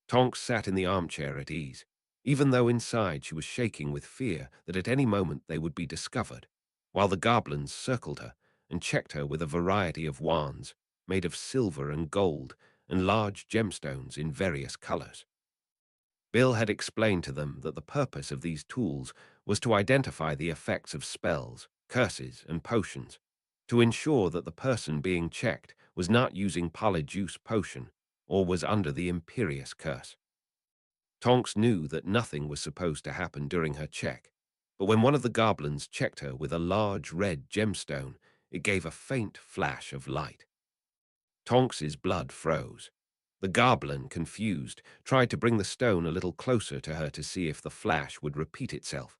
Tonks sat in the armchair at ease, even though inside she was shaking with fear that at any moment they would be discovered, while the goblins circled her and checked her with a variety of wands made of silver and gold and large gemstones in various colors. Bill had explained to them that the purpose of these tools was to identify the effects of spells, curses, and potions, to ensure that the person being checked was not using polyjuice potion or was under the imperious curse. Tonks knew that nothing was supposed to happen during her check, but when one of the goblins checked her with a large red gemstone, it gave a faint flash of light. Tonks's blood froze. The goblin, confused, tried to bring the stone a little closer to her to see if the flash would repeat itself.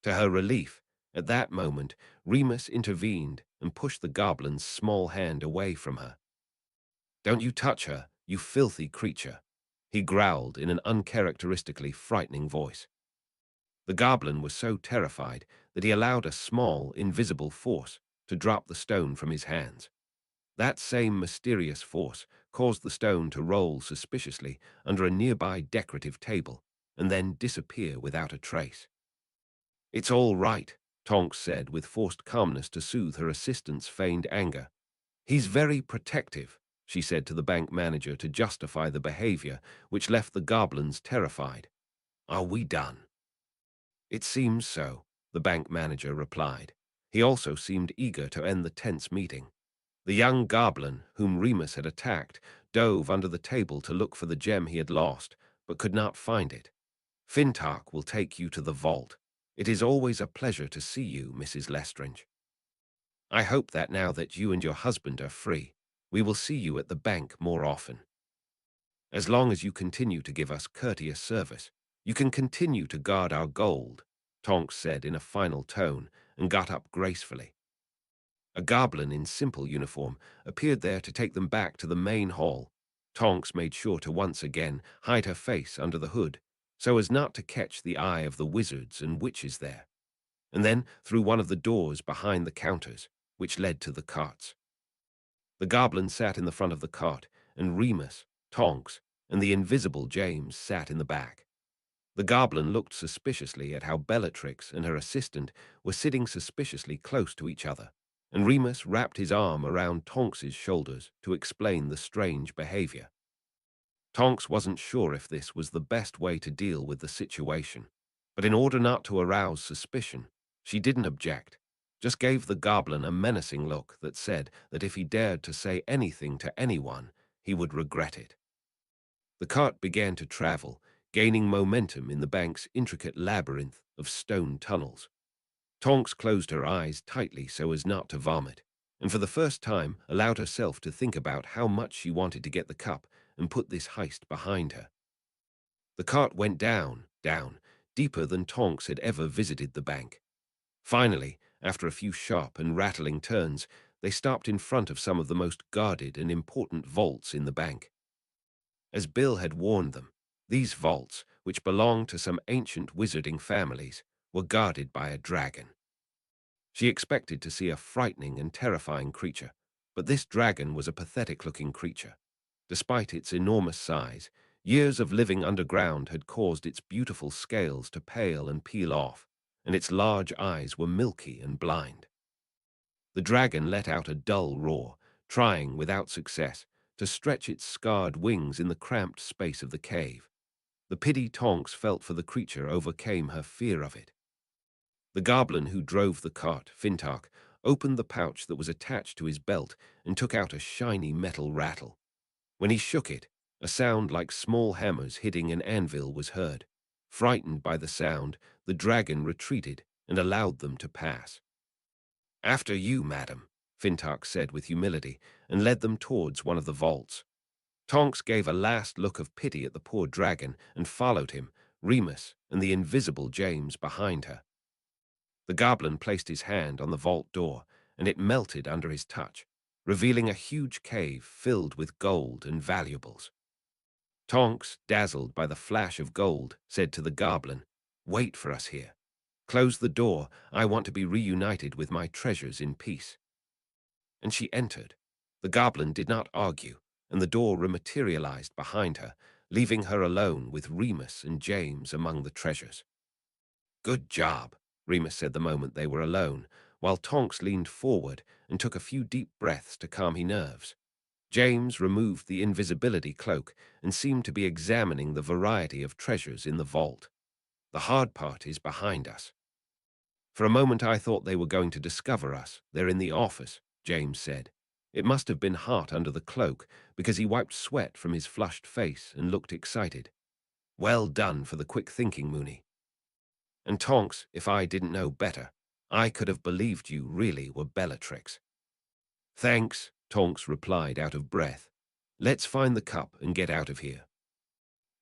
To her relief, at that moment, Remus intervened and pushed the goblin's small hand away from her. "Don't you touch her, you filthy creature," he growled in an uncharacteristically frightening voice. The goblin was so terrified that he allowed a small, invisible force to drop the stone from his hands. That same mysterious force caused the stone to roll suspiciously under a nearby decorative table and then disappear without a trace. "It's all right," Tonks said with forced calmness to soothe her assistant's feigned anger. "He's very protective," she said to the bank manager to justify the behavior, which left the goblins terrified. "Are we done?" "It seems so," the bank manager replied. He also seemed eager to end the tense meeting. The young goblin, whom Remus had attacked, dove under the table to look for the gem he had lost, but could not find it. "Fintark will take you to the vault. It is always a pleasure to see you, Mrs. Lestrange. I hope that now that you and your husband are free, we will see you at the bank more often. As long as you continue to give us courteous service, you can continue to guard our gold," Tonks said in a final tone and got up gracefully. A goblin in simple uniform appeared there to take them back to the main hall. Tonks made sure to once again hide her face under the hood, so as not to catch the eye of the wizards and witches there, and then through one of the doors behind the counters, which led to the carts. The goblin sat in the front of the cart, and Remus, Tonks, and the invisible James sat in the back. The goblin looked suspiciously at how Bellatrix and her assistant were sitting suspiciously close to each other, and Remus wrapped his arm around Tonks's shoulders to explain the strange behavior. Tonks wasn't sure if this was the best way to deal with the situation, but in order not to arouse suspicion, she didn't object, just gave the goblin a menacing look that said that if he dared to say anything to anyone, he would regret it. The cart began to travel, gaining momentum in the bank's intricate labyrinth of stone tunnels. Tonks closed her eyes tightly so as not to vomit, and for the first time allowed herself to think about how much she wanted to get the cup and put this heist behind her. The cart went down, deeper than Tonks had ever visited the bank. Finally, after a few sharp and rattling turns, they stopped in front of some of the most guarded and important vaults in the bank. As Bill had warned them, these vaults, which belonged to some ancient wizarding families, were guarded by a dragon. She expected to see a frightening and terrifying creature, but this dragon was a pathetic-looking creature. Despite its enormous size, years of living underground had caused its beautiful scales to pale and peel off, and its large eyes were milky and blind. The dragon let out a dull roar, trying, without success, to stretch its scarred wings in the cramped space of the cave. The pity Tonks felt for the creature overcame her fear of it. The goblin who drove the cart, Fintark, opened the pouch that was attached to his belt and took out a shiny metal rattle. When he shook it, a sound like small hammers hitting an anvil was heard. Frightened by the sound, the dragon retreated and allowed them to pass. "After you, madam," Fintark said with humility, and led them towards one of the vaults. Tonks gave a last look of pity at the poor dragon and followed him, Remus and the invisible James behind her. The goblin placed his hand on the vault door, and it melted under his touch, revealing a huge cave filled with gold and valuables. Tonks, dazzled by the flash of gold, said to the goblin, "Wait for us here. Close the door. I want to be reunited with my treasures in peace." And she entered. The goblin did not argue, and the door rematerialized behind her, leaving her alone with Remus and James among the treasures. "Good job," Remus said the moment they were alone, while Tonks leaned forward and took a few deep breaths to calm his nerves. James removed the invisibility cloak and seemed to be examining the variety of treasures in the vault. "The hard part is behind us." "For a moment I thought they were going to discover us. They're in the office," James said. It must have been hot under the cloak, because he wiped sweat from his flushed face and looked excited. "Well done for the quick thinking, Mooney. And Tonks, if I didn't know better, I could have believed you really were Bellatrix." "Thanks," Tonks replied out of breath. "Let's find the cup and get out of here."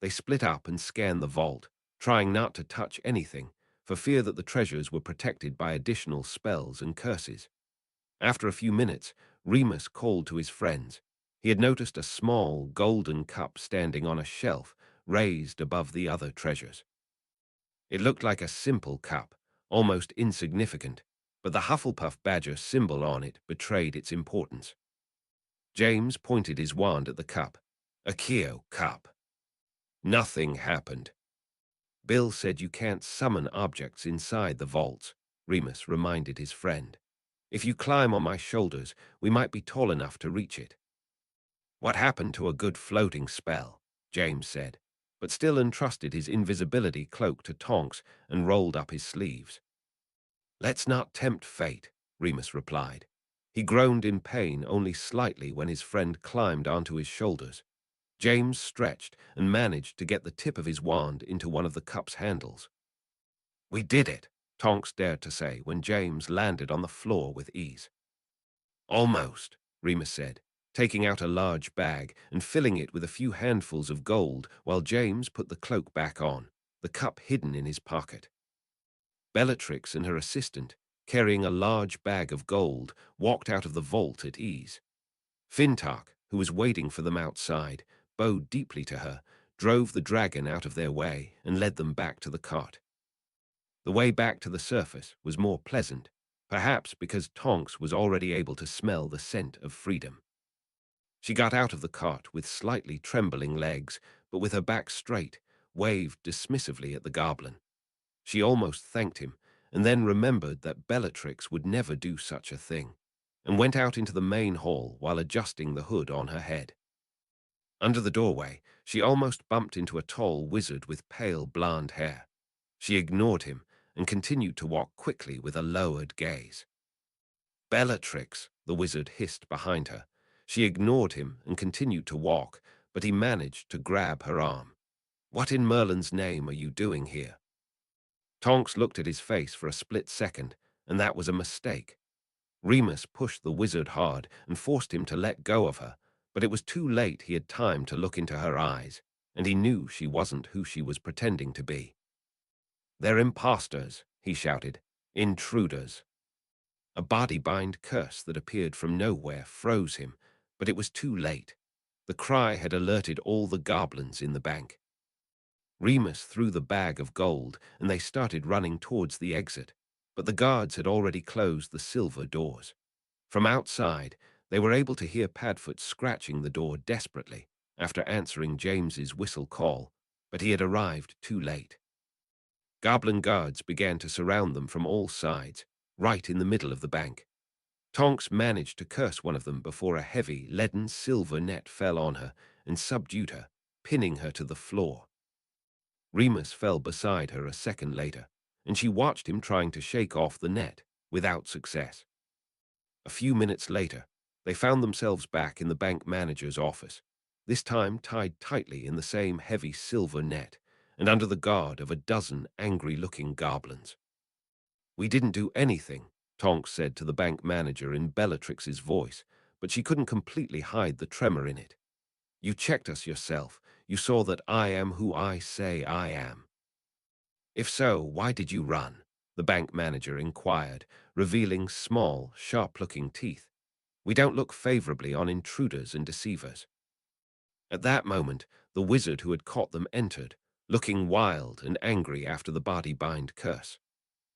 They split up and scanned the vault, trying not to touch anything, for fear that the treasures were protected by additional spells and curses. After a few minutes, Remus called to his friends. He had noticed a small, golden cup standing on a shelf, raised above the other treasures. It looked like a simple cup, almost insignificant, but the Hufflepuff badger symbol on it betrayed its importance. James pointed his wand at the cup. "A Keo cup." Nothing happened. "Bill said you can't summon objects inside the vaults," Remus reminded his friend. "If you climb on my shoulders, we might be tall enough to reach it." "What happened to a good floating spell?" James said, but still entrusted his invisibility cloak to Tonks and rolled up his sleeves. "Let's not tempt fate," Remus replied. He groaned in pain only slightly when his friend climbed onto his shoulders. James stretched and managed to get the tip of his wand into one of the cup's handles. "We did it," Tonks dared to say when James landed on the floor with ease. "Almost," Remus said, taking out a large bag and filling it with a few handfuls of gold while James put the cloak back on, the cup hidden in his pocket. Bellatrix and her assistant, carrying a large bag of gold, walked out of the vault at ease. Fintark, who was waiting for them outside, bowed deeply to her, drove the dragon out of their way, and led them back to the cart. The way back to the surface was more pleasant, perhaps because Tonks was already able to smell the scent of freedom. She got out of the cart with slightly trembling legs, but with her back straight, waved dismissively at the goblin. She almost thanked him, and then remembered that Bellatrix would never do such a thing, and went out into the main hall while adjusting the hood on her head. Under the doorway, she almost bumped into a tall wizard with pale blonde hair. She ignored him and continued to walk quickly with a lowered gaze. "Bellatrix," the wizard hissed behind her. She ignored him and continued to walk, but he managed to grab her arm. "What in Merlin's name are you doing here?" Tonks looked at his face for a split second, and that was a mistake. Remus pushed the wizard hard and forced him to let go of her, but it was too late. He had time to look into her eyes, and he knew she wasn't who she was pretending to be. "They're imposters," he shouted. "Intruders." A body-bind curse that appeared from nowhere froze him, but it was too late. The cry had alerted all the goblins in the bank. Remus threw the bag of gold, and they started running towards the exit, but the guards had already closed the silver doors. From outside, they were able to hear Padfoot scratching the door desperately after answering James's whistle call, but he had arrived too late. Goblin guards began to surround them from all sides, right in the middle of the bank. Tonks managed to curse one of them before a heavy, leaden silver net fell on her and subdued her, pinning her to the floor. Remus fell beside her a second later, and she watched him trying to shake off the net, without success. A few minutes later, they found themselves back in the bank manager's office, this time tied tightly in the same heavy silver net, and under the guard of a dozen angry-looking goblins. "We didn't do anything," Tonks said to the bank manager in Bellatrix's voice, but she couldn't completely hide the tremor in it. "You checked us yourself. You saw that I am who I say I am." "If so, why did you run?" the bank manager inquired, revealing small, sharp-looking teeth. "We don't look favorably on intruders and deceivers." At that moment, the wizard who had caught them entered, looking wild and angry after the body-bind curse.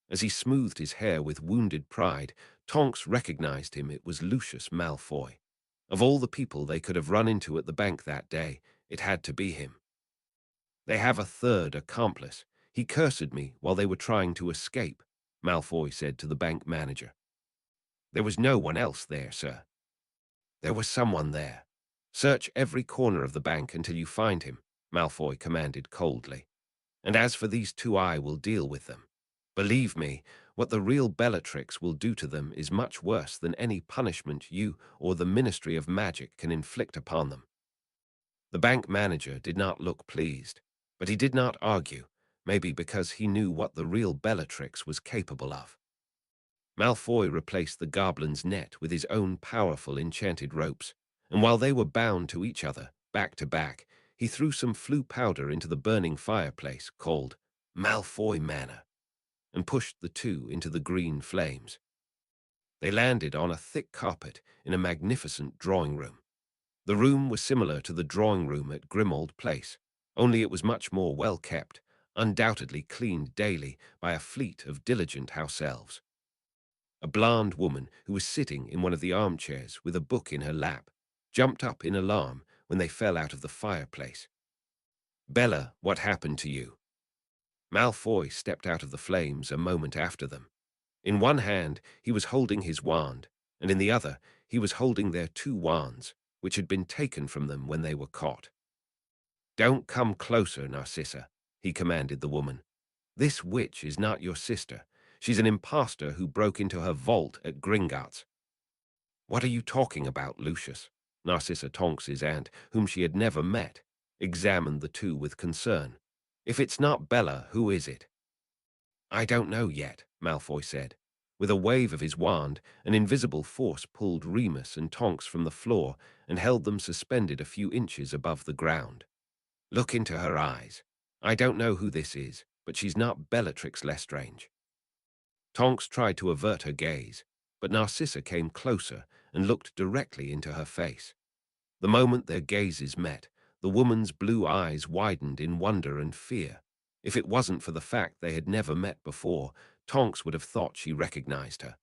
As he smoothed his hair with wounded pride, Tonks recognized him. It was Lucius Malfoy. Of all the people they could have run into at the bank that day, it had to be him. "They have a third accomplice. He cursed me while they were trying to escape," Malfoy said to the bank manager. "There was no one else there, sir." "There was someone there. Search every corner of the bank until you find him," Malfoy commanded coldly. "And as for these two, I will deal with them. Believe me, what the real Bellatrix will do to them is much worse than any punishment you or the Ministry of Magic can inflict upon them." The bank manager did not look pleased, but he did not argue, maybe because he knew what the real Bellatrix was capable of. Malfoy replaced the goblin's net with his own powerful enchanted ropes, and while they were bound to each other, back to back, he threw some flue powder into the burning fireplace called Malfoy Manor, and pushed the two into the green flames. They landed on a thick carpet in a magnificent drawing room. The room was similar to the drawing room at Grimmauld Place, only it was much more well-kept, undoubtedly cleaned daily by a fleet of diligent house elves. A blonde woman who was sitting in one of the armchairs with a book in her lap jumped up in alarm when they fell out of the fireplace. "Bella, what happened to you?" Malfoy stepped out of the flames a moment after them. In one hand, he was holding his wand, and in the other, he was holding their two wands, which had been taken from them when they were caught. "Don't come closer, Narcissa," he commanded the woman. "This witch is not your sister. She's an impostor who broke into her vault at Gringotts." "What are you talking about, Lucius?" Narcissa Tonks's aunt, whom she had never met, examined the two with concern. "If it's not Bella, who is it?" "I don't know yet," Malfoy said. With a wave of his wand, an invisible force pulled Remus and Tonks from the floor and held them suspended a few inches above the ground. "Look into her eyes. I don't know who this is, but she's not Bellatrix Lestrange." Tonks tried to avert her gaze, but Narcissa came closer and looked directly into her face. The moment their gazes met, the woman's blue eyes widened in wonder and fear. If it wasn't for the fact they had never met before, Tonks would have thought she recognized her.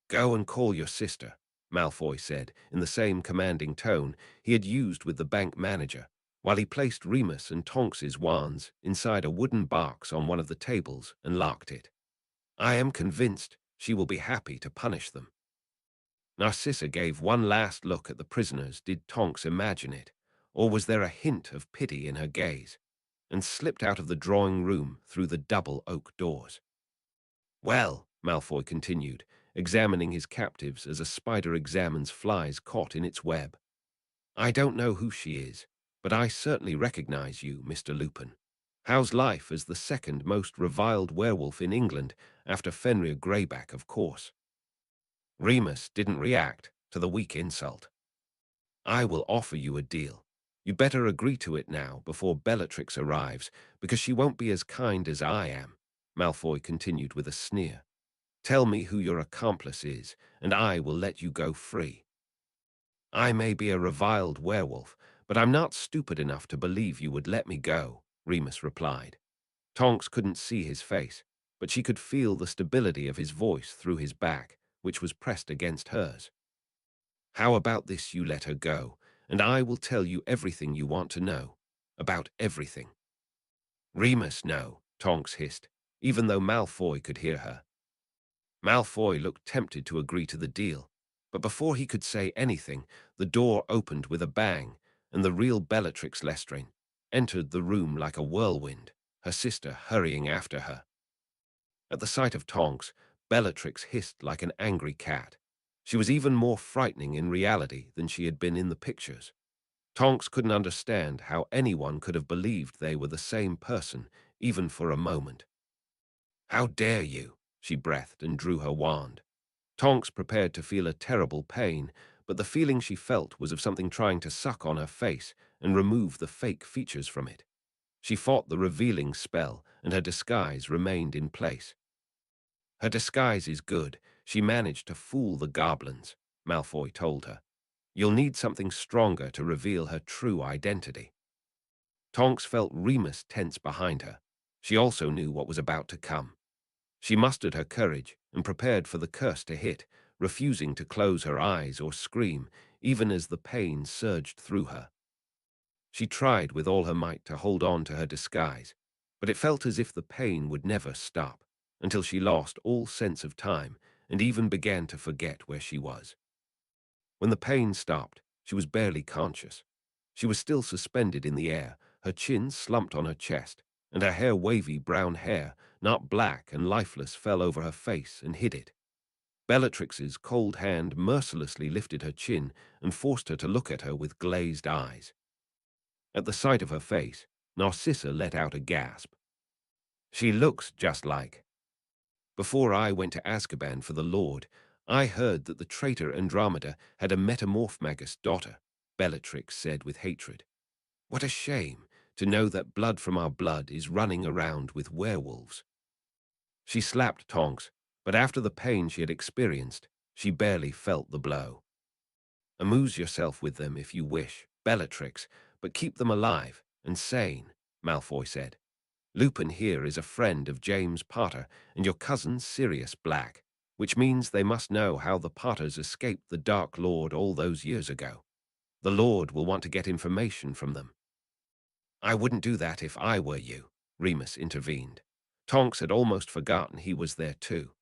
"Go and call your sister," Malfoy said, in the same commanding tone he had used with the bank manager, while he placed Remus and Tonks's wands inside a wooden box on one of the tables and locked it. "I am convinced she will be happy to punish them." Narcissa gave one last look at the prisoners. Did Tonks imagine it, or was there a hint of pity in her gaze? And slipped out of the drawing room through the double oak doors. "Well," Malfoy continued, examining his captives as a spider examines flies caught in its web, "I don't know who she is, but I certainly recognize you, Mr. Lupin. How's life as the second most reviled werewolf in England, after Fenrir Greyback, of course?" Remus didn't react to the weak insult. "I will offer you a deal. You'd better agree to it now before Bellatrix arrives, because she won't be as kind as I am," Malfoy continued with a sneer. "Tell me who your accomplice is, and I will let you go free." "I may be a reviled werewolf, but I'm not stupid enough to believe you would let me go," Remus replied. Tonks couldn't see his face, but she could feel the stability of his voice through his back, which was pressed against hers. "How about this? You let her go, and I will tell you everything you want to know. About everything." "Remus, no," Tonks hissed, even though Malfoy could hear her. Malfoy looked tempted to agree to the deal, but before he could say anything, the door opened with a bang, and the real Bellatrix Lestrange entered the room like a whirlwind, her sister hurrying after her. At the sight of Tonks, Bellatrix hissed like an angry cat. She was even more frightening in reality than she had been in the pictures. Tonks couldn't understand how anyone could have believed they were the same person, even for a moment. "How dare you?" she breathed and drew her wand. Tonks prepared to feel a terrible pain, but the feeling she felt was of something trying to suck on her face and remove the fake features from it. She fought the revealing spell, and her disguise remained in place. "Her disguise is good. She managed to fool the goblins," Malfoy told her. "You'll need something stronger to reveal her true identity." Tonks felt Remus tense behind her. She also knew what was about to come. She mustered her courage and prepared for the curse to hit, refusing to close her eyes or scream, even as the pain surged through her. She tried with all her might to hold on to her disguise, but it felt as if the pain would never stop, until she lost all sense of time and even began to forget where she was. When the pain stopped, she was barely conscious. She was still suspended in the air, her chin slumped on her chest, and her hair wavy brown hair, not black and lifeless, fell over her face and hid it. Bellatrix's cold hand mercilessly lifted her chin and forced her to look at her with glazed eyes. At the sight of her face, Narcissa let out a gasp. "She looks just like. Before I went to Azkaban for the Lord, I heard that the traitor Andromeda had a metamorph magus daughter," Bellatrix said with hatred. "What a shame to know that blood from our blood is running around with werewolves." She slapped Tonks, but after the pain she had experienced, she barely felt the blow. "Amuse yourself with them if you wish, Bellatrix, but keep them alive and sane," Malfoy said. "Lupin here is a friend of James Potter and your cousin Sirius Black, which means they must know how the Potters escaped the Dark Lord all those years ago. The Lord will want to get information from them." "I wouldn't do that if I were you," Remus intervened. Tonks had almost forgotten he was there too.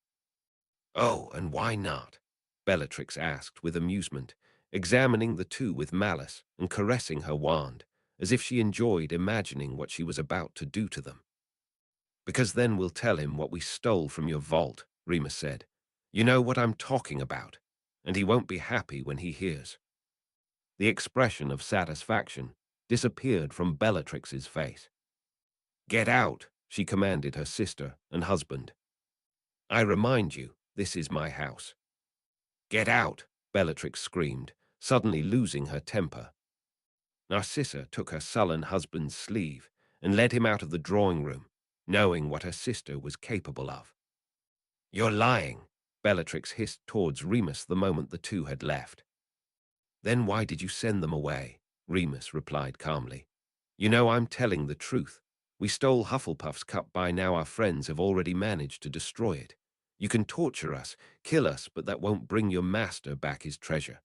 "Oh, and why not?" Bellatrix asked with amusement, examining the two with malice and caressing her wand, as if she enjoyed imagining what she was about to do to them. "Because then we'll tell him what we stole from your vault," Remus said. "You know what I'm talking about, and he won't be happy when he hears." The expression of satisfaction disappeared from Bellatrix's face. "Get out," she commanded her sister and husband. "I remind you, this is my house." "Get out," Bellatrix screamed, suddenly losing her temper. Narcissa took her sullen husband's sleeve and led him out of the drawing room, knowing what her sister was capable of. "You're lying," Bellatrix hissed towards Remus the moment the two had left. "Then why did you send them away?" Remus replied calmly. "You know I'm telling the truth. We stole Hufflepuff's cup. By now our friends have already managed to destroy it. You can torture us, kill us, but that won't bring your master back his treasure.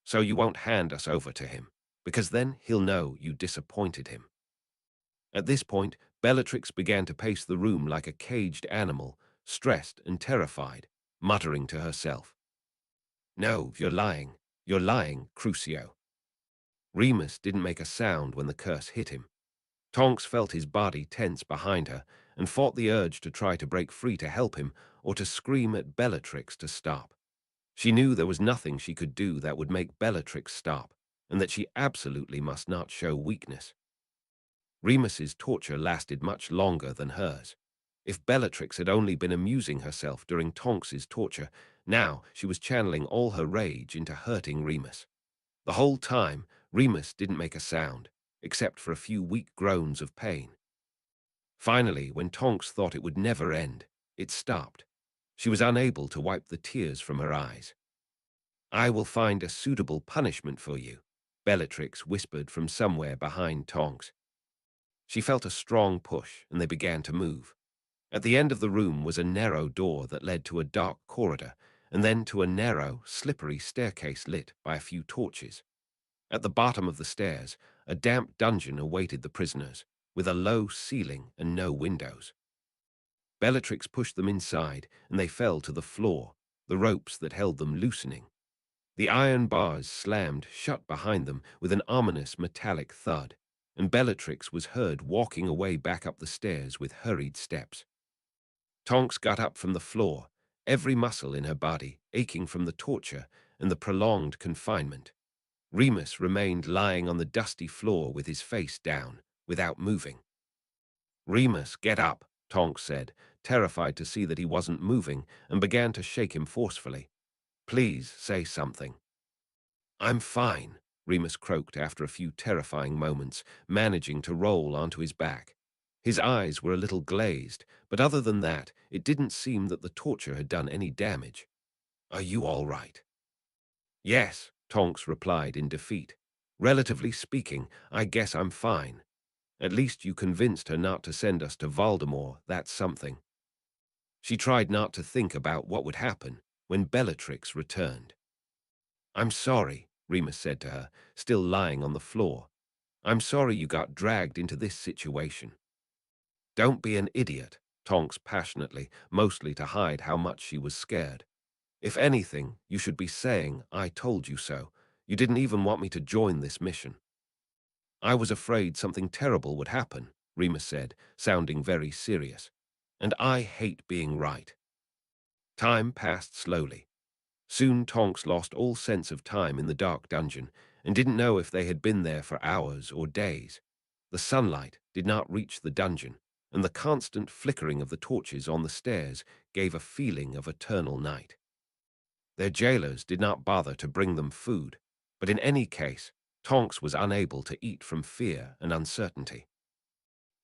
So you won't hand us over to him, because then he'll know you disappointed him." At this point, Bellatrix began to pace the room like a caged animal, stressed and terrified, muttering to herself. "No, you're lying, Crucio." Remus didn't make a sound when the curse hit him. Tonks felt his body tense behind her and fought the urge to try to break free to help him or to scream at Bellatrix to stop. She knew there was nothing she could do that would make Bellatrix stop, and that she absolutely must not show weakness. Remus's torture lasted much longer than hers. If Bellatrix had only been amusing herself during Tonks's torture, now she was channeling all her rage into hurting Remus. The whole time, Remus didn't make a sound, except for a few weak groans of pain. Finally, when Tonks thought it would never end, it stopped. She was unable to wipe the tears from her eyes. "I will find a suitable punishment for you," Bellatrix whispered from somewhere behind Tonks. She felt a strong push, and they began to move. At the end of the room was a narrow door that led to a dark corridor, and then to a narrow, slippery staircase lit by a few torches. At the bottom of the stairs, a damp dungeon awaited the prisoners, with a low ceiling and no windows. Bellatrix pushed them inside, and they fell to the floor, the ropes that held them loosening. The iron bars slammed shut behind them with an ominous metallic thud, and Bellatrix was heard walking away back up the stairs with hurried steps. Tonks got up from the floor, every muscle in her body aching from the torture and the prolonged confinement. Remus remained lying on the dusty floor with his face down, without moving. "Remus, get up," Tonks said, terrified to see that he wasn't moving, and began to shake him forcefully. "Please, say something." "I'm fine," Remus croaked after a few terrifying moments, managing to roll onto his back. His eyes were a little glazed, but other than that, it didn't seem that the torture had done any damage. "Are you all right?" "Yes," Tonks replied in defeat. "Relatively speaking, I guess I'm fine. At least you convinced her not to send us to Voldemort, that's something." She tried not to think about what would happen when Bellatrix returned. "I'm sorry," Remus said to her, still lying on the floor. "I'm sorry you got dragged into this situation." "Don't be an idiot," Tonks passionately, mostly to hide how much she was scared. "If anything, you should be saying, 'I told you so.' You didn't even want me to join this mission." "I was afraid something terrible would happen," Remus said, sounding very serious. "And I hate being right." Time passed slowly. Soon Tonks lost all sense of time in the dark dungeon and didn't know if they had been there for hours or days. The sunlight did not reach the dungeon, and the constant flickering of the torches on the stairs gave a feeling of eternal night. Their jailers did not bother to bring them food, but in any case, Tonks was unable to eat from fear and uncertainty.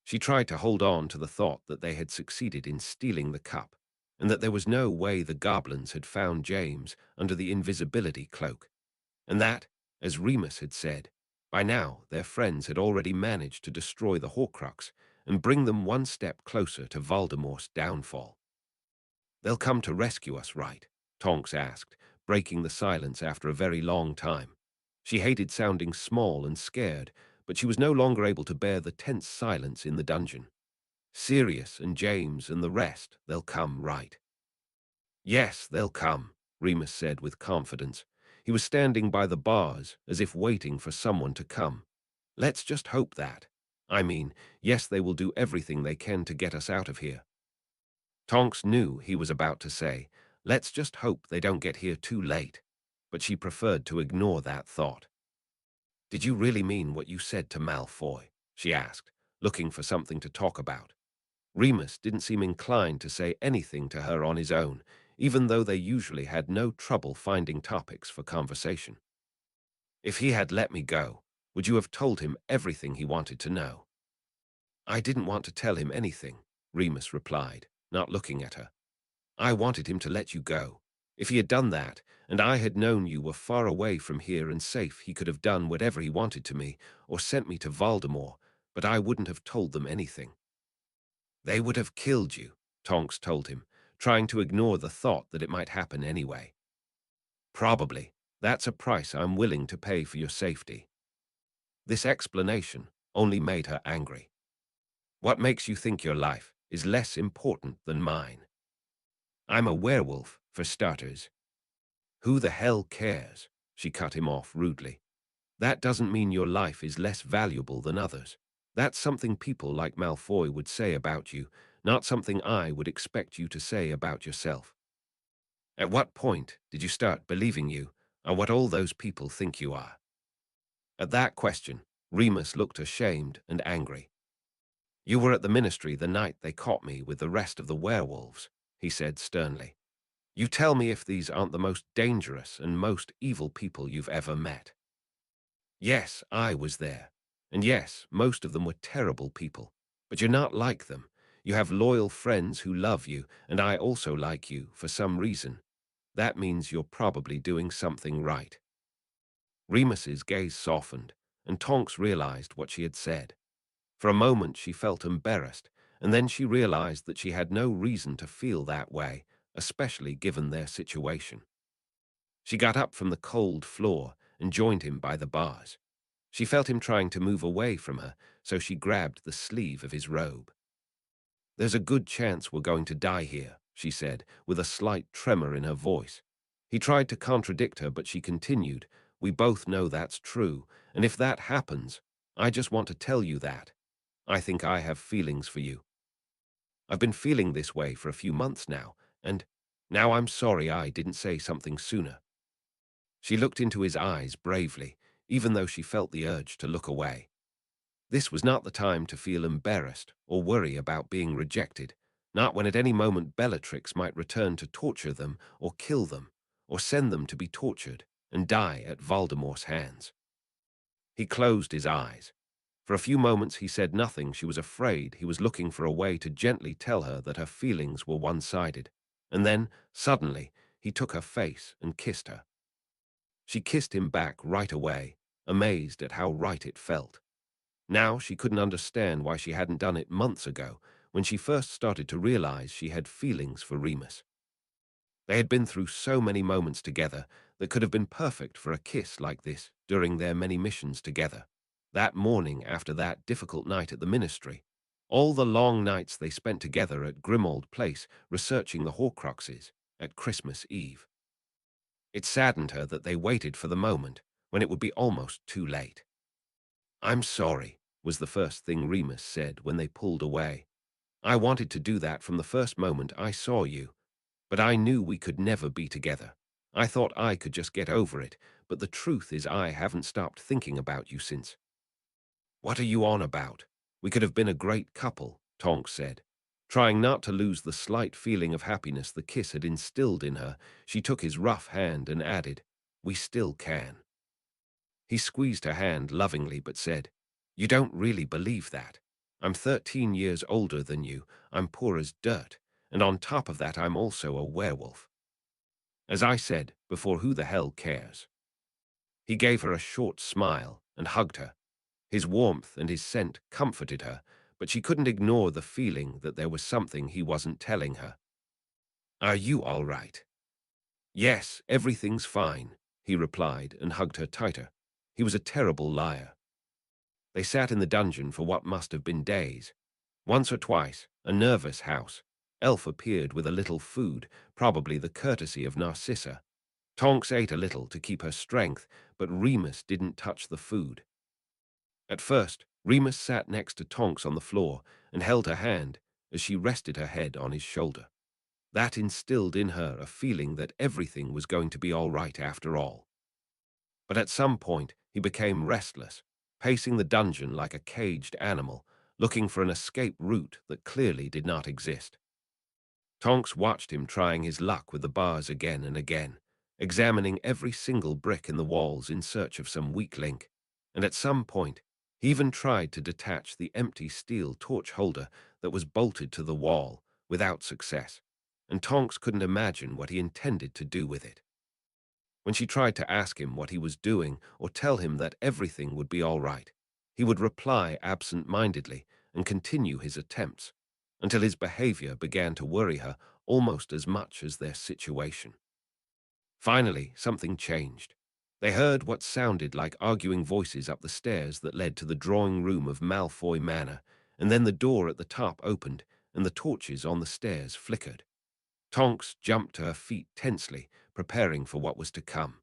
She tried to hold on to the thought that they had succeeded in stealing the cup, and that there was no way the goblins had found James under the invisibility cloak, and that, as Remus had said, by now their friends had already managed to destroy the Horcrux and bring them one step closer to Voldemort's downfall. "They'll come to rescue us, right?" Tonks asked, breaking the silence after a very long time. She hated sounding small and scared, but she was no longer able to bear the tense silence in the dungeon. "Sirius and James and the rest, they'll come, right?" "Yes, they'll come," Remus said with confidence. He was standing by the bars, as if waiting for someone to come. "Let's just hope that. I mean, yes, they will do everything they can to get us out of here." Tonks knew he was about to say, "Let's just hope they don't get here too late," but she preferred to ignore that thought. "Did you really mean what you said to Malfoy?" she asked, looking for something to talk about. Remus didn't seem inclined to say anything to her on his own, even though they usually had no trouble finding topics for conversation. "If he had let me go, would you have told him everything he wanted to know?" "I didn't want to tell him anything," Remus replied, not looking at her. "I wanted him to let you go. If he had done that, and I had known you were far away from here and safe, he could have done whatever he wanted to me, or sent me to Voldemort, but I wouldn't have told them anything." "They would have killed you," Tonks told him, trying to ignore the thought that it might happen anyway. "Probably. That's a price I'm willing to pay for your safety." This explanation only made her angry. "What makes you think your life is less important than mine?" "I'm a werewolf, for starters." "Who the hell cares?" She cut him off rudely. "That doesn't mean your life is less valuable than others. That's something people like Malfoy would say about you, not something I would expect you to say about yourself." "At what point did you start believing you are what all those people think you are?" At that question, Remus looked ashamed and angry. "You were at the ministry the night they caught me with the rest of the werewolves," he said sternly. "You tell me if these aren't the most dangerous and most evil people you've ever met." "Yes, I was there. And yes, most of them were terrible people. But you're not like them. You have loyal friends who love you, and I also like you for some reason. That means you're probably doing something right." Remus's gaze softened, and Tonks realized what she had said. For a moment she felt embarrassed, and then she realized that she had no reason to feel that way, especially given their situation. She got up from the cold floor and joined him by the bars. She felt him trying to move away from her, so she grabbed the sleeve of his robe. "There's a good chance we're going to die here," she said, with a slight tremor in her voice. He tried to contradict her, but she continued, "We both know that's true, and if that happens, I just want to tell you that. I think I have feelings for you." I've been feeling this way for a few months now, and now I'm sorry I didn't say something sooner." She looked into his eyes bravely, even though she felt the urge to look away. This was not the time to feel embarrassed or worry about being rejected, not when at any moment Bellatrix might return to torture them or kill them, or send them to be tortured and die at Voldemort's hands. He closed his eyes. For a few moments he said nothing. She was afraid he was looking for a way to gently tell her that her feelings were one-sided. And then, suddenly, he took her face and kissed her. She kissed him back right away, amazed at how right it felt. Now she couldn't understand why she hadn't done it months ago, when she first started to realize she had feelings for Remus. They had been through so many moments together that could have been perfect for a kiss like this during their many missions together. That morning after that difficult night at the ministry, all the long nights they spent together at Grimmauld Place researching the Horcruxes at Christmas Eve. It saddened her that they waited for the moment when it would be almost too late. "I'm sorry," was the first thing Remus said when they pulled away. "I wanted to do that from the first moment I saw you, but I knew we could never be together. I thought I could just get over it, but the truth is I haven't stopped thinking about you since." "What are you on about? We could have been a great couple," Tonks said. Trying not to lose the slight feeling of happiness the kiss had instilled in her, she took his rough hand and added, "We still can." He squeezed her hand lovingly but said, "You don't really believe that. I'm 13 years older than you, I'm poor as dirt, and on top of that I'm also a werewolf. As I said before, who the hell cares?" He gave her a short smile and hugged her. His warmth and his scent comforted her, but she couldn't ignore the feeling that there was something he wasn't telling her. "Are you all right?" "Yes, everything's fine," he replied and hugged her tighter. He was a terrible liar. They sat in the dungeon for what must have been days. Once or twice, a nervous house elf appeared with a little food, probably the courtesy of Narcissa. Tonks ate a little to keep her strength, but Remus didn't touch the food. At first, Remus sat next to Tonks on the floor and held her hand as she rested her head on his shoulder. That instilled in her a feeling that everything was going to be all right after all. But at some point, he became restless, pacing the dungeon like a caged animal, looking for an escape route that clearly did not exist. Tonks watched him trying his luck with the bars again and again, examining every single brick in the walls in search of some weak link, and at some point, he even tried to detach the empty steel torch holder that was bolted to the wall, without success, and Tonks couldn't imagine what he intended to do with it. When she tried to ask him what he was doing or tell him that everything would be all right, he would reply absent-mindedly and continue his attempts, until his behavior began to worry her almost as much as their situation. Finally, something changed. They heard what sounded like arguing voices up the stairs that led to the drawing room of Malfoy Manor, and then the door at the top opened and the torches on the stairs flickered. Tonks jumped to her feet tensely, preparing for what was to come.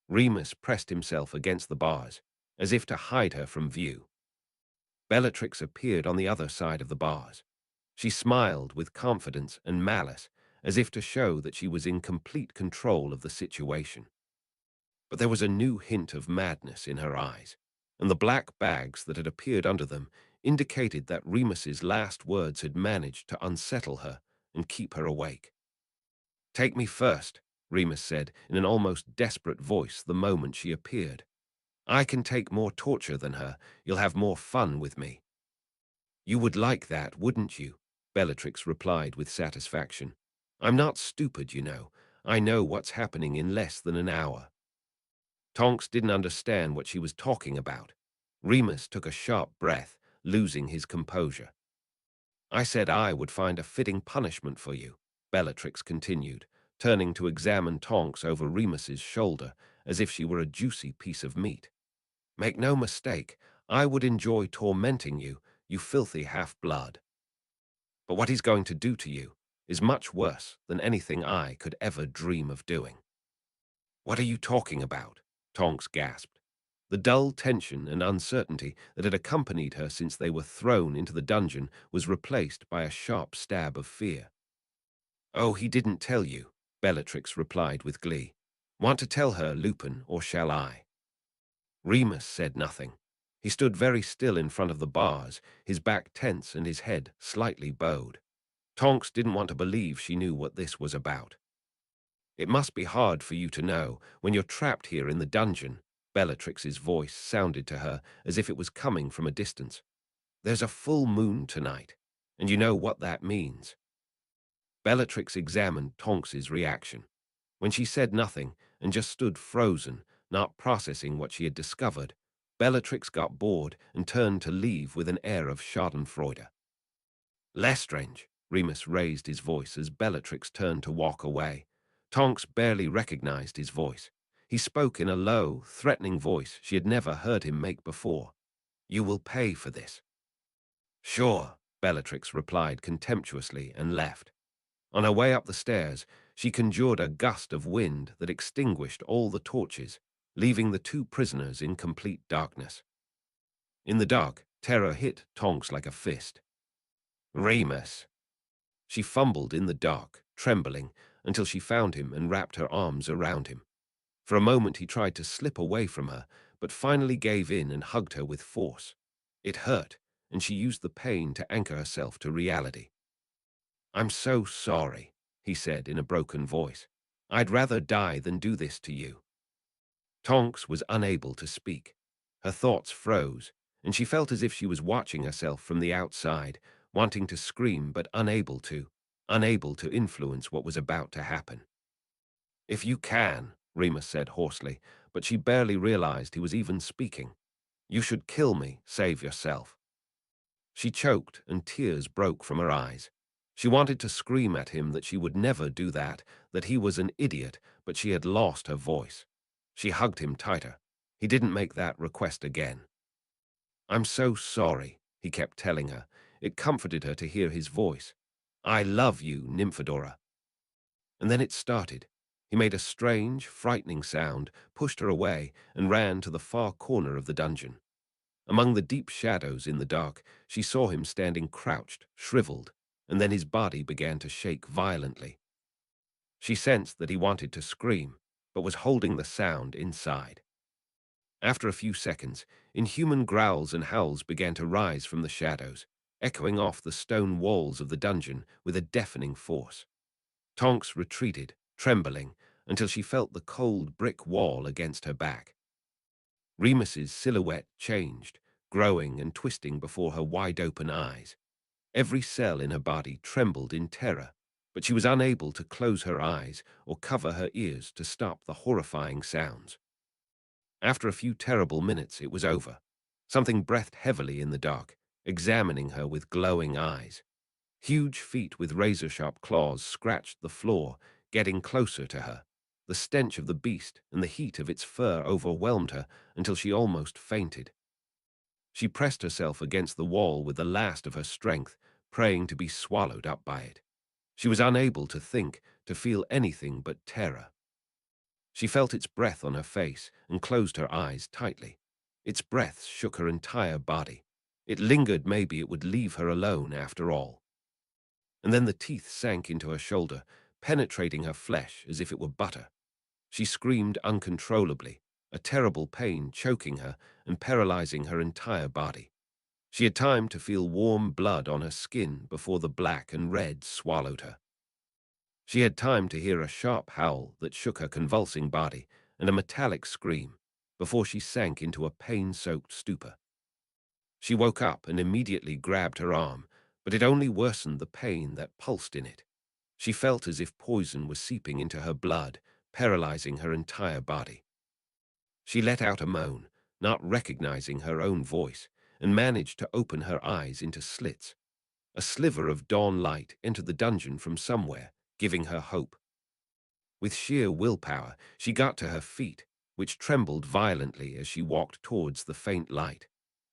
Remus pressed himself against the bars, as if to hide her from view. Bellatrix appeared on the other side of the bars. She smiled with confidence and malice, as if to show that she was in complete control of the situation. But there was a new hint of madness in her eyes, and the black bags that had appeared under them indicated that Remus's last words had managed to unsettle her and keep her awake. "Take me first," Remus said in an almost desperate voice the moment she appeared. "I can take more torture than her. You'll have more fun with me." "You would like that, wouldn't you?" Bellatrix replied with satisfaction. "I'm not stupid, you know. I know what's happening in less than an hour." Tonks didn't understand what she was talking about. Remus took a sharp breath, losing his composure. "I said I would find a fitting punishment for you," Bellatrix continued, turning to examine Tonks over Remus's shoulder as if she were a juicy piece of meat. "Make no mistake, I would enjoy tormenting you, you filthy half-blood. But what he's going to do to you is much worse than anything I could ever dream of doing." "What are you talking about?" Tonks gasped. The dull tension and uncertainty that had accompanied her since they were thrown into the dungeon was replaced by a sharp stab of fear. "Oh, he didn't tell you," Bellatrix replied with glee. "Want to tell her, Lupin, or shall I?" Remus said nothing. He stood very still in front of the bars, his back tense and his head slightly bowed. Tonks didn't want to believe she knew what this was about. "It must be hard for you to know, when you're trapped here in the dungeon." Bellatrix's voice sounded to her as if it was coming from a distance. "There's a full moon tonight, and you know what that means." Bellatrix examined Tonks's reaction. When she said nothing and just stood frozen, not processing what she had discovered, Bellatrix got bored and turned to leave with an air of schadenfreude. "Lestrange," Remus raised his voice as Bellatrix turned to walk away. Tonks barely recognized his voice. He spoke in a low, threatening voice she had never heard him make before. "You will pay for this." "Sure," Bellatrix replied contemptuously and left. On her way up the stairs, she conjured a gust of wind that extinguished all the torches, leaving the two prisoners in complete darkness. In the dark, terror hit Tonks like a fist. "Remus." She fumbled in the dark, trembling, until she found him and wrapped her arms around him. For a moment he tried to slip away from her, but finally gave in and hugged her with force. It hurt, and she used the pain to anchor herself to reality. "I'm so sorry," he said in a broken voice. "I'd rather die than do this to you." Tonks was unable to speak. Her thoughts froze, and she felt as if she was watching herself from the outside, wanting to scream but unable to influence what was about to happen. "If you can," Remus said hoarsely, but she barely realized he was even speaking. "You should kill me, save yourself." She choked, and tears broke from her eyes. She wanted to scream at him that she would never do that he was an idiot, but she had lost her voice. She hugged him tighter. He didn't make that request again. "I'm so sorry," he kept telling her. It comforted her to hear his voice. "I love you, Nymphadora." And then it started. He made a strange, frightening sound, pushed her away, and ran to the far corner of the dungeon. Among the deep shadows in the dark, she saw him standing crouched, shriveled, and then his body began to shake violently. She sensed that he wanted to scream, but was holding the sound inside. After a few seconds, inhuman growls and howls began to rise from the shadows, echoing off the stone walls of the dungeon with a deafening force. Tonks retreated, trembling, until she felt the cold brick wall against her back. Remus's silhouette changed, growing and twisting before her wide-open eyes. Every cell in her body trembled in terror, but she was unable to close her eyes or cover her ears to stop the horrifying sounds. After a few terrible minutes, it was over. Something breathed heavily in the dark, examining her with glowing eyes. Huge feet with razor-sharp claws scratched the floor, getting closer to her. The stench of the beast and the heat of its fur overwhelmed her until she almost fainted. She pressed herself against the wall with the last of her strength, praying to be swallowed up by it. She was unable to think, to feel anything but terror. She felt its breath on her face and closed her eyes tightly. Its breath shook her entire body. It lingered maybe it would leave her alone after all. And then the teeth sank into her shoulder, penetrating her flesh as if it were butter. She screamed uncontrollably, a terrible pain choking her and paralyzing her entire body. She had time to feel warm blood on her skin before the black and red swallowed her. She had time to hear a sharp howl that shook her convulsing body and a metallic scream before she sank into a pain-soaked stupor. She woke up and immediately grabbed her arm, but it only worsened the pain that pulsed in it. She felt as if poison was seeping into her blood, paralyzing her entire body. She let out a moan, not recognizing her own voice, and managed to open her eyes into slits. A sliver of dawn light entered the dungeon from somewhere, giving her hope. With sheer willpower, she got to her feet, which trembled violently as she walked towards the faint light.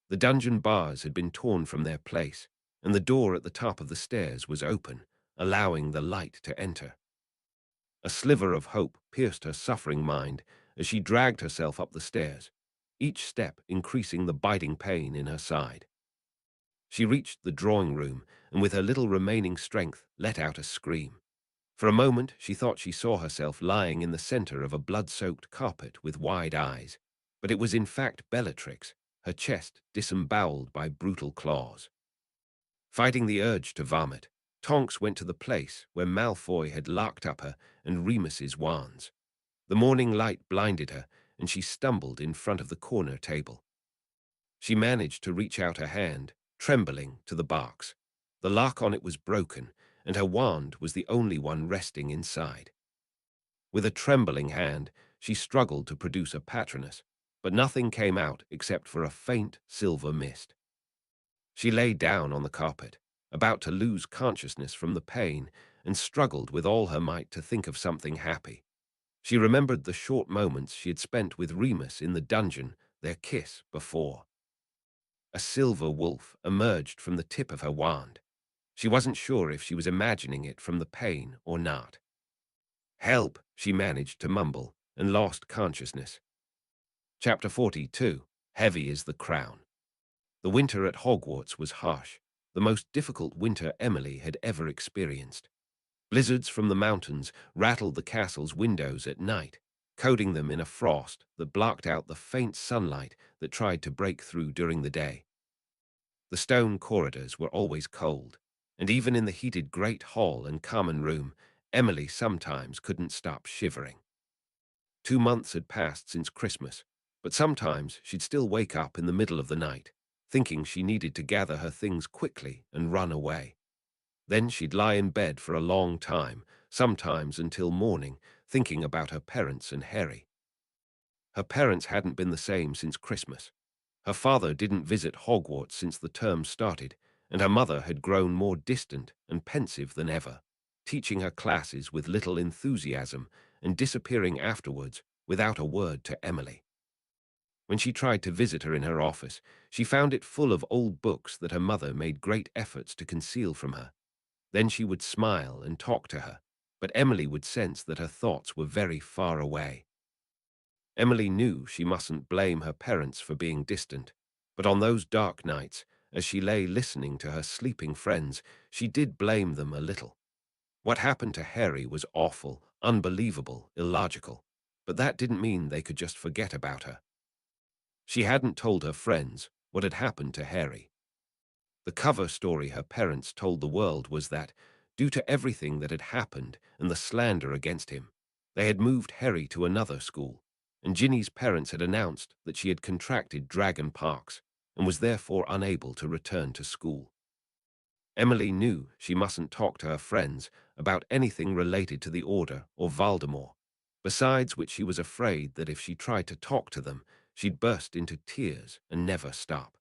The dungeon bars had been torn from their place, and the door at the top of the stairs was open, allowing the light to enter. A sliver of hope pierced her suffering mind as she dragged herself up the stairs. each step increasing the biting pain in her side. She reached the drawing room and with her little remaining strength let out a scream. For a moment she thought she saw herself lying in the center of a blood-soaked carpet with wide eyes, but it was in fact Bellatrix, her chest disemboweled by brutal claws. Fighting the urge to vomit, Tonks went to the place where Malfoy had locked up her and Remus's wands. The morning light blinded her, and she stumbled in front of the corner table. She managed to reach out her hand, trembling, to the box. The lock on it was broken, and her wand was the only one resting inside. With a trembling hand, she struggled to produce a Patronus, but nothing came out except for a faint silver mist. She lay down on the carpet, about to lose consciousness from the pain, and struggled with all her might to think of something happy. She remembered the short moments she had spent with Remus in the dungeon, their kiss before. A silver wolf emerged from the tip of her wand. She wasn't sure if she was imagining it from the pain or not. "Help," she managed to mumble, and lost consciousness. Chapter 42. Heavy is the Crown. The winter at Hogwarts was harsh, the most difficult winter Emily had ever experienced. Blizzards from the mountains rattled the castle's windows at night, coating them in a frost that blocked out the faint sunlight that tried to break through during the day. The stone corridors were always cold, and even in the heated great hall and common room, Emily sometimes couldn't stop shivering. 2 months had passed since Christmas, but sometimes she'd still wake up in the middle of the night, thinking she needed to gather her things quickly and run away. Then she'd lie in bed for a long time, sometimes until morning, thinking about her parents and Harry. Her parents hadn't been the same since Christmas. Her father didn't visit Hogwarts since the term started, and her mother had grown more distant and pensive than ever, teaching her classes with little enthusiasm and disappearing afterwards without a word to Emily. When she tried to visit her in her office, she found it full of old books that her mother made great efforts to conceal from her. Then she would smile and talk to her, but Emily would sense that her thoughts were very far away. Emily knew she mustn't blame her parents for being distant, but on those dark nights, as she lay listening to her sleeping friends, she did blame them a little. What happened to Harry was awful, unbelievable, illogical, but that didn't mean they could just forget about her. She hadn't told her friends what had happened to Harry. The cover story her parents told the world was that, due to everything that had happened and the slander against him, they had moved Harry to another school, and Ginny's parents had announced that she had contracted dragon pox and was therefore unable to return to school. Emily knew she mustn't talk to her friends about anything related to the Order or Voldemort, besides which she was afraid that if she tried to talk to them, she'd burst into tears and never stop.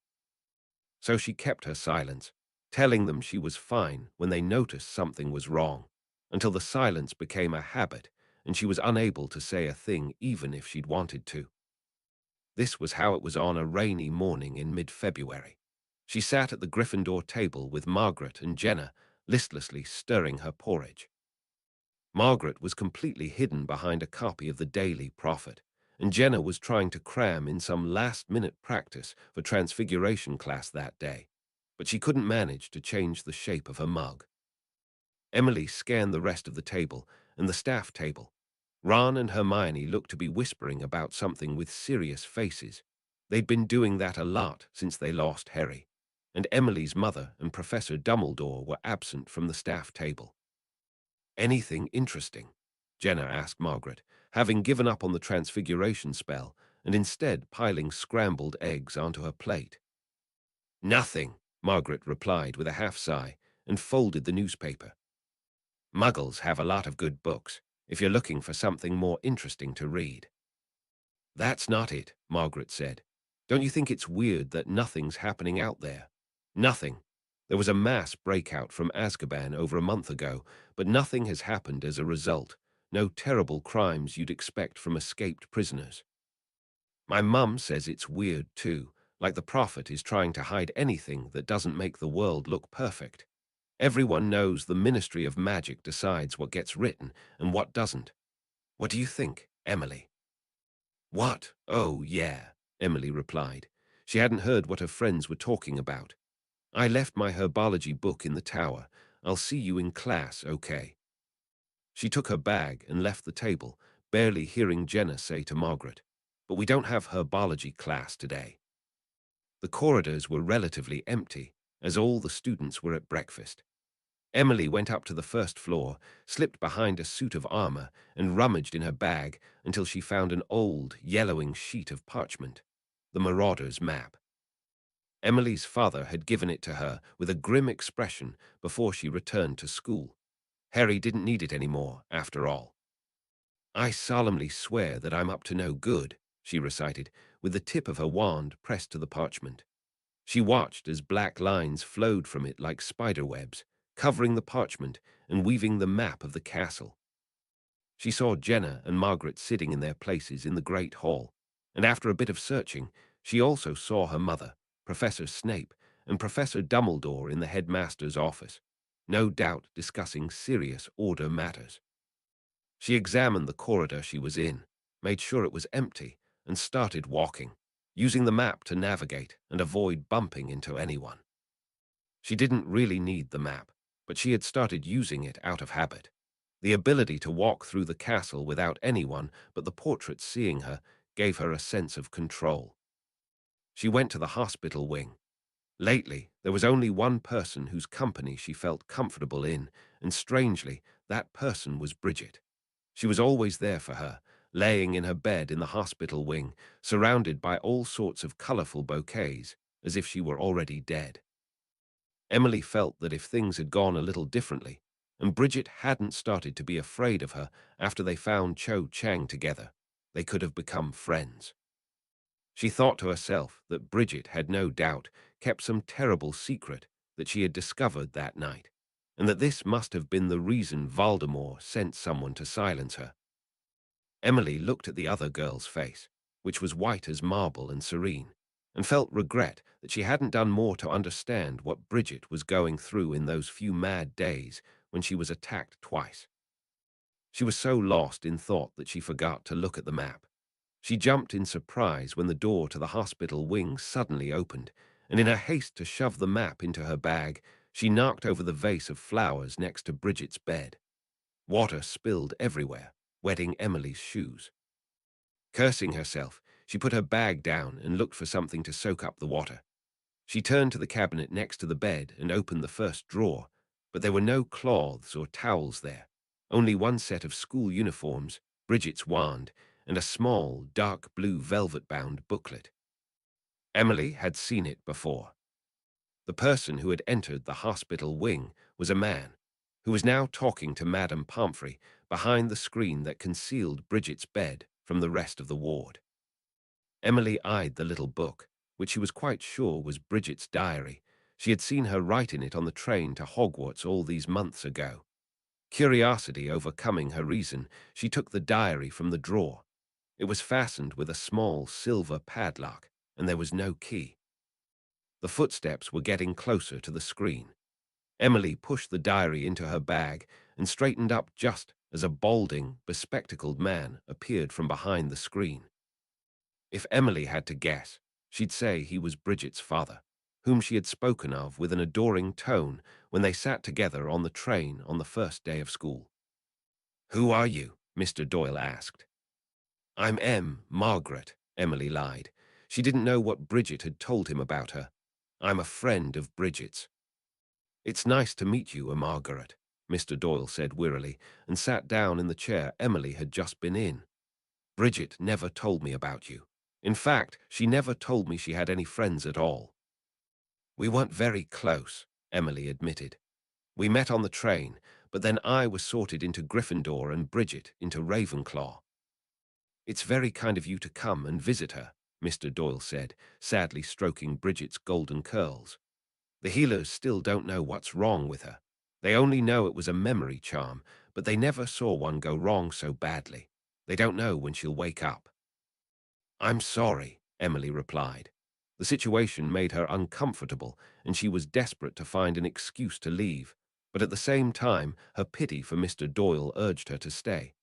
So she kept her silence, telling them she was fine when they noticed something was wrong, until the silence became a habit and she was unable to say a thing even if she'd wanted to. This was how it was on a rainy morning in mid-February. She sat at the Gryffindor table with Margaret and Jenna, listlessly stirring her porridge. Margaret was completely hidden behind a copy of the Daily Prophet, and Jenna was trying to cram in some last-minute practice for Transfiguration class that day, but she couldn't manage to change the shape of her mug. Emily scanned the rest of the table and the staff table. Ron and Hermione looked to be whispering about something with serious faces. They'd been doing that a lot since they lost Harry, and Emily's mother and Professor Dumbledore were absent from the staff table. "Anything interesting?" Jenna asked Margaret, having given up on the transfiguration spell and instead piling scrambled eggs onto her plate. "Nothing," Margaret replied with a half-sigh and folded the newspaper. "Muggles have a lot of good books, if you're looking for something more interesting to read." "That's not it," Margaret said. "Don't you think it's weird that nothing's happening out there? Nothing. There was a mass breakout from Azkaban over a month ago, but nothing has happened as a result. No terrible crimes you'd expect from escaped prisoners. My mum says it's weird too, like the prophet is trying to hide anything that doesn't make the world look perfect. Everyone knows the Ministry of Magic decides what gets written and what doesn't. What do you think, Emily?" "What? Oh, yeah," Emily replied. She hadn't heard what her friends were talking about. I left my herbology book in the tower. I'll see you in class, okay? She took her bag and left the table, barely hearing Jenna say to Margaret, "But we don't have herbology class today." The corridors were relatively empty, as all the students were at breakfast. Emily went up to the first floor, slipped behind a suit of armor, and rummaged in her bag until she found an old, yellowing sheet of parchment, the Marauder's map. Emily's father had given it to her with a grim expression before she returned to school. Harry didn't need it anymore, after all. "I solemnly swear that I'm up to no good," she recited, with the tip of her wand pressed to the parchment. She watched as black lines flowed from it like spider webs, covering the parchment and weaving the map of the castle. She saw Jenna and Margaret sitting in their places in the great hall, and after a bit of searching, she also saw her mother, Professor Snape, and Professor Dumbledore in the headmaster's office, no doubt discussing serious order matters. She examined the corridor she was in, made sure it was empty, and started walking, using the map to navigate and avoid bumping into anyone. She didn't really need the map, but she had started using it out of habit. The ability to walk through the castle without anyone but the portraits seeing her gave her a sense of control. She went to the hospital wing. Lately, there was only one person whose company she felt comfortable in, and strangely, that person was Bridget. She was always there for her, laying in her bed in the hospital wing, surrounded by all sorts of colorful bouquets, as if she were already dead. Emily felt that if things had gone a little differently, and Bridget hadn't started to be afraid of her after they found Cho Chang together, they could have become friends. She thought to herself that Bridget had no doubt kept some terrible secret that she had discovered that night, and that this must have been the reason Voldemort sent someone to silence her. Emily looked at the other girl's face, which was white as marble and serene, and felt regret that she hadn't done more to understand what Bridget was going through in those few mad days when she was attacked twice. She was so lost in thought that she forgot to look at the map. She jumped in surprise when the door to the hospital wing suddenly opened, and in her haste to shove the map into her bag, she knocked over the vase of flowers next to Bridget's bed. Water spilled everywhere, wetting Emily's shoes. Cursing herself, she put her bag down and looked for something to soak up the water. She turned to the cabinet next to the bed and opened the first drawer, but there were no cloths or towels there, only one set of school uniforms, Bridget's wand, and a small, dark blue velvet-bound booklet. Emily had seen it before. The person who had entered the hospital wing was a man, who was now talking to Madame Pomfrey behind the screen that concealed Bridget's bed from the rest of the ward. Emily eyed the little book, which she was quite sure was Bridget's diary. She had seen her write in it on the train to Hogwarts all these months ago. Curiosity overcoming her reason, she took the diary from the drawer. It was fastened with a small silver padlock, and there was no key. The footsteps were getting closer to the screen. Emily pushed the diary into her bag and straightened up just as a balding, bespectacled man appeared from behind the screen. If Emily had to guess, she'd say he was Bridget's father, whom she had spoken of with an adoring tone when they sat together on the train on the first day of school. "Who are you?" Mr. Doyle asked. "I'm Margaret," Emily lied. She didn't know what Bridget had told him about her. "I'm a friend of Bridget's." "It's nice to meet you, Margaret," Mr. Doyle said wearily, and sat down in the chair Emily had just been in. "Bridget never told me about you. In fact, she never told me she had any friends at all." "We weren't very close," Emily admitted. "We met on the train, but then I was sorted into Gryffindor and Bridget into Ravenclaw." "It's very kind of you to come and visit her," Mr. Doyle said, sadly stroking Bridget's golden curls. "The healers still don't know what's wrong with her. They only know it was a memory charm, but they never saw one go wrong so badly. They don't know when she'll wake up." "I'm sorry," Emily replied. The situation made her uncomfortable, and she was desperate to find an excuse to leave, but at the same time, her pity for Mr. Doyle urged her to stay.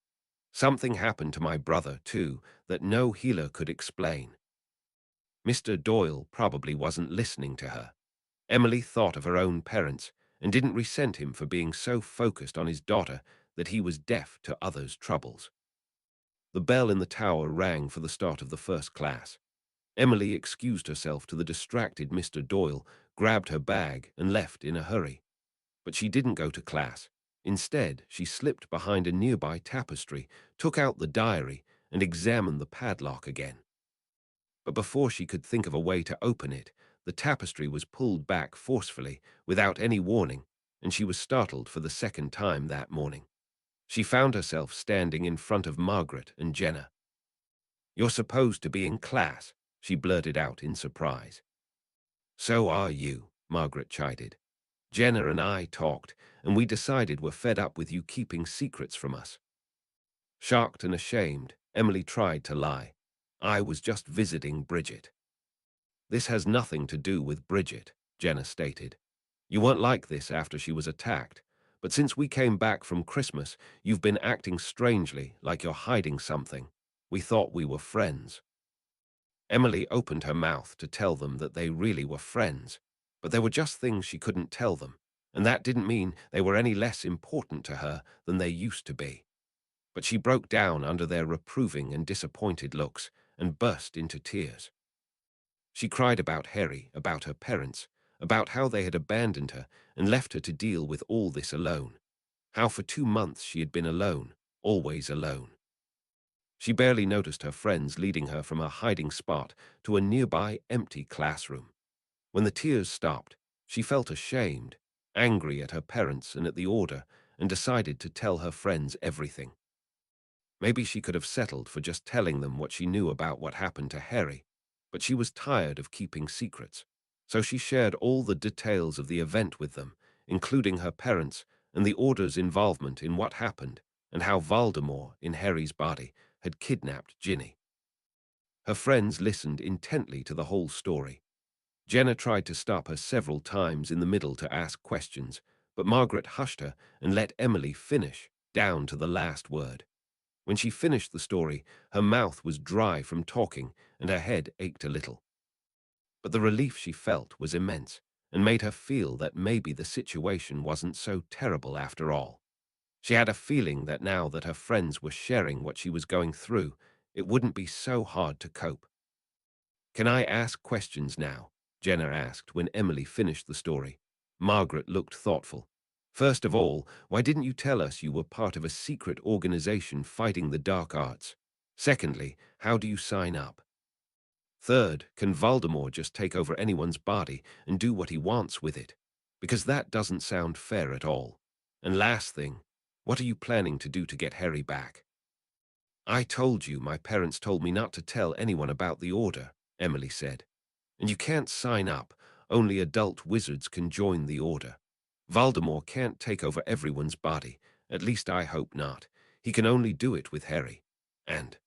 "Something happened to my brother, too, that no healer could explain." Mr. Doyle probably wasn't listening to her. Emily thought of her own parents and didn't resent him for being so focused on his daughter that he was deaf to others' troubles. The bell in the tower rang for the start of the first class. Emily excused herself to the distracted Mr. Doyle, grabbed her bag, and left in a hurry. But she didn't go to class. Instead, she slipped behind a nearby tapestry, took out the diary, and examined the padlock again. But before she could think of a way to open it, the tapestry was pulled back forcefully, without any warning, and she was startled for the second time that morning. She found herself standing in front of Margaret and Jenna. "You're supposed to be in class," she blurted out in surprise. "So are you," Margaret chided. "Jenna and I talked, and we decided we're fed up with you keeping secrets from us." Shocked and ashamed, Emily tried to lie. "I was just visiting Bridget." "This has nothing to do with Bridget," Jenna stated. "You weren't like this after she was attacked, but since we came back from Christmas, you've been acting strangely, like you're hiding something. We thought we were friends." Emily opened her mouth to tell them that they really were friends, but there were just things she couldn't tell them, and that didn't mean they were any less important to her than they used to be. But she broke down under their reproving and disappointed looks and burst into tears. She cried about Harry, about her parents, about how they had abandoned her and left her to deal with all this alone. How for 2 months she had been alone, always alone. She barely noticed her friends leading her from her hiding spot to a nearby empty classroom. When the tears stopped, she felt ashamed, angry at her parents and at the order, and decided to tell her friends everything. Maybe she could have settled for just telling them what she knew about what happened to Harry, but she was tired of keeping secrets, so she shared all the details of the event with them, including her parents and the Order's involvement in what happened and how Voldemort, in Harry's body, had kidnapped Ginny. Her friends listened intently to the whole story. Jenna tried to stop her several times in the middle to ask questions, but Margaret hushed her and let Emily finish, down to the last word. When she finished the story, her mouth was dry from talking and her head ached a little. But the relief she felt was immense and made her feel that maybe the situation wasn't so terrible after all. She had a feeling that now that her friends were sharing what she was going through, it wouldn't be so hard to cope. "Can I ask questions now?" Jenna asked when Emily finished the story. Margaret looked thoughtful. "First of all, why didn't you tell us you were part of a secret organization fighting the dark arts? Secondly, how do you sign up? Third, can Voldemort just take over anyone's body and do what he wants with it? Because that doesn't sound fair at all. And last thing, what are you planning to do to get Harry back?" "I told you my parents told me not to tell anyone about the Order," Emily said. "And you can't sign up. Only adult wizards can join the Order. Voldemort can't take over everyone's body. At least I hope not. He can only do it with Harry. And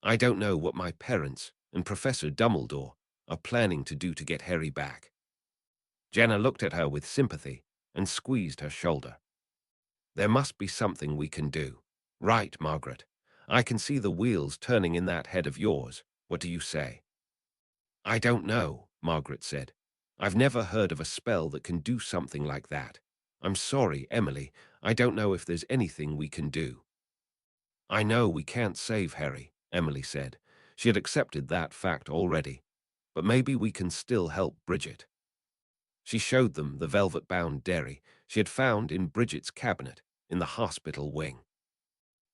I don't know what my parents and Professor Dumbledore are planning to do to get Harry back." Jenna looked at her with sympathy and squeezed her shoulder. "There must be something we can do. Right, Margaret? I can see the wheels turning in that head of yours. What do you say?" "I don't know," Margaret said. "I've never heard of a spell that can do something like that. I'm sorry, Emily. I don't know if there's anything we can do." "I know we can't save Harry," Emily said. She had accepted that fact already. "But maybe we can still help Bridget." She showed them the velvet-bound diary she had found in Bridget's cabinet in the hospital wing.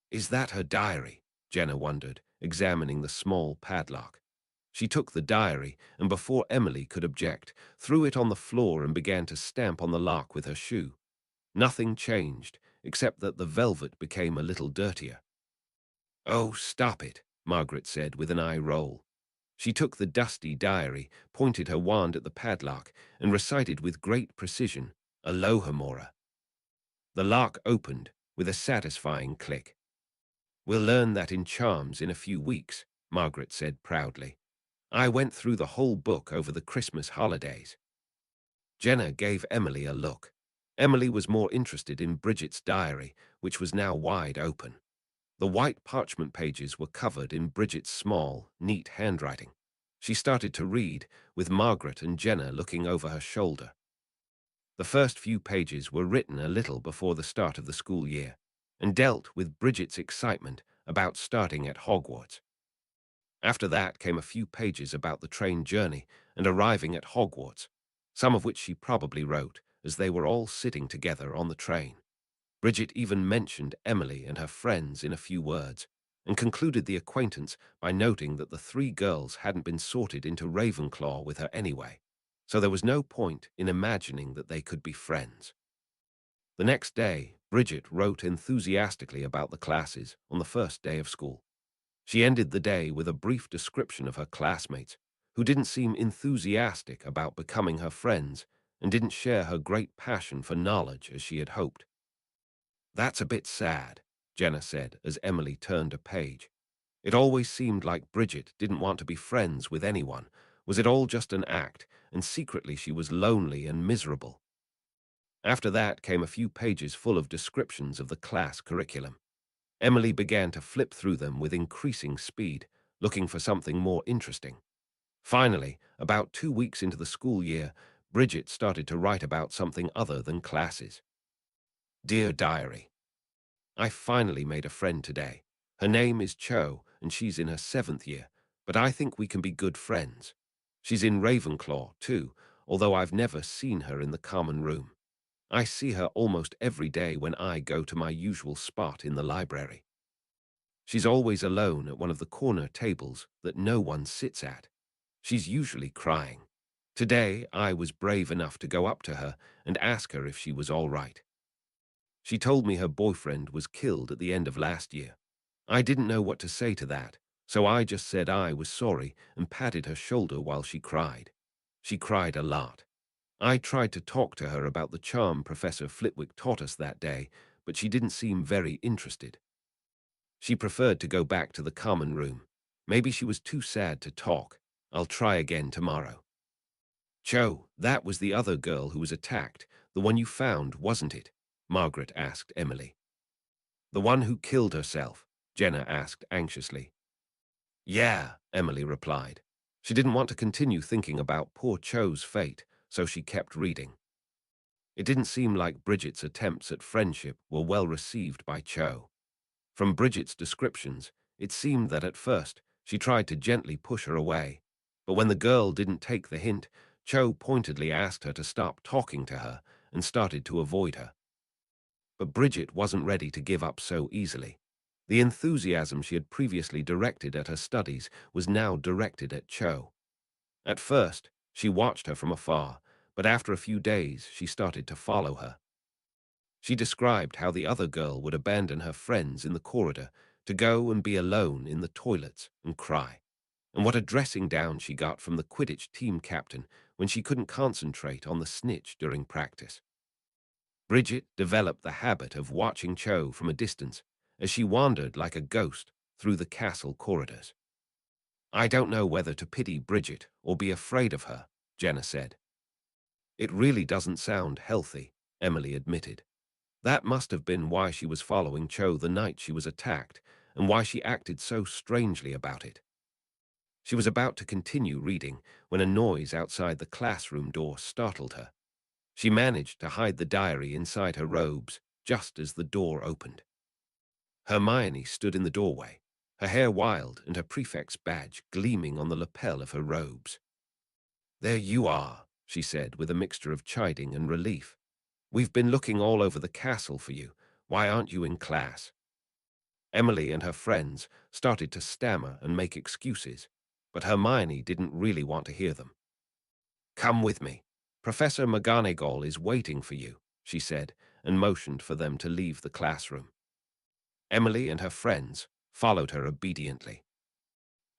"Is that her diary?" Jenna wondered, examining the small padlock. She took the diary, and before Emily could object, threw it on the floor and began to stamp on the lock with her shoe. Nothing changed, except that the velvet became a little dirtier. "Oh, stop it," Margaret said with an eye roll. She took the dusty diary, pointed her wand at the padlock, and recited with great precision, "Alohomora." The lock opened with a satisfying click. "We'll learn that in charms in a few weeks," Margaret said proudly. "I went through the whole book over the Christmas holidays." Jenna gave Emily a look. Emily was more interested in Bridget's diary, which was now wide open. The white parchment pages were covered in Bridget's small, neat handwriting. She started to read, with Margaret and Jenna looking over her shoulder. The first few pages were written a little before the start of the school year, and dealt with Bridget's excitement about starting at Hogwarts. After that came a few pages about the train journey and arriving at Hogwarts, some of which she probably wrote as they were all sitting together on the train. Bridget even mentioned Emily and her friends in a few words, and concluded the acquaintance by noting that the three girls hadn't been sorted into Ravenclaw with her anyway, so there was no point in imagining that they could be friends. The next day, Bridget wrote enthusiastically about the classes on the first day of school. She ended the day with a brief description of her classmates, who didn't seem enthusiastic about becoming her friends and didn't share her great passion for knowledge as she had hoped. "That's a bit sad," Jenna said as Emily turned a page. It always seemed like Bridget didn't want to be friends with anyone. Was it all just an act, and secretly she was lonely and miserable? After that came a few pages full of descriptions of the class curriculum. Emily began to flip through them with increasing speed, looking for something more interesting. Finally, about 2 weeks into the school year, Bridget started to write about something other than classes. "Dear Diary, I finally made a friend today. Her name is Cho, and she's in her 7th year, but I think we can be good friends. She's in Ravenclaw, too, although I've never seen her in the common room. I see her almost every day when I go to my usual spot in the library. She's always alone at one of the corner tables that no one sits at. She's usually crying. Today, I was brave enough to go up to her and ask her if she was all right. She told me her boyfriend was killed at the end of last year. I didn't know what to say to that, so I just said I was sorry and patted her shoulder while she cried. She cried a lot. I tried to talk to her about the charm Professor Flitwick taught us that day, but she didn't seem very interested. She preferred to go back to the common room. Maybe she was too sad to talk. I'll try again tomorrow." "Cho, that was the other girl who was attacked, the one you found, wasn't it?" Margaret asked Emily. "The one who killed herself?" Jenna asked anxiously. "Yeah," Emily replied. She didn't want to continue thinking about poor Cho's fate, so she kept reading. It didn't seem like Bridget's attempts at friendship were well received by Cho. From Bridget's descriptions, it seemed that at first she tried to gently push her away, but when the girl didn't take the hint, Cho pointedly asked her to stop talking to her and started to avoid her. But Bridget wasn't ready to give up so easily. The enthusiasm she had previously directed at her studies was now directed at Cho. At first, she watched her from afar, but after a few days she started to follow her. She described how the other girl would abandon her friends in the corridor to go and be alone in the toilets and cry, and what a dressing down she got from the Quidditch team captain when she couldn't concentrate on the snitch during practice. Bridget developed the habit of watching Cho from a distance as she wandered like a ghost through the castle corridors. "I don't know whether to pity Bridget or be afraid of her," Jenna said. "It really doesn't sound healthy," Emily admitted. That must have been why she was following Cho the night she was attacked, and why she acted so strangely about it. She was about to continue reading when a noise outside the classroom door startled her. She managed to hide the diary inside her robes just as the door opened. Hermione stood in the doorway, her hair wild and her prefect's badge gleaming on the lapel of her robes. "There you are," she said with a mixture of chiding and relief. "We've been looking all over the castle for you. Why aren't you in class?" Emily and her friends started to stammer and make excuses, but Hermione didn't really want to hear them. "Come with me. Professor McGonagall is waiting for you," she said, and motioned for them to leave the classroom. Emily and her friends followed her obediently.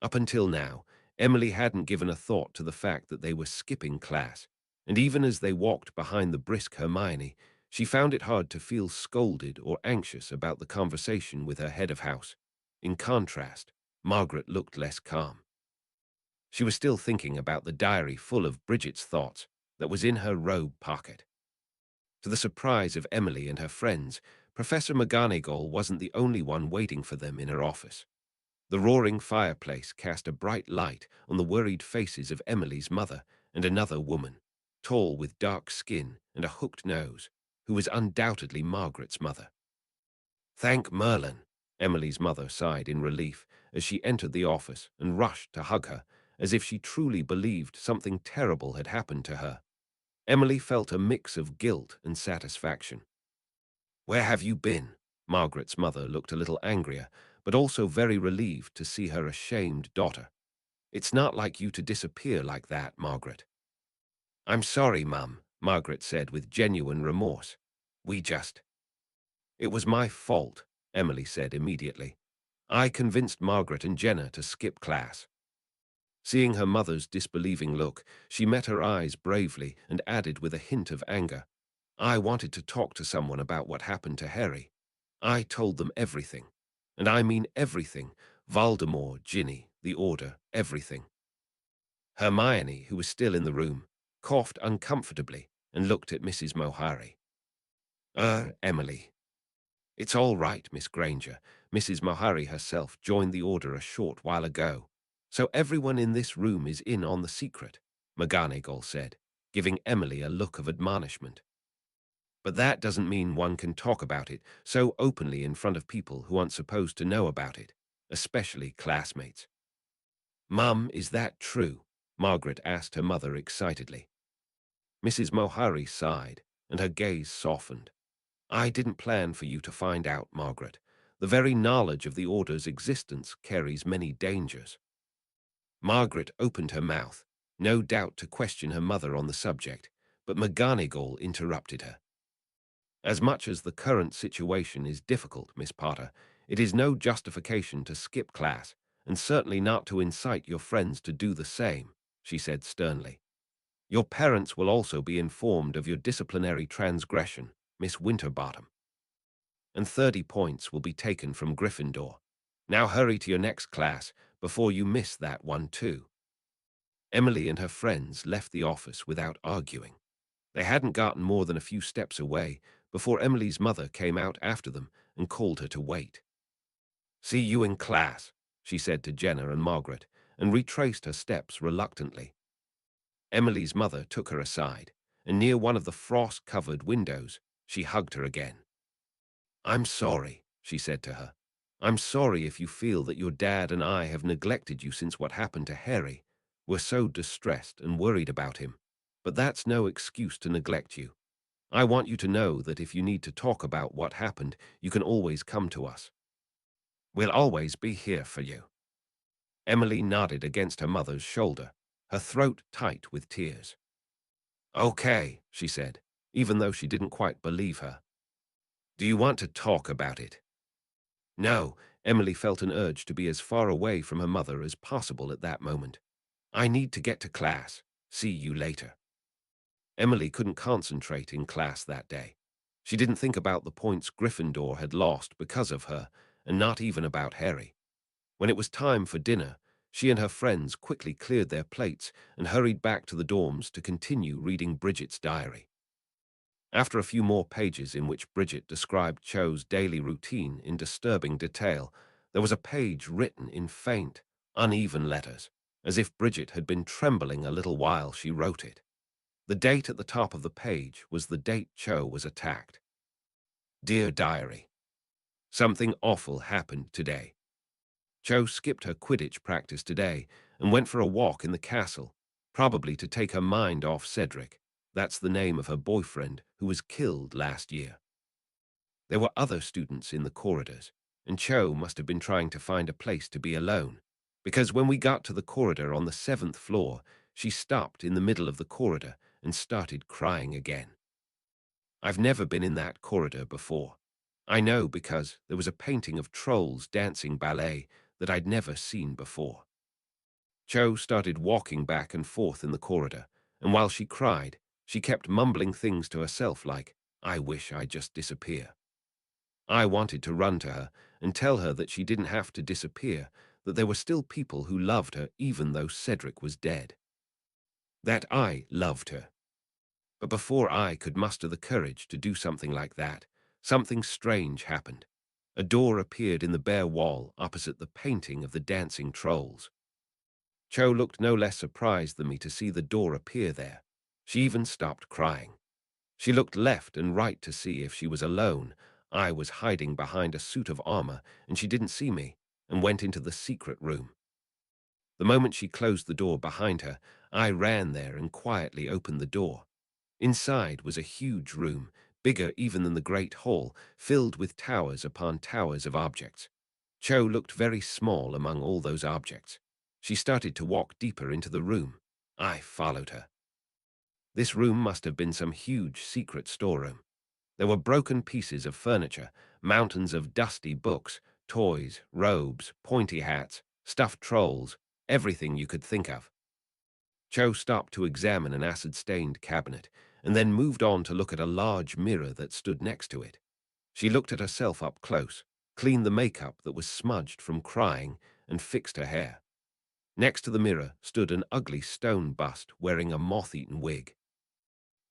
Up until now, Emily hadn't given a thought to the fact that they were skipping class, and even as they walked behind the brisk Hermione, she found it hard to feel scolded or anxious about the conversation with her head of house. In contrast, Margaret looked less calm. She was still thinking about the diary full of Bridget's thoughts that was in her robe pocket. To the surprise of Emily and her friends, Professor McGonagall wasn't the only one waiting for them in her office. The roaring fireplace cast a bright light on the worried faces of Emily's mother and another woman, tall with dark skin and a hooked nose, who was undoubtedly Margaret's mother. "Thank Merlin," Emily's mother sighed in relief as she entered the office and rushed to hug her, as if she truly believed something terrible had happened to her. Emily felt a mix of guilt and satisfaction. "Where have you been?" Margaret's mother looked a little angrier, but also very relieved to see her ashamed daughter. "It's not like you to disappear like that, Margaret." "I'm sorry, Mum," Margaret said with genuine remorse. "We just—" "It was my fault," Emily said immediately. "I convinced Margaret and Jenna to skip class." Seeing her mother's disbelieving look, she met her eyes bravely and added with a hint of anger, "I wanted to talk to someone about what happened to Harry. I told them everything. And I mean everything. Voldemort, Ginny, the Order, everything." Hermione, who was still in the room, coughed uncomfortably and looked at Mrs. Mohari. Emily." "It's all right, Miss Granger. Mrs. Mohari herself joined the Order a short while ago. So everyone in this room is in on the secret," McGonagall said, giving Emily a look of admonishment. "But that doesn't mean one can talk about it so openly in front of people who aren't supposed to know about it, especially classmates." "Mum, is that true?" Margaret asked her mother excitedly. Mrs. Mohari sighed, and her gaze softened. "I didn't plan for you to find out, Margaret. The very knowledge of the Order's existence carries many dangers." Margaret opened her mouth, no doubt to question her mother on the subject, but McGonagall interrupted her. "As much as the current situation is difficult, Miss Potter, it is no justification to skip class, and certainly not to incite your friends to do the same," she said sternly. "Your parents will also be informed of your disciplinary transgression, Miss Winterbottom, and 30 points will be taken from Gryffindor. Now hurry to your next class before you miss that one too." Emily and her friends left the office without arguing. They hadn't gotten more than a few steps away before Emily's mother came out after them and called her to wait. "See you in class," she said to Jenna and Margaret, and retraced her steps reluctantly. Emily's mother took her aside, and near one of the frost-covered windows, she hugged her again. "I'm sorry," she said to her. "I'm sorry if you feel that your dad and I have neglected you since what happened to Harry. We're so distressed and worried about him. But that's no excuse to neglect you. I want you to know that if you need to talk about what happened, you can always come to us. We'll always be here for you." Emily nodded against her mother's shoulder, her throat tight with tears. "Okay," she said, even though she didn't quite believe her. "Do you want to talk about it?" No, Emily felt an urge to be as far away from her mother as possible at that moment. "I need to get to class. See you later." Emily couldn't concentrate in class that day. She didn't think about the points Gryffindor had lost because of her, and not even about Harry. When it was time for dinner, she and her friends quickly cleared their plates and hurried back to the dorms to continue reading Bridget's diary. After a few more pages in which Bridget described Cho's daily routine in disturbing detail, there was a page written in faint, uneven letters, as if Bridget had been trembling a little while she wrote it. The date at the top of the page was the date Cho was attacked. "Dear Diary, something awful happened today. Cho skipped her Quidditch practice today and went for a walk in the castle, probably to take her mind off Cedric. That's the name of her boyfriend who was killed last year. There were other students in the corridors, and Cho must have been trying to find a place to be alone, because when we got to the corridor on the 7th floor, she stopped in the middle of the corridor and started crying again. I've never been in that corridor before. I know because there was a painting of trolls dancing ballet that I'd never seen before." Cho started walking back and forth in the corridor, and while she cried, she kept mumbling things to herself like, "I wish I'd just disappear." I wanted to run to her and tell her that she didn't have to disappear, that there were still people who loved her even though Cedric was dead. That I loved her. But before I could muster the courage to do something like that, something strange happened. A door appeared in the bare wall opposite the painting of the dancing trolls. Cho looked no less surprised than me to see the door appear there. She even stopped crying. She looked left and right to see if she was alone. I was hiding behind a suit of armor, and she didn't see me, and went into the secret room. The moment she closed the door behind her, I ran there and quietly opened the door. Inside was a huge room, bigger even than the great hall, filled with towers upon towers of objects. Cho looked very small among all those objects. She started to walk deeper into the room. I followed her. This room must have been some huge secret storeroom. There were broken pieces of furniture, mountains of dusty books, toys, robes, pointy hats, stuffed trolls, everything you could think of. Cho stopped to examine an acid-stained cabinet, and then moved on to look at a large mirror that stood next to it. She looked at herself up close, cleaned the makeup that was smudged from crying, and fixed her hair. Next to the mirror stood an ugly stone bust wearing a moth-eaten wig.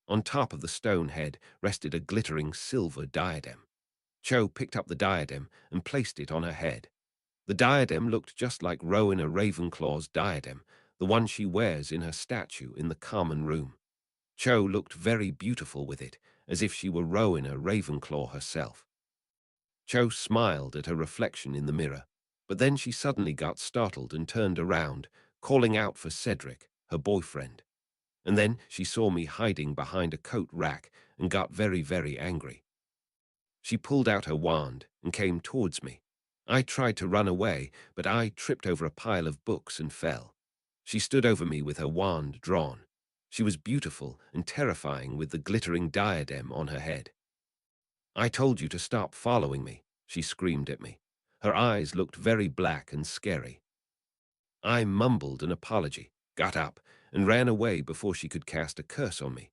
On top of the stone head rested a glittering silver diadem. Cho picked up the diadem and placed it on her head. The diadem looked just like Rowena Ravenclaw's diadem, the one she wears in her statue in the common room. Cho looked very beautiful with it, as if she were Rowena Ravenclaw herself. Cho smiled at her reflection in the mirror, but then she suddenly got startled and turned around, calling out for Cedric, her boyfriend. And then she saw me hiding behind a coat rack and got very, very angry. She pulled out her wand and came towards me. I tried to run away, but I tripped over a pile of books and fell. She stood over me with her wand drawn. She was beautiful and terrifying with the glittering diadem on her head. "I told you to stop following me," she screamed at me. Her eyes looked very black and scary. I mumbled an apology, got up, and ran away before she could cast a curse on me.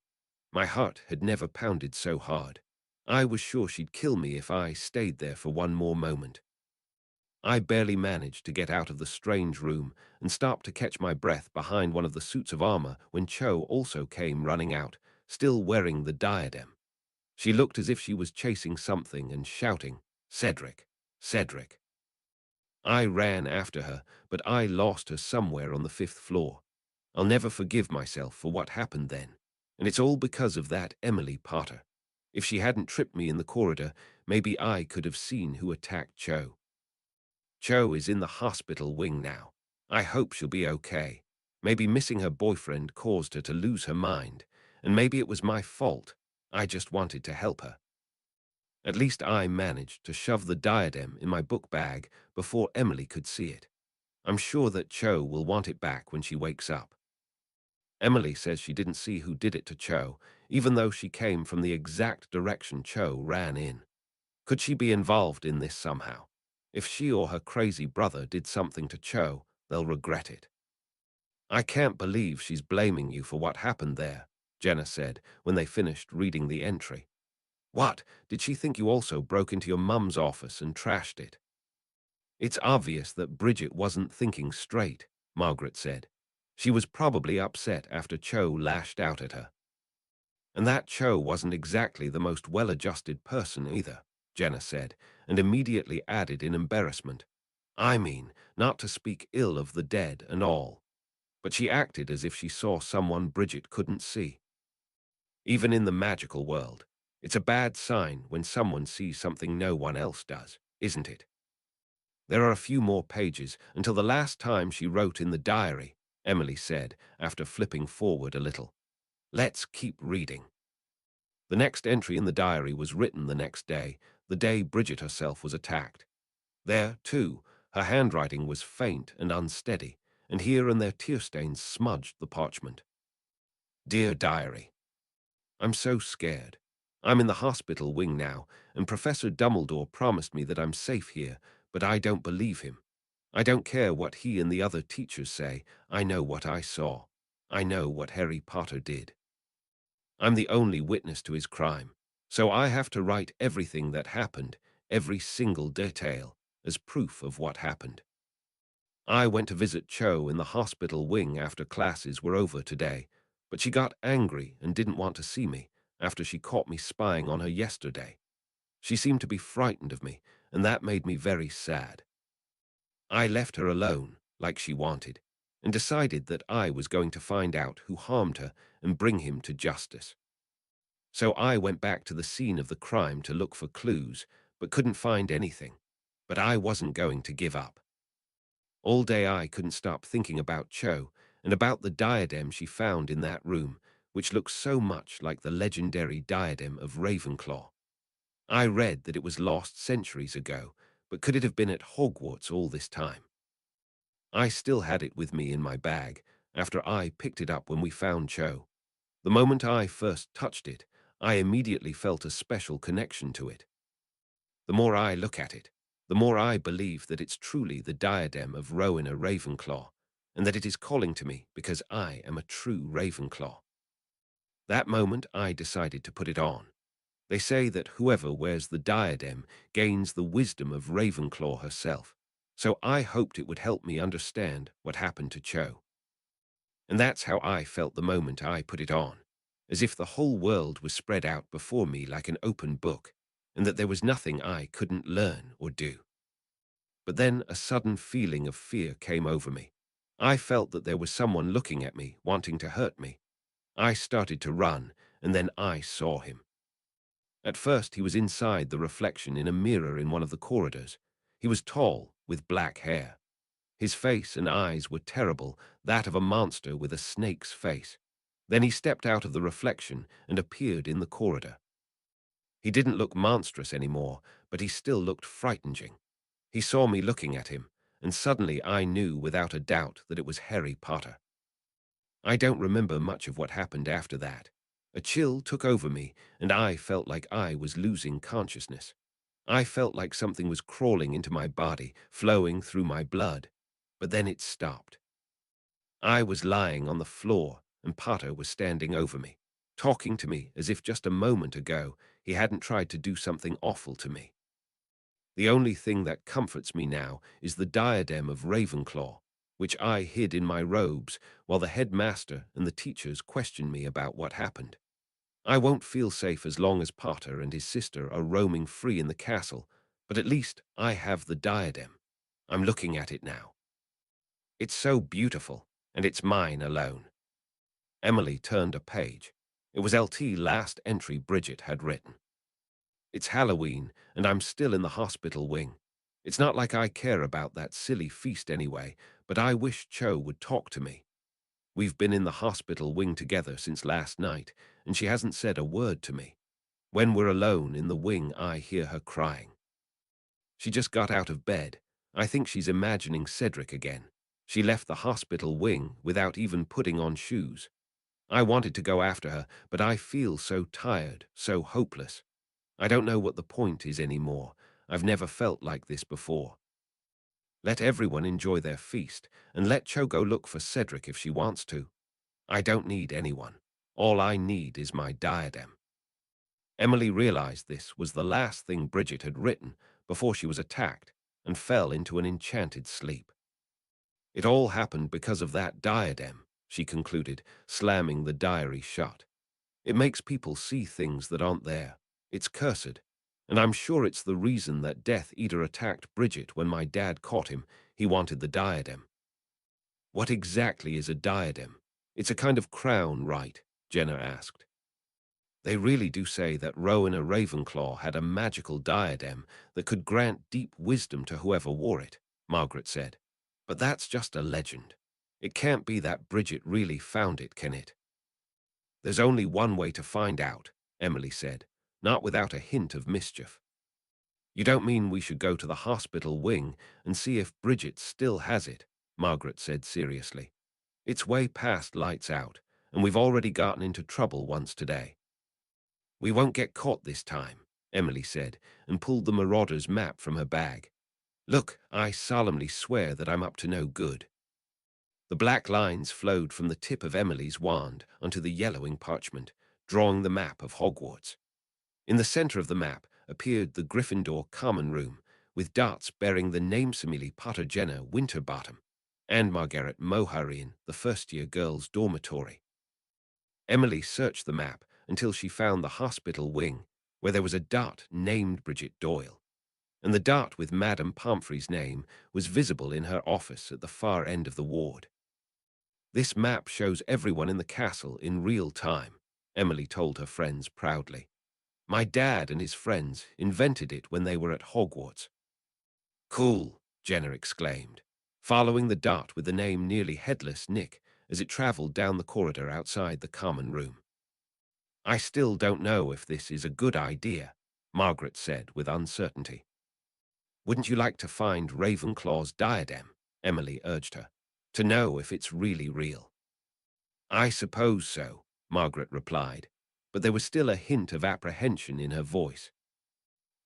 My heart had never pounded so hard. I was sure she'd kill me if I stayed there for one more moment. I barely managed to get out of the strange room and stopped to catch my breath behind one of the suits of armor when Cho also came running out, still wearing the diadem. She looked as if she was chasing something and shouting, "Cedric! Cedric!" I ran after her, but I lost her somewhere on the 5th floor. I'll never forgive myself for what happened then, and it's all because of that Emily Potter. If she hadn't tripped me in the corridor, maybe I could have seen who attacked Cho. Cho is in the hospital wing now. I hope she'll be okay. Maybe missing her boyfriend caused her to lose her mind, and maybe it was my fault. I just wanted to help her. At least I managed to shove the diadem in my book bag before Emily could see it. I'm sure that Cho will want it back when she wakes up. Emily says she didn't see who did it to Cho, even though she came from the exact direction Cho ran in. Could she be involved in this somehow? If she or her crazy brother did something to Cho, they'll regret it. "I can't believe she's blaming you for what happened there," Jenna said when they finished reading the entry. "What, did she think you also broke into your mum's office and trashed it?" "It's obvious that Bridget wasn't thinking straight," Margaret said. "She was probably upset after Cho lashed out at her." "And that Cho wasn't exactly the most well-adjusted person either," Jenna said, and immediately added in embarrassment, "I mean, not to speak ill of the dead and all, but she acted as if she saw someone Bridget couldn't see. Even in the magical world, it's a bad sign when someone sees something no one else does, isn't it?" "There are a few more pages until the last time she wrote in the diary," Emily said after flipping forward a little. "Let's keep reading." The next entry in the diary was written the next day, the day Bridget herself was attacked. There, too, her handwriting was faint and unsteady, and here and there tear stains smudged the parchment. "Dear Diary, I'm so scared. I'm in the hospital wing now, and Professor Dumbledore promised me that I'm safe here, but I don't believe him. I don't care what he and the other teachers say. I know what I saw. I know what Harry Potter did. I'm the only witness to his crime, so I have to write everything that happened, every single detail, as proof of what happened. I went to visit Cho in the hospital wing after classes were over today, but she got angry and didn't want to see me after she caught me spying on her yesterday. She seemed to be frightened of me, and that made me very sad. I left her alone, like she wanted, and decided that I was going to find out who harmed her and bring him to justice. So I went back to the scene of the crime to look for clues, but couldn't find anything. But I wasn't going to give up. All day I couldn't stop thinking about Cho and about the diadem she found in that room, which looked so much like the legendary diadem of Ravenclaw. I read that it was lost centuries ago, but could it have been at Hogwarts all this time? I still had it with me in my bag after I picked it up when we found Cho. The moment I first touched it, I immediately felt a special connection to it. The more I look at it, the more I believe that it's truly the diadem of Rowena Ravenclaw, and that it is calling to me because I am a true Ravenclaw. That moment I decided to put it on. They say that whoever wears the diadem gains the wisdom of Ravenclaw herself, so I hoped it would help me understand what happened to Cho. And that's how I felt the moment I put it on, as if the whole world was spread out before me like an open book, and that there was nothing I couldn't learn or do. But then a sudden feeling of fear came over me. I felt that there was someone looking at me, wanting to hurt me. I started to run, and then I saw him. At first he was inside the reflection in a mirror in one of the corridors. He was tall, with black hair. His face and eyes were terrible, that of a monster with a snake's face. Then he stepped out of the reflection and appeared in the corridor. He didn't look monstrous anymore, but he still looked frightening. He saw me looking at him, and suddenly I knew without a doubt that it was Harry Potter. I don't remember much of what happened after that. A chill took over me, and I felt like I was losing consciousness. I felt like something was crawling into my body, flowing through my blood. But then it stopped. I was lying on the floor, and Potter was standing over me, talking to me as if just a moment ago he hadn't tried to do something awful to me. The only thing that comforts me now is the diadem of Ravenclaw, which I hid in my robes while the headmaster and the teachers questioned me about what happened. I won't feel safe as long as Potter and his sister are roaming free in the castle, but at least I have the diadem. I'm looking at it now. It's so beautiful, and it's mine alone. Emily turned a page. It was LT last entry Bridget had written. It's Halloween, and I'm still in the hospital wing. It's not like I care about that silly feast anyway, but I wish Cho would talk to me. We've been in the hospital wing together since last night, and she hasn't said a word to me. When we're alone in the wing, I hear her crying. She just got out of bed. I think she's imagining Cedric again. She left the hospital wing without even putting on shoes. I wanted to go after her, but I feel so tired, so hopeless. I don't know what the point is anymore. I've never felt like this before. Let everyone enjoy their feast, and let Cho go look for Cedric if she wants to. I don't need anyone. All I need is my diadem. Emily realized this was the last thing Bridget had written before she was attacked and fell into an enchanted sleep. It all happened because of that diadem, she concluded, slamming the diary shut. It makes people see things that aren't there. It's cursed. And I'm sure it's the reason that Death Eater attacked Bridget when my dad caught him. He wanted the diadem. What exactly is a diadem? It's a kind of crown, right? Jenna asked. They really do say that Rowena Ravenclaw had a magical diadem that could grant deep wisdom to whoever wore it, Margaret said. But that's just a legend. It can't be that Bridget really found it, can it? There's only one way to find out, Emily said, not without a hint of mischief. You don't mean we should go to the hospital wing and see if Bridget still has it, Margaret said seriously. It's way past lights out, and we've already gotten into trouble once today. We won't get caught this time, Emily said, and pulled the Marauder's map from her bag. Look, I solemnly swear that I'm up to no good. The black lines flowed from the tip of Emily's wand onto the yellowing parchment, drawing the map of Hogwarts. In the center of the map appeared the Gryffindor common room, with dots bearing the namesamely Potter Jenna Winterbottom and Margaret Moharian, the first-year girls' dormitory. Emily searched the map until she found the hospital wing, where there was a dot named Bridget Doyle, and the dot with Madame Pomfrey's name was visible in her office at the far end of the ward. "This map shows everyone in the castle in real time," Emily told her friends proudly. "My dad and his friends invented it when they were at Hogwarts." "Cool," Jenna exclaimed, following the dot with the name nearly headless Nick as it traveled down the corridor outside the common room. "I still don't know if this is a good idea," Margaret said with uncertainty. "Wouldn't you like to find Ravenclaw's diadem?" Emily urged her, "to know if it's really real." "I suppose so," Margaret replied, but there was still a hint of apprehension in her voice.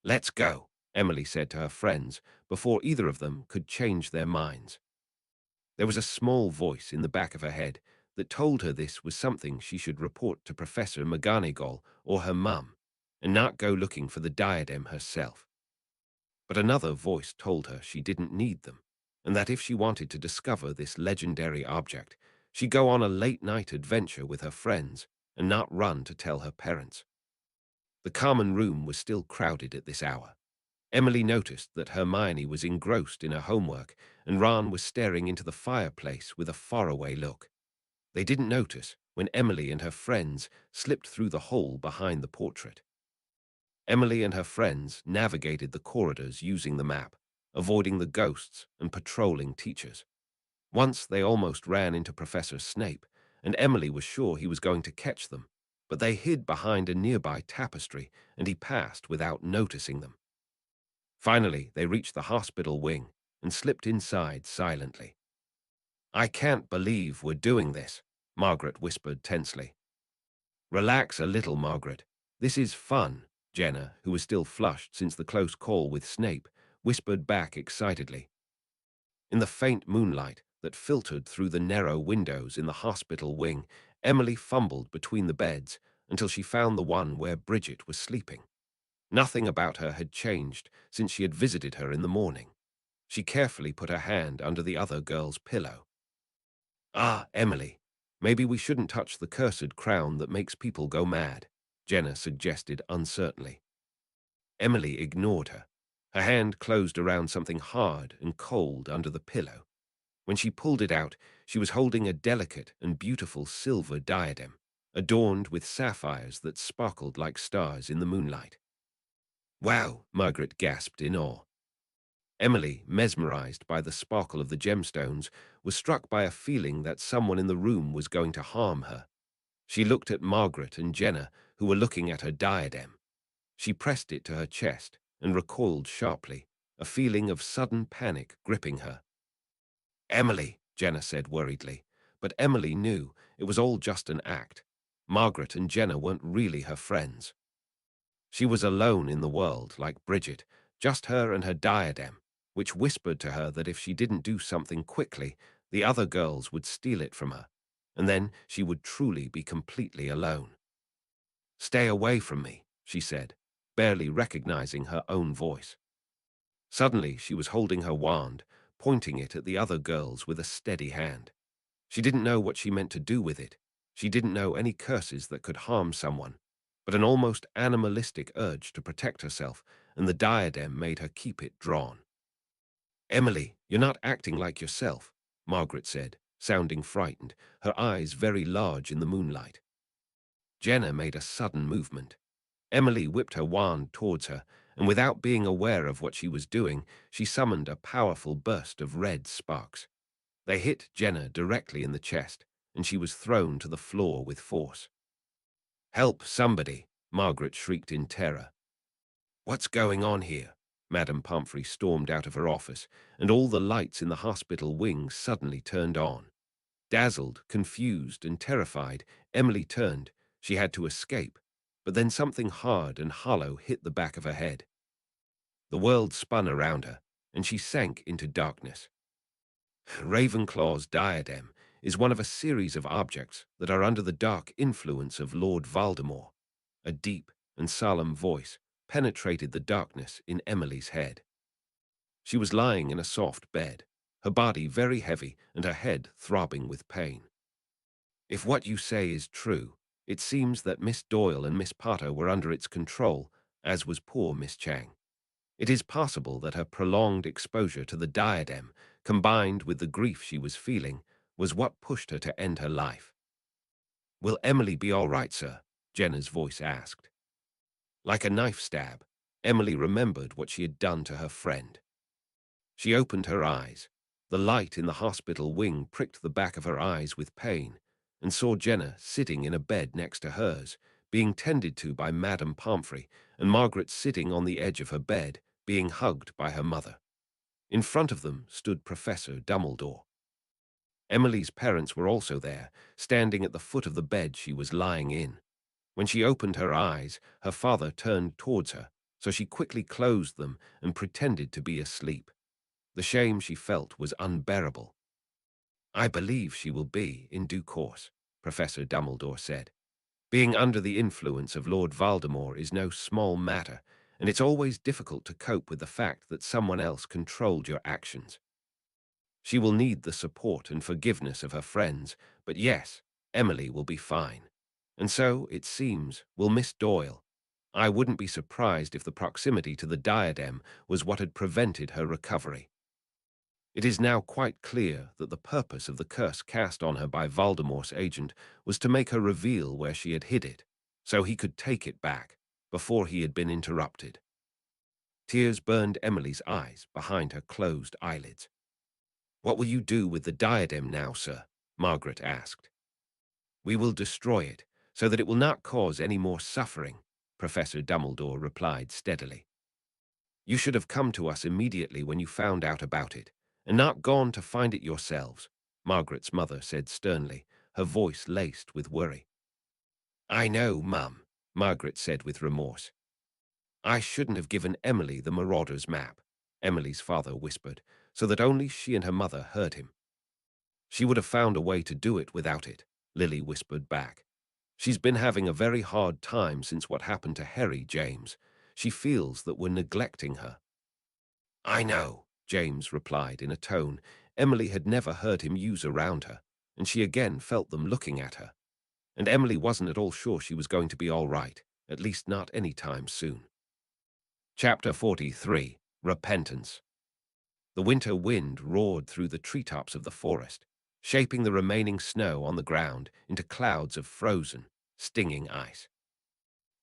"Let's go," Emily said to her friends before either of them could change their minds. There was a small voice in the back of her head that told her this was something she should report to Professor McGonagall or her mum, and not go looking for the diadem herself. But another voice told her she didn't need them, and that if she wanted to discover this legendary object, she'd go on a late-night adventure with her friends and not run to tell her parents. The common room was still crowded at this hour. Emily noticed that Hermione was engrossed in her homework and Ron was staring into the fireplace with a faraway look. They didn't notice when Emily and her friends slipped through the hole behind the portrait. Emily and her friends navigated the corridors using the map, avoiding the ghosts and patrolling teachers. Once they almost ran into Professor Snape, and Emily was sure he was going to catch them, but they hid behind a nearby tapestry and he passed without noticing them. Finally, they reached the hospital wing and slipped inside silently. "I can't believe we're doing this," Margaret whispered tensely. "Relax a little, Margaret. This is fun," Jenna, who was still flushed since the close call with Snape, whispered back excitedly. In the faint moonlight that filtered through the narrow windows in the hospital wing, Emily fumbled between the beds until she found the one where Bridget was sleeping. Nothing about her had changed since she had visited her in the morning. She carefully put her hand under the other girl's pillow. "Ah, Emily, maybe we shouldn't touch the cursed crown that makes people go mad," Jenna suggested uncertainly. Emily ignored her. Her hand closed around something hard and cold under the pillow. When she pulled it out, she was holding a delicate and beautiful silver diadem, adorned with sapphires that sparkled like stars in the moonlight. "Wow," Margaret gasped in awe. Emily, mesmerized by the sparkle of the gemstones, was struck by a feeling that someone in the room was going to harm her. She looked at Margaret and Jenna, who were looking at her diadem. She pressed it to her chest and recoiled sharply, a feeling of sudden panic gripping her. "Emily," Jenna said worriedly, but Emily knew it was all just an act. Margaret and Jenna weren't really her friends. She was alone in the world, like Bridget, just her and her diadem, which whispered to her that if she didn't do something quickly, the other girls would steal it from her, and then she would truly be completely alone. "Stay away from me," she said, barely recognizing her own voice. Suddenly, she was holding her wand, pointing it at the other girls with a steady hand. She didn't know what she meant to do with it. She didn't know any curses that could harm someone, but an almost animalistic urge to protect herself, and the diadem made her keep it drawn. "Emily, you're not acting like yourself," Margaret said, sounding frightened, her eyes very large in the moonlight. Jenna made a sudden movement. Emily whipped her wand towards her, and without being aware of what she was doing, she summoned a powerful burst of red sparks. They hit Jenna directly in the chest, and she was thrown to the floor with force. "Help, somebody!" Margaret shrieked in terror. "What's going on here?" Madame Pomfrey stormed out of her office, and all the lights in the hospital wing suddenly turned on. Dazzled, confused, and terrified, Emily turned. She had to escape, but then something hard and hollow hit the back of her head. The world spun around her, and she sank into darkness. Ravenclaw's diadem is one of a series of objects that are under the dark influence of Lord Voldemort. A deep and solemn voice penetrated the darkness in Emily's head. She was lying in a soft bed, her body very heavy and her head throbbing with pain. "If what you say is true, it seems that Miss Doyle and Miss Potter were under its control," as was poor Miss Chang. It is possible that her prolonged exposure to the diadem, combined with the grief she was feeling, was what pushed her to end her life. "Will Emily be all right, sir?" Jenna's voice asked. Like a knife stab, Emily remembered what she had done to her friend. She opened her eyes. The light in the hospital wing pricked the back of her eyes with pain, and saw Jenna sitting in a bed next to hers, being tended to by Madame Pomfrey, and Margaret sitting on the edge of her bed, being hugged by her mother. In front of them stood Professor Dumbledore. Emily's parents were also there, standing at the foot of the bed she was lying in. When she opened her eyes, her father turned towards her, so she quickly closed them and pretended to be asleep. The shame she felt was unbearable. "I believe she will be in due course," Professor Dumbledore said. "Being under the influence of Lord Voldemort is no small matter, and it's always difficult to cope with the fact that someone else controlled your actions. She will need the support and forgiveness of her friends, but yes, Emily will be fine. And so, it seems, will Miss Doyle. I wouldn't be surprised if the proximity to the diadem was what had prevented her recovery. It is now quite clear that the purpose of the curse cast on her by Voldemort's agent was to make her reveal where she had hid it, so he could take it back, before he had been interrupted." Tears burned Emily's eyes behind her closed eyelids. "What will you do with the diadem now, sir?" Margaret asked. "We will destroy it, so that it will not cause any more suffering," Professor Dumbledore replied steadily. "You should have come to us immediately when you found out about it, and not gone to find it yourselves," Margaret's mother said sternly, her voice laced with worry. "I know, Mum," Margaret said with remorse. "I shouldn't have given Emily the Marauder's map," Emily's father whispered, so that only she and her mother heard him. "She would have found a way to do it without it," Lily whispered back. "She's been having a very hard time since what happened to Harry, James. She feels that we're neglecting her." "I know," James replied in a tone Emily had never heard him use around her, and she again felt them looking at her. And Emily wasn't at all sure she was going to be all right, at least not any time soon. Chapter 43. Repentance. The winter wind roared through the treetops of the forest, shaping the remaining snow on the ground into clouds of frozen, stinging ice.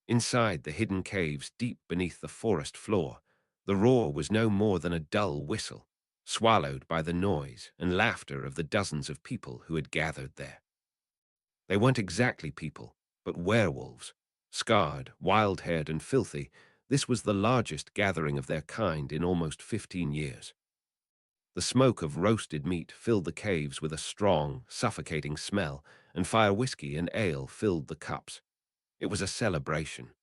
Inside the hidden caves deep beneath the forest floor, the roar was no more than a dull whistle, swallowed by the noise and laughter of the dozens of people who had gathered there. They weren't exactly people, but werewolves. Scarred, wild-haired, and filthy, this was the largest gathering of their kind in almost 15 years. The smoke of roasted meat filled the caves with a strong, suffocating smell, and fire whiskey and ale filled the cups. It was a celebration.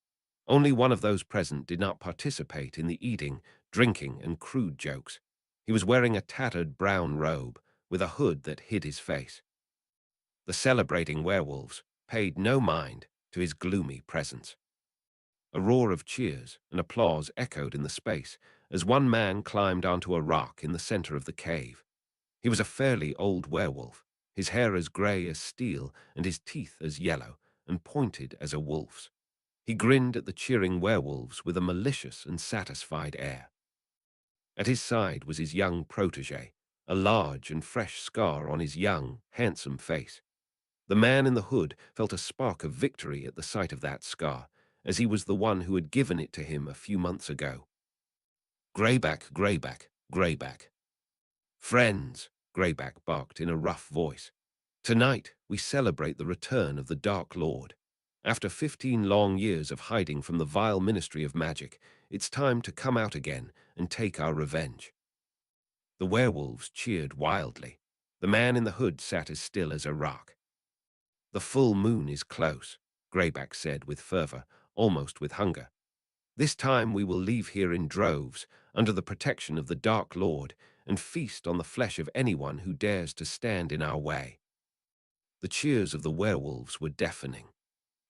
Only one of those present did not participate in the eating, drinking, and crude jokes. He was wearing a tattered brown robe, with a hood that hid his face. The celebrating werewolves paid no mind to his gloomy presence. A roar of cheers and applause echoed in the space as one man climbed onto a rock in the center of the cave. He was a fairly old werewolf, his hair as gray as steel and his teeth as yellow and pointed as a wolf's. He grinned at the cheering werewolves with a malicious and satisfied air. At his side was his young protege, a large and fresh scar on his young, handsome face. The man in the hood felt a spark of victory at the sight of that scar, as he was the one who had given it to him a few months ago. "Greyback, Greyback, Greyback." "Friends," Greyback barked in a rough voice. "Tonight we celebrate the return of the Dark Lord. After 15 long years of hiding from the vile Ministry of Magic, it's time to come out again and take our revenge." The werewolves cheered wildly. The man in the hood sat as still as a rock. "The full moon is close," Greyback said with fervor, almost with hunger. "This time we will leave here in droves, under the protection of the Dark Lord, and feast on the flesh of anyone who dares to stand in our way." The cheers of the werewolves were deafening.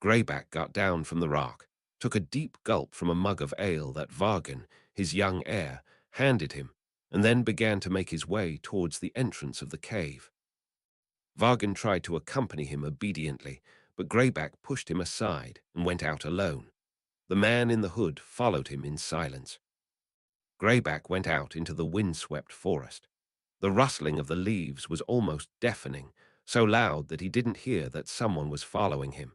Greyback got down from the rock, took a deep gulp from a mug of ale that Vargan, his young heir, handed him, and then began to make his way towards the entrance of the cave. Vargan tried to accompany him obediently, but Greyback pushed him aside and went out alone. The man in the hood followed him in silence. Greyback went out into the wind-swept forest. The rustling of the leaves was almost deafening, so loud that he didn't hear that someone was following him.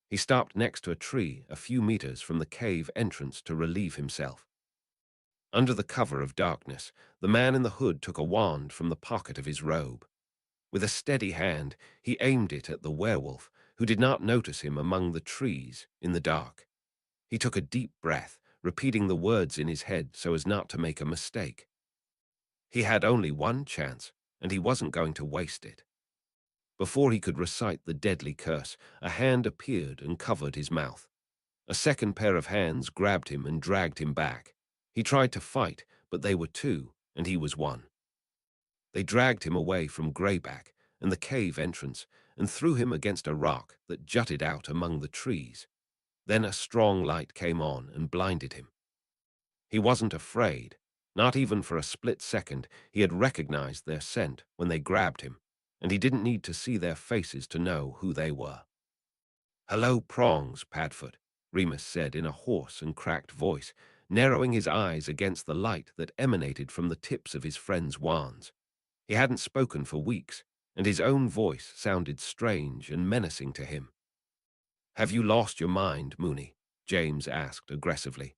He stopped next to a tree a few meters from the cave entrance to relieve himself. Under the cover of darkness, the man in the hood took a wand from the pocket of his robe. With a steady hand, he aimed it at the werewolf, who did not notice him among the trees in the dark. He took a deep breath, repeating the words in his head so as not to make a mistake. He had only one chance, and he wasn't going to waste it. Before he could recite the deadly curse, a hand appeared and covered his mouth. A second pair of hands grabbed him and dragged him back. He tried to fight, but they were two, and he was one. They dragged him away from Greyback and the cave entrance and threw him against a rock that jutted out among the trees. Then a strong light came on and blinded him. He wasn't afraid. Not even for a split second. He had recognized their scent when they grabbed him, and he didn't need to see their faces to know who they were. "Hello, Prongs, Padfoot," Remus said in a hoarse and cracked voice, narrowing his eyes against the light that emanated from the tips of his friends' wands. He hadn't spoken for weeks, and his own voice sounded strange and menacing to him. "Have you lost your mind, Mooney?" James asked aggressively.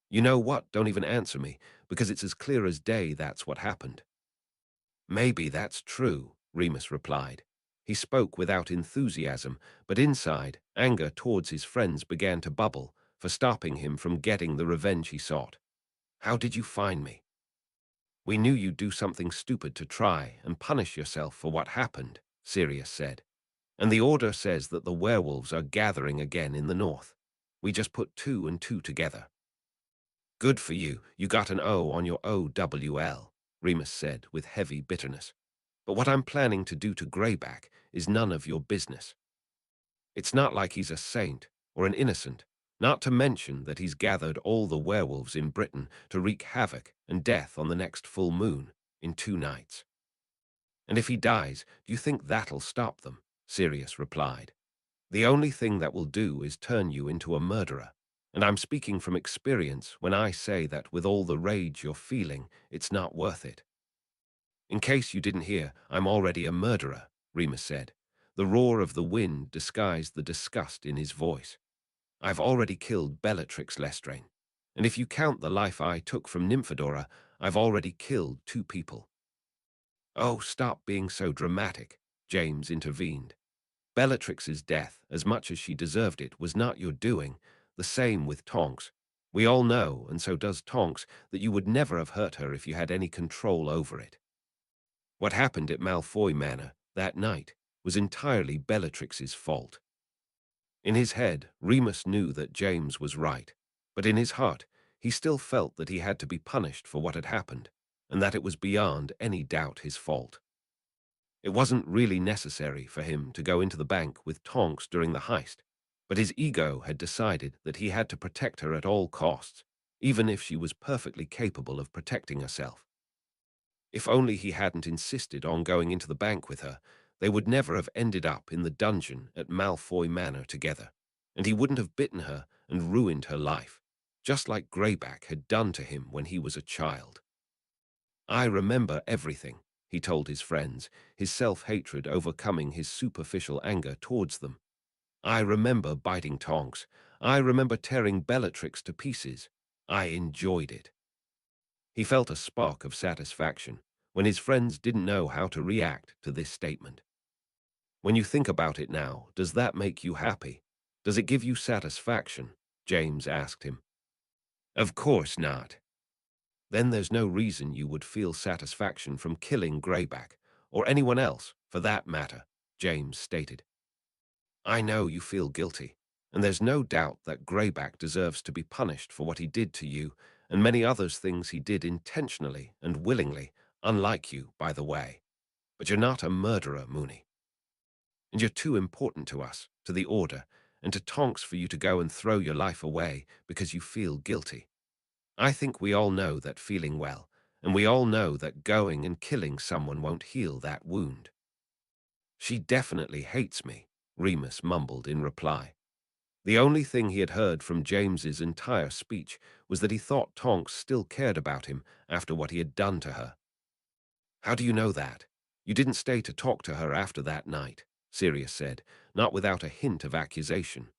"You know what? Don't even answer me, because it's as clear as day that's what happened." "Maybe that's true," Remus replied. He spoke without enthusiasm, but inside, anger towards his friends began to bubble for stopping him from getting the revenge he sought. "How did you find me?" "We knew you'd do something stupid to try and punish yourself for what happened," Sirius said. "And the order says that the werewolves are gathering again in the north. We just put two and two together." "Good for you. You got an O on your OWL," Remus said with heavy bitterness. "But what I'm planning to do to Greyback is none of your business. It's not like he's a saint or an innocent, not to mention that he's gathered all the werewolves in Britain to wreak havoc and death on the next full moon in 2 nights. And if he dies, do you think that'll stop them?" Sirius replied. "The only thing that will do is turn you into a murderer. And I'm speaking from experience when I say that with all the rage you're feeling, it's not worth it." "In case you didn't hear, I'm already a murderer," Remus said. The roar of the wind disguised the disgust in his voice. "I've already killed Bellatrix Lestrange, and if you count the life I took from Nymphadora, I've already killed 2 people." "Oh, stop being so dramatic," James intervened. "Bellatrix's death, as much as she deserved it, was not your doing. The same with Tonks. We all know, and so does Tonks, that you would never have hurt her if you had any control over it. What happened at Malfoy Manor that night was entirely Bellatrix's fault." In his head, Remus knew that James was right, but in his heart, he still felt that he had to be punished for what had happened, and that it was beyond any doubt his fault. It wasn't really necessary for him to go into the bank with Tonks during the heist, but his ego had decided that he had to protect her at all costs, even if she was perfectly capable of protecting herself. If only he hadn't insisted on going into the bank with her, they would never have ended up in the dungeon at Malfoy Manor together, and he wouldn't have bitten her and ruined her life, just like Greyback had done to him when he was a child. "I remember everything," he told his friends, his self-hatred overcoming his superficial anger towards them. "I remember biting Tonks. I remember tearing Bellatrix to pieces. I enjoyed it." He felt a spark of satisfaction when his friends didn't know how to react to this statement. "When you think about it now, does that make you happy? Does it give you satisfaction?" James asked him. "Of course not." "Then there's no reason you would feel satisfaction from killing Greyback, or anyone else, for that matter," James stated. "I know you feel guilty, and there's no doubt that Greyback deserves to be punished for what he did to you and many others things he did intentionally and willingly, unlike you, by the way. But you're not a murderer, Mooney. And you're too important to us, to the Order, and to Tonks for you to go and throw your life away because you feel guilty. I think we all know that feeling well, and we all know that going and killing someone won't heal that wound." "She definitely hates me," Remus mumbled in reply. The only thing he had heard from James's entire speech was that he thought Tonks still cared about him after what he had done to her. "How do you know that? You didn't stay to talk to her after that night," Sirius said, not without a hint of accusation.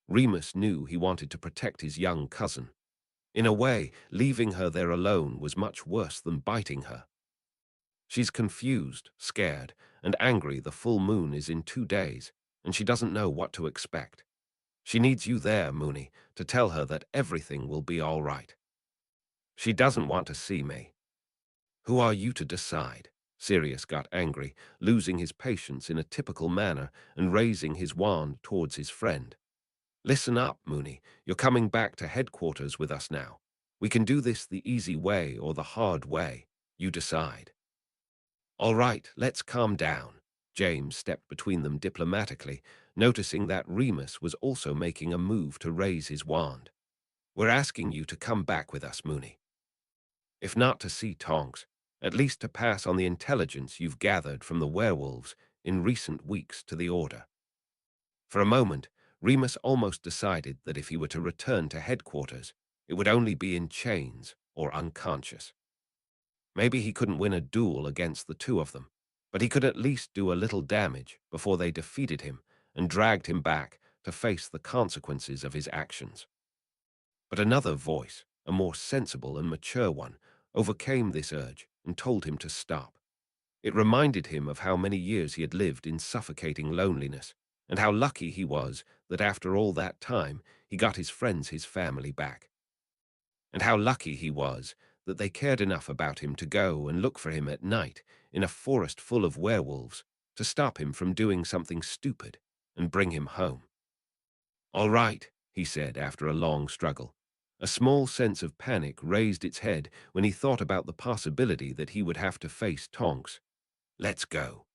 Remus knew he wanted to protect his young cousin. In a way, leaving her there alone was much worse than biting her. "She's confused, scared, and angry. The full moon is in 2 days, and she doesn't know what to expect. She needs you there, Moony, to tell her that everything will be all right." "She doesn't want to see me." "Who are you to decide?" Sirius got angry, losing his patience in a typical manner and raising his wand towards his friend. "Listen up, Moony. You're coming back to headquarters with us now. We can do this the easy way or the hard way. You decide." "All right, let's calm down." James stepped between them diplomatically, noticing that Remus was also making a move to raise his wand. "We're asking you to come back with us, Moony. If not to see Tonks, at least to pass on the intelligence you've gathered from the werewolves in recent weeks to the Order." For a moment, Remus almost decided that if he were to return to headquarters, it would only be in chains or unconscious. Maybe he couldn't win a duel against the two of them, but he could at least do a little damage before they defeated him and dragged him back to face the consequences of his actions. But another voice, a more sensible and mature one, overcame this urge and told him to stop. It reminded him of how many years he had lived in suffocating loneliness, and how lucky he was that after all that time he got his friends, his family back. And how lucky he was that they cared enough about him to go and look for him at night in a forest full of werewolves to stop him from doing something stupid and bring him home. "All right," he said after a long struggle. A small sense of panic raised its head when he thought about the possibility that he would have to face Tonks. "Let's go."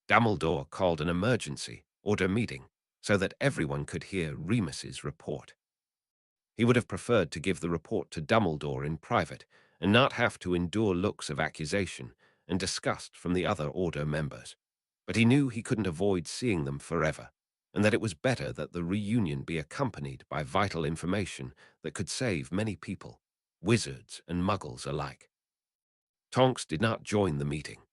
Dumbledore called an emergency order meeting so that everyone could hear Remus's report. He would have preferred to give the report to Dumbledore in private and not have to endure looks of accusation and disgust from the other Order members. But he knew he couldn't avoid seeing them forever, and that it was better that the reunion be accompanied by vital information that could save many people, wizards and muggles alike. Tonks did not join the meeting.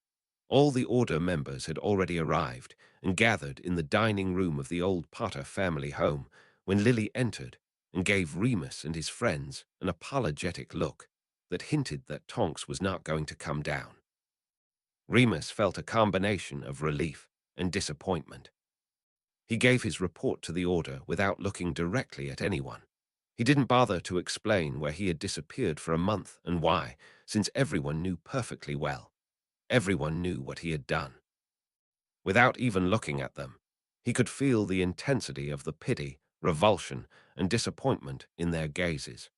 All the Order members had already arrived and gathered in the dining room of the old Potter family home when Lily entered and gave Remus and his friends an apologetic look that hinted that Tonks was not going to come down. Remus felt a combination of relief and disappointment. He gave his report to the Order without looking directly at anyone. He didn't bother to explain where he had disappeared for a month and why, since everyone knew perfectly well. Everyone knew what he had done. Without even looking at them, he could feel the intensity of the pity, revulsion, and disappointment in their gazes.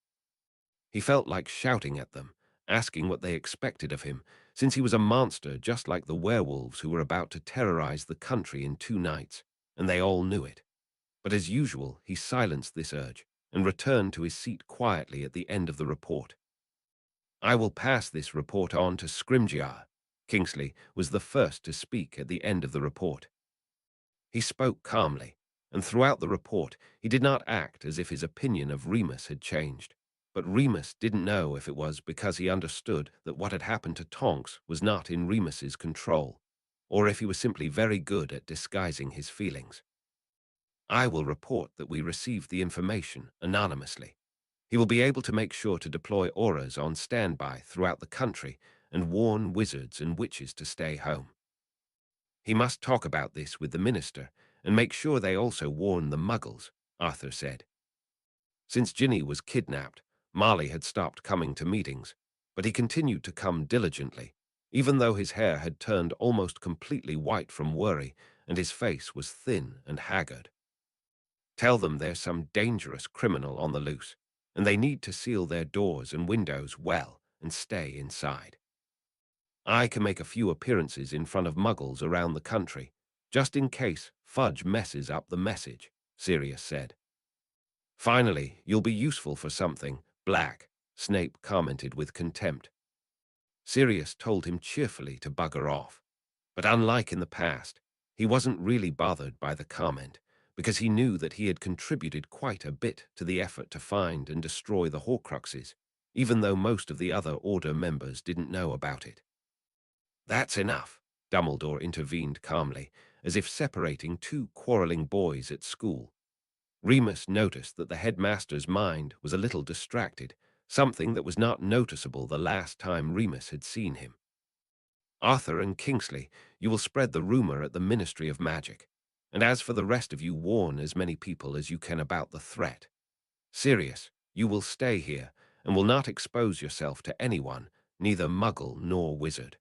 He felt like shouting at them, asking what they expected of him, since he was a monster just like the werewolves who were about to terrorize the country in 2 nights, and they all knew it. But as usual, he silenced this urge and returned to his seat quietly at the end of the report. "I will pass this report on to Scrimgeour." Kingsley was the first to speak at the end of the report. He spoke calmly, and throughout the report he did not act as if his opinion of Remus had changed. But Remus didn't know if it was because he understood that what had happened to Tonks was not in Remus's control, or if he was simply very good at disguising his feelings. "I will report that we received the information anonymously. He will be able to make sure to deploy auras on standby throughout the country and warn wizards and witches to stay home. He must talk about this with the minister and make sure they also warn the Muggles," Arthur said. Since Ginny was kidnapped, Marley had stopped coming to meetings, but he continued to come diligently, even though his hair had turned almost completely white from worry and his face was thin and haggard. "Tell them there's some dangerous criminal on the loose, and they need to seal their doors and windows well and stay inside. I can make a few appearances in front of Muggles around the country, just in case Fudge messes up the message," Sirius said. "Finally, you'll be useful for something, Black," Snape commented with contempt. Sirius told him cheerfully to bugger off, but unlike in the past, he wasn't really bothered by the comment, because he knew that he had contributed quite a bit to the effort to find and destroy the Horcruxes, even though most of the other Order members didn't know about it. "That's enough," Dumbledore intervened calmly, as if separating two quarreling boys at school. Remus noticed that the headmaster's mind was a little distracted, something that was not noticeable the last time Remus had seen him. "Arthur and Kingsley, you will spread the rumor at the Ministry of Magic. And as for the rest of you, warn as many people as you can about the threat. Sirius, you will stay here and will not expose yourself to anyone, neither Muggle nor wizard.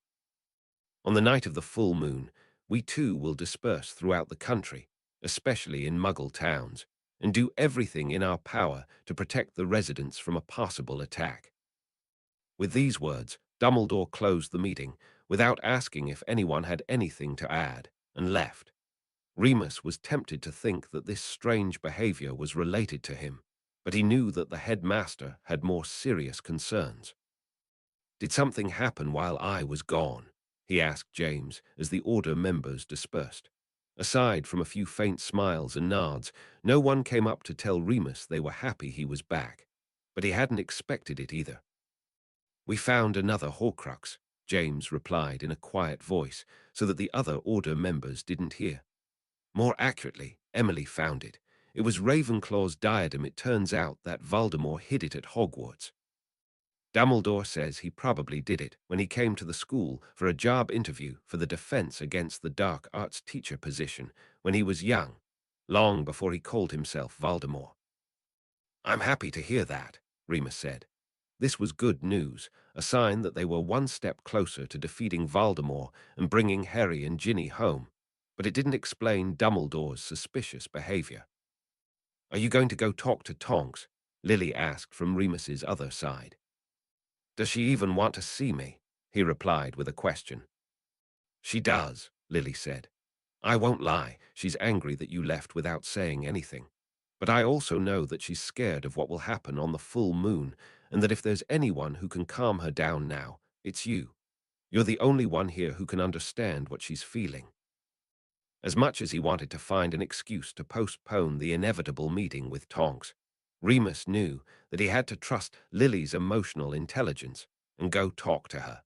On the night of the full moon, we too will disperse throughout the country, especially in Muggle towns, and do everything in our power to protect the residents from a possible attack." With these words, Dumbledore closed the meeting without asking if anyone had anything to add, and left. Remus was tempted to think that this strange behavior was related to him, but he knew that the headmaster had more serious concerns. "Did something happen while I was gone?" he asked James as the Order members dispersed. Aside from a few faint smiles and nods, no one came up to tell Remus they were happy he was back, but he hadn't expected it either. "We found another Horcrux," James replied in a quiet voice so that the other Order members didn't hear. "More accurately, Emily found it. It was Ravenclaw's diadem. It turns out that Voldemort hid it at Hogwarts. Dumbledore says he probably did it when he came to the school for a job interview for the defense against the dark arts teacher position when he was young, long before he called himself Voldemort." "I'm happy to hear that," Remus said. This was good news, a sign that they were one step closer to defeating Voldemort and bringing Harry and Ginny home, but it didn't explain Dumbledore's suspicious behavior. "Are you going to go talk to Tonks?" Lily asked from Remus's other side. "Does she even want to see me?" he replied with a question. "She does," Lily said. "I won't lie, she's angry that you left without saying anything. But I also know that she's scared of what will happen on the full moon, and that if there's anyone who can calm her down now, it's you. You're the only one here who can understand what she's feeling." As much as he wanted to find an excuse to postpone the inevitable meeting with Tonks, Remus knew that he had to trust Lily's emotional intelligence and go talk to her.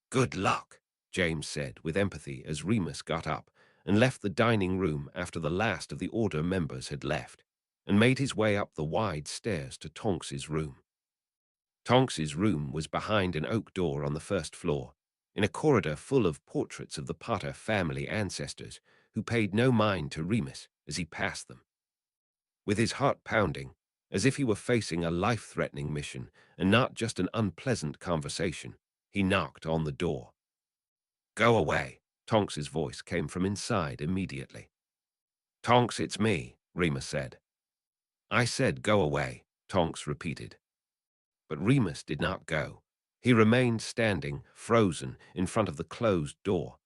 "Good luck," James said with empathy as Remus got up and left the dining room after the last of the Order members had left, and made his way up the wide stairs to Tonks's room. Tonks's room was behind an oak door on the first floor, in a corridor full of portraits of the Potter family ancestors, who paid no mind to Remus as he passed them. With his heart pounding, as if he were facing a life-threatening mission and not just an unpleasant conversation, he knocked on the door. "Go away," Tonks's voice came from inside immediately. "Tonks, it's me," Remus said. "I said go away," Tonks repeated. But Remus did not go. He remained standing, frozen, in front of the closed door.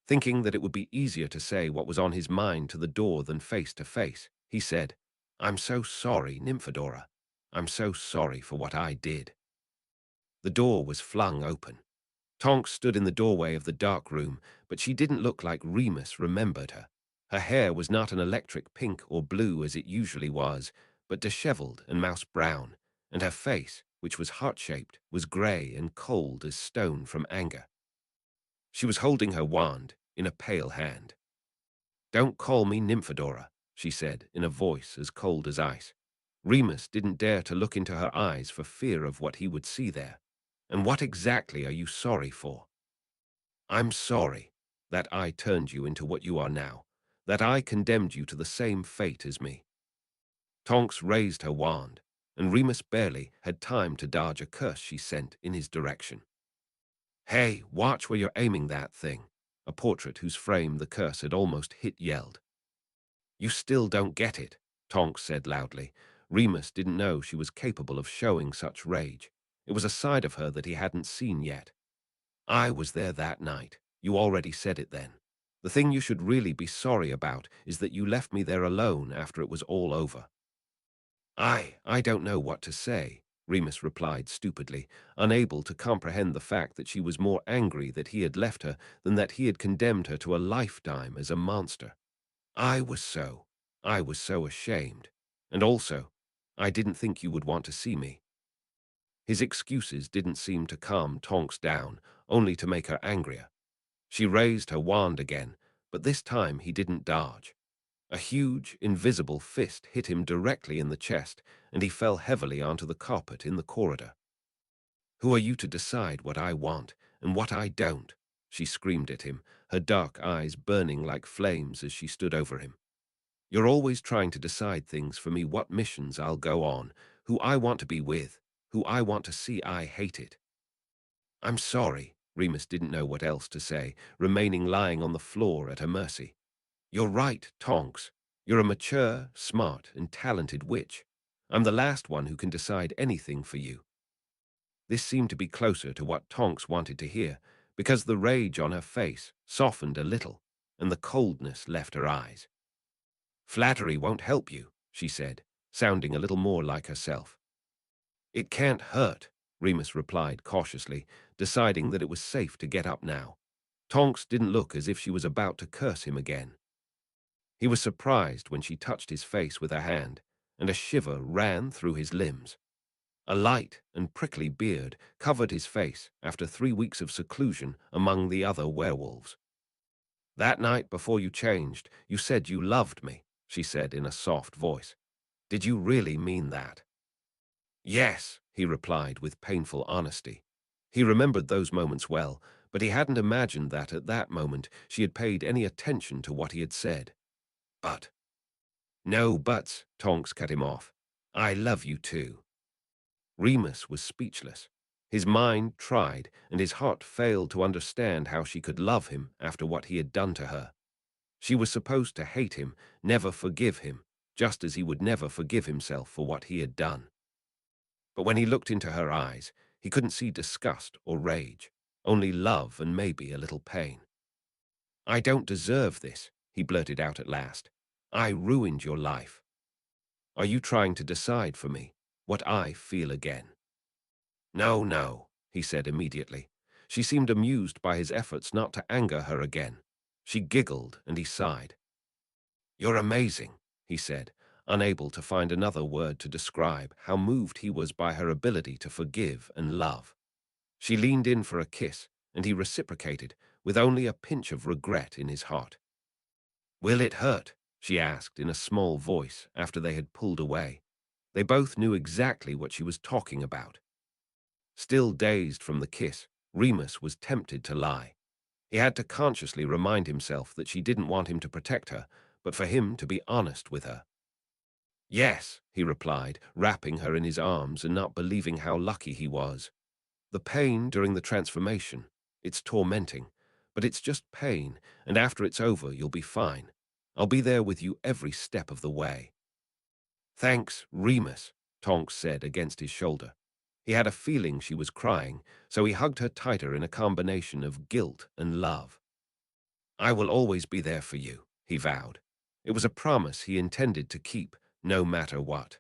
Thinking that it would be easier to say what was on his mind to the door than face to face, he said, "I'm so sorry, Nymphadora. I'm so sorry for what I did." The door was flung open. Tonks stood in the doorway of the dark room, but she didn't look like Remus remembered her. Her hair was not an electric pink or blue as it usually was, but disheveled and mouse brown, and her face, which was heart-shaped, was grey and cold as stone from anger. She was holding her wand in a pale hand. "Don't call me Nymphadora," she said in a voice as cold as ice. Remus didn't dare to look into her eyes for fear of what he would see there. "And what exactly are you sorry for?" "I'm sorry that I turned you into what you are now, that I condemned you to the same fate as me." Tonks raised her wand, and Remus barely had time to dodge a curse she sent in his direction. "Hey, watch where you're aiming that thing," a portrait whose frame the curse had almost hit yelled. "You still don't get it," Tonks said loudly. Remus didn't know she was capable of showing such rage. It was a side of her that he hadn't seen yet. "I was there that night. You already said it then. The thing you should really be sorry about is that you left me there alone after it was all over." I don't know what to say," Remus replied stupidly, unable to comprehend the fact that she was more angry that he had left her than that he had condemned her to a lifetime as a monster. I was so I was so ashamed. And also, I didn't think you would want to see me. His excuses didn't seem to calm Tonks down, only to make her angrier. She raised her wand again, but this time he didn't dodge. A huge, invisible fist hit him directly in the chest, and he fell heavily onto the carpet in the corridor. "Who are you to decide what I want and what I don't?" she screamed at him, her dark eyes burning like flames as she stood over him. "You're always trying to decide things for me, what missions I'll go on, who I want to be with, who I want to see. I hate it." "I'm sorry." Remus didn't know what else to say, remaining lying on the floor at her mercy. "You're right, Tonks. You're a mature, smart, and talented witch. I'm the last one who can decide anything for you." This seemed to be closer to what Tonks wanted to hear, because the rage on her face softened a little, and the coldness left her eyes. "Flattery won't help you," she said, sounding a little more like herself. "It can't hurt," Remus replied cautiously, deciding that it was safe to get up now. Tonks didn't look as if she was about to curse him again. He was surprised when she touched his face with her hand, and a shiver ran through his limbs. A light and prickly beard covered his face after 3 weeks of seclusion among the other werewolves. "That night before you changed, you said you loved me," she said in a soft voice. "Did you really mean that?" "Yes," he replied with painful honesty. He remembered those moments well, but he hadn't imagined that at that moment she had paid any attention to what he had said. "But—" "No buts," Tonks cut him off. "I love you too." Remus was speechless. His mind tried, and his heart failed to understand how she could love him after what he had done to her. She was supposed to hate him, never forgive him, just as he would never forgive himself for what he had done. But when he looked into her eyes, he couldn't see disgust or rage, only love and maybe a little pain. "I don't deserve this," he blurted out at last. "I ruined your life. Are you trying to decide for me what I feel again?" "No, no," he said immediately. She seemed amused by his efforts not to anger her again. She giggled and he sighed. "You're amazing," he said, unable to find another word to describe how moved he was by her ability to forgive and love. She leaned in for a kiss, and he reciprocated, with only a pinch of regret in his heart. "Will it hurt?" she asked in a small voice after they had pulled away. They both knew exactly what she was talking about. Still dazed from the kiss, Remus was tempted to lie. He had to consciously remind himself that she didn't want him to protect her, but for him to be honest with her. "Yes," he replied, wrapping her in his arms and not believing how lucky he was. "The pain during the transformation, it's tormenting, but it's just pain, and after it's over, you'll be fine. I'll be there with you every step of the way." "Thanks, Remus," Tonks said against his shoulder. He had a feeling she was crying, so he hugged her tighter in a combination of guilt and love. "I will always be there for you," he vowed. It was a promise he intended to keep, no matter what.